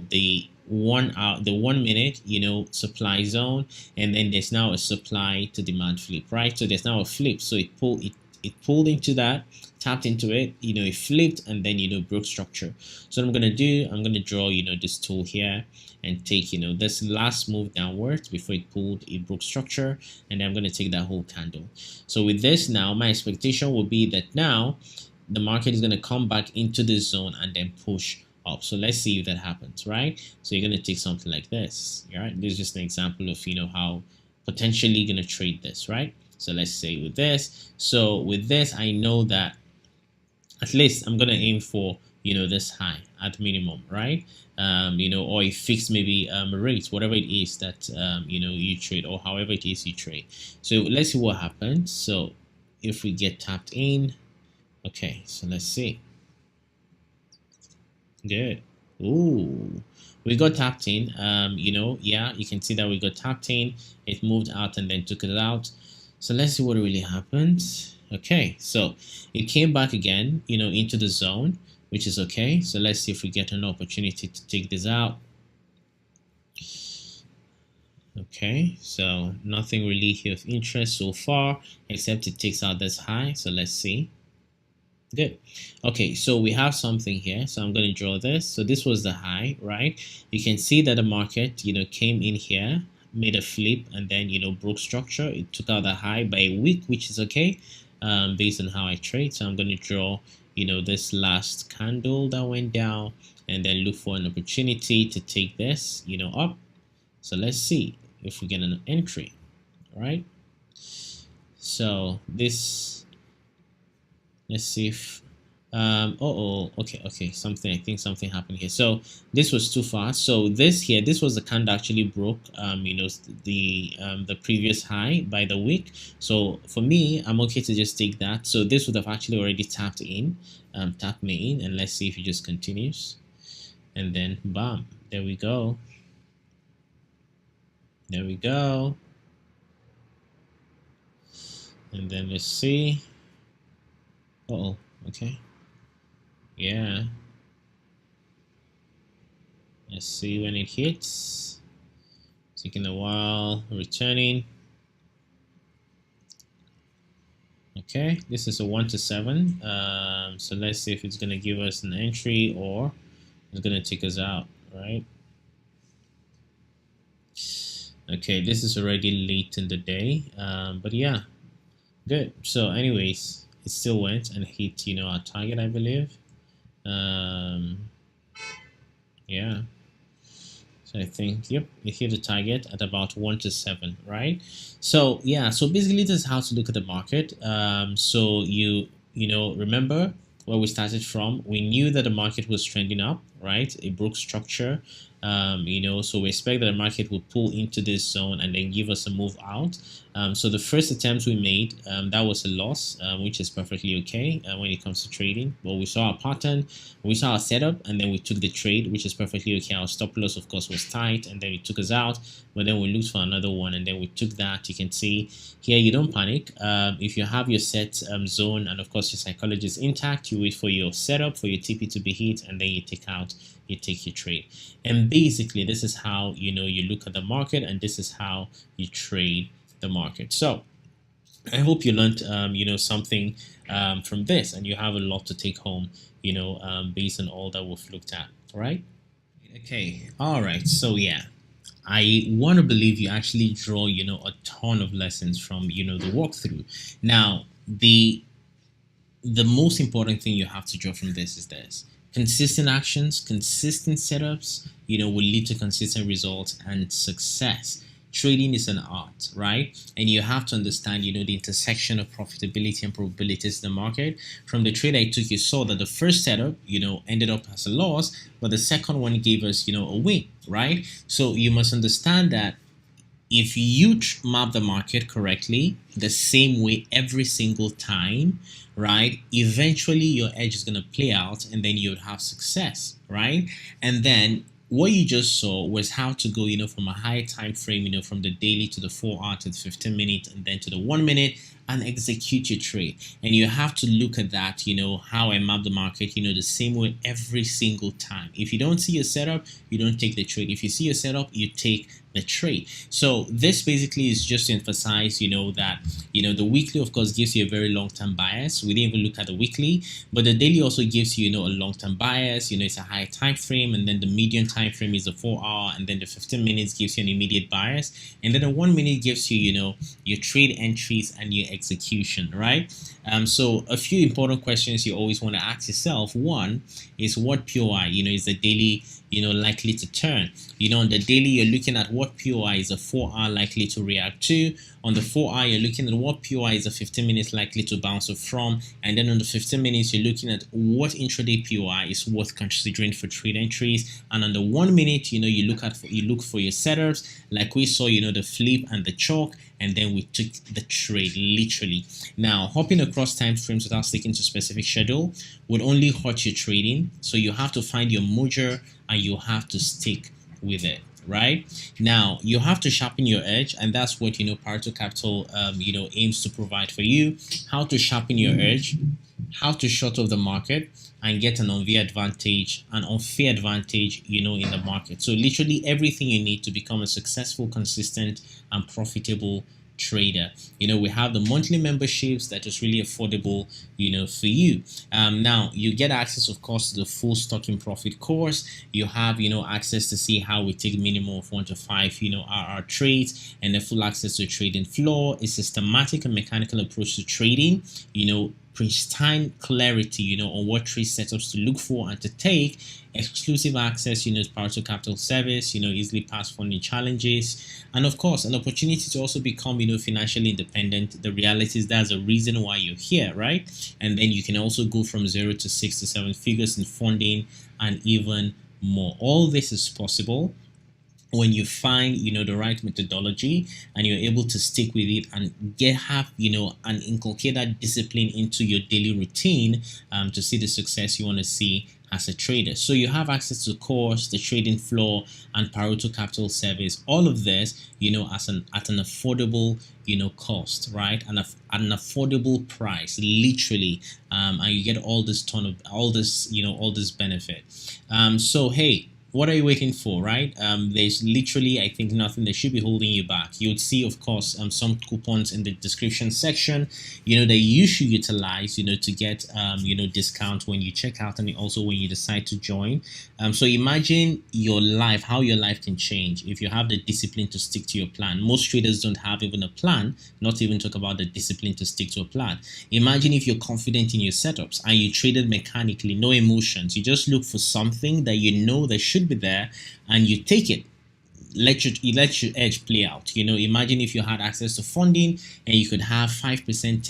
the 1 hour, the 1 minute supply zone, and then there's now a supply to demand flip, right? So there's now a flip, so it it pulled into that, tapped into it, it flipped, and then broke structure. So what I'm gonna do, I'm gonna draw this tool here and take this last move downwards before it pulled, it broke structure, and then I'm gonna take that whole candle. So with this now, my expectation will be that now the market is gonna come back into this zone and then push up. So let's see if that happens, right? So you're gonna take something like this. All right, this is just an example of how potentially gonna trade this, right? So let's say with this. So with this, I know that at least I'm gonna aim for this high at minimum, right? Or a fixed maybe rate, whatever it is that you trade, or however it is you trade. So let's see what happens. So if we get tapped in, okay, so let's see. Good. Ooh, we got tapped in. Yeah, you can see that we got tapped in. It moved out and then took it out. So let's see what really happened. Okay, so it came back again, into the zone, which is okay. So let's see if we get an opportunity to take this out. Okay, so nothing really here of interest so far, except it takes out this high. So let's see. Good. Okay, so we have something here. So I'm going to draw this. So this was the high, right? You can see that the market, came in here, made a flip, and then, broke structure. It took out the high by a week, which is okay, based on how I trade. So I'm going to draw, this last candle that went down, and then look for an opportunity to take this, up. So let's see if we get an entry, all right? So this, let's see if okay, something, I think something happened here. So this was too fast. So this was the candle actually broke the previous high by the week. So for me, I'm okay to just take that. So this would have actually already tapped me in, and let's see if it just continues, and then bam, there we go. There we go. And then let's see. Okay. Yeah. Let's see when it hits. Taking a while, returning. Okay, this is a 1 to 7. So let's see if it's gonna give us an entry or it's gonna take us out, right? Okay, this is already late in the day, but yeah, good. So anyways, it still went and hit our target, I believe. Yeah, so I think, yep, it hit the target at about 1 to 7, right? So yeah, so basically this is how to look at the market. So remember where we started from. We knew that the market was trending up, right? It broke structure. So we expect that the market will pull into this zone and then give us a move out. So the first attempts we made, that was a loss, which is perfectly okay when it comes to trading. But we saw our pattern, we saw our setup, and then we took the trade, which is perfectly okay. Our stop loss, of course, was tight, and then it took us out. But then we looked for another one, and then we took that. You can see here, you don't panic. If you have your set zone, and of course your psychology is intact, you wait for your setup, for your TP to be hit, and then you take your trade. And basically this is how you look at the market, and this is how you trade the market. So I hope you learned something from this, and you have a lot to take home based on all that we've looked at. All right, okay, all right. So yeah, I want to believe you actually draw a ton of lessons from the walkthrough. Now the most important thing you have to draw from this is this: consistent actions, consistent setups, will lead to consistent results and success. Trading is an art, right? And you have to understand, the intersection of profitability and probabilities in the market. From the trade I took, you saw that the first setup, ended up as a loss, but the second one gave us, a win, right? So you must understand that if you map the market correctly, the same way every single time, right, eventually your edge is going to play out, and then you would have success, right? And then what you just saw was how to go, from a higher time frame, from the daily to the 4 hour to the 15 minute, and then to the 1 minute, and execute your trade. And you have to look at that, how I map the market, the same way every single time. If you don't see your setup, you don't take the trade. If you see your setup, you take the trade. So this basically is just to emphasize, that, the weekly, of course, gives you a very long-term bias. We didn't even look at the weekly, but the daily also gives you, a long-term bias. It's a high time frame, and then the median time frame is the 4-hour, and then the 15 minutes gives you an immediate bias, and then the 1 minute gives you, your trade entries and your execution, right? So a few important questions you always want to ask yourself. One is, what POI, is the daily, likely to turn? On the daily, you're looking at what POI is a 4-hour likely to react to. On the 4-hour, you're looking at what POI is a 15 minutes likely to bounce off from. And then on the 15 minutes, you're looking at what intraday POI is worth considering for trade entries. And on the 1 minute, you look for your setups, like we saw, the flip and the chalk, and then we took the trade literally. Now, hopping across time frames without sticking to specific schedule would only hurt your trading. So you have to find your mojo and you have to stick with it. Right now, you have to sharpen your edge, and that's what Paruto Capital aims to provide for you. How to sharpen your edge, how to short of the market and get an unfair advantage in the market. So literally everything you need to become a successful, consistent, and profitable trader. We have the monthly memberships that is really affordable, for you. Now you get access, of course, to the full stock in profit course. You have, access to see how we take minimum of 1 to 5, our trades, and the full access to trading floor, a systematic and mechanical approach to trading, pristine clarity, on what trade setups to look for and to take, exclusive access, to Paruto Capital service, easily pass funding challenges, and of course, an opportunity to also become, financially independent. The reality is that's a reason why you're here, right? And then you can also go from 0 to 6 to 7 figures in funding and even more. All this is possible when you find the right methodology and you're able to stick with it and and inculcate that discipline into your daily routine to see the success you want to see as a trader. So you have access to the course, the trading floor, and Paruto Capital service. All of this, at an affordable, cost, right? And at an affordable price, literally, and you get all this benefit. So hey, what are you waiting for, right? There's literally, I think, nothing that should be holding you back. You would see, of course, some coupons in the description section, that you should utilize, to get, discount when you check out and also when you decide to join. So imagine how your life can change if you have the discipline to stick to your plan. Most traders don't have even a plan, not even talk about the discipline to stick to a plan. Imagine if you're confident in your setups and you traded mechanically, no emotions. You just look for something that that should be there and you take it. Let your edge play out. Imagine if you had access to funding and you could have 5%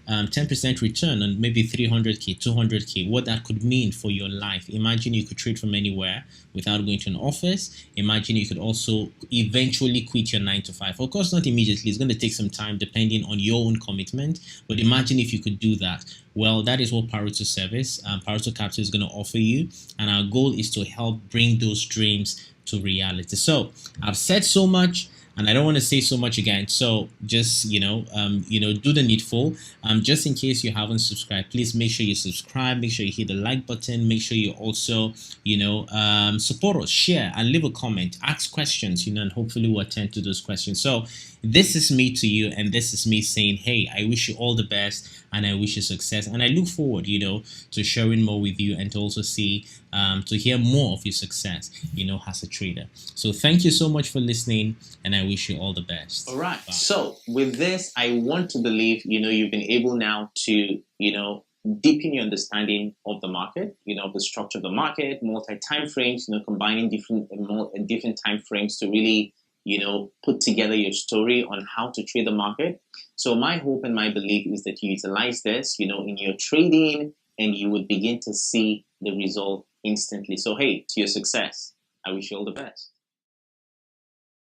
10% return on maybe 300k, 200k, what that could mean for your life. Imagine you could trade from anywhere without going to an office. Imagine you could also eventually quit your 9 to 5. Of course, not immediately. It's going to take some time depending on your own commitment. But imagine if you could do that. Well, that is what Paruto service, Paruto Capital is going to offer you. And our goal is to help bring those dreams to reality. So I've said so much and I don't want to say so much again. So just, do the needful. Just in case you haven't subscribed, please make sure you subscribe. Make sure you hit the like button. Make sure you also, support us, share, and leave a comment. Ask questions, and hopefully we'll attend to those questions. So this is me to you, and this is me saying, hey, I wish you all the best and I wish you success. And I look forward, to sharing more with you and to also see, to hear more of your success, as a trader. So thank you so much for listening, and I wish you all the best. All right. Bye. So with this, I want to believe, you've been able now to, deepen your understanding of the market, the structure of the market, multi-time frames, combining different time frames to really, put together your story on how to trade the market. So my hope and my belief is that you utilize this, in your trading, and you would begin to see the result instantly. So hey, to your success, I wish you all the best.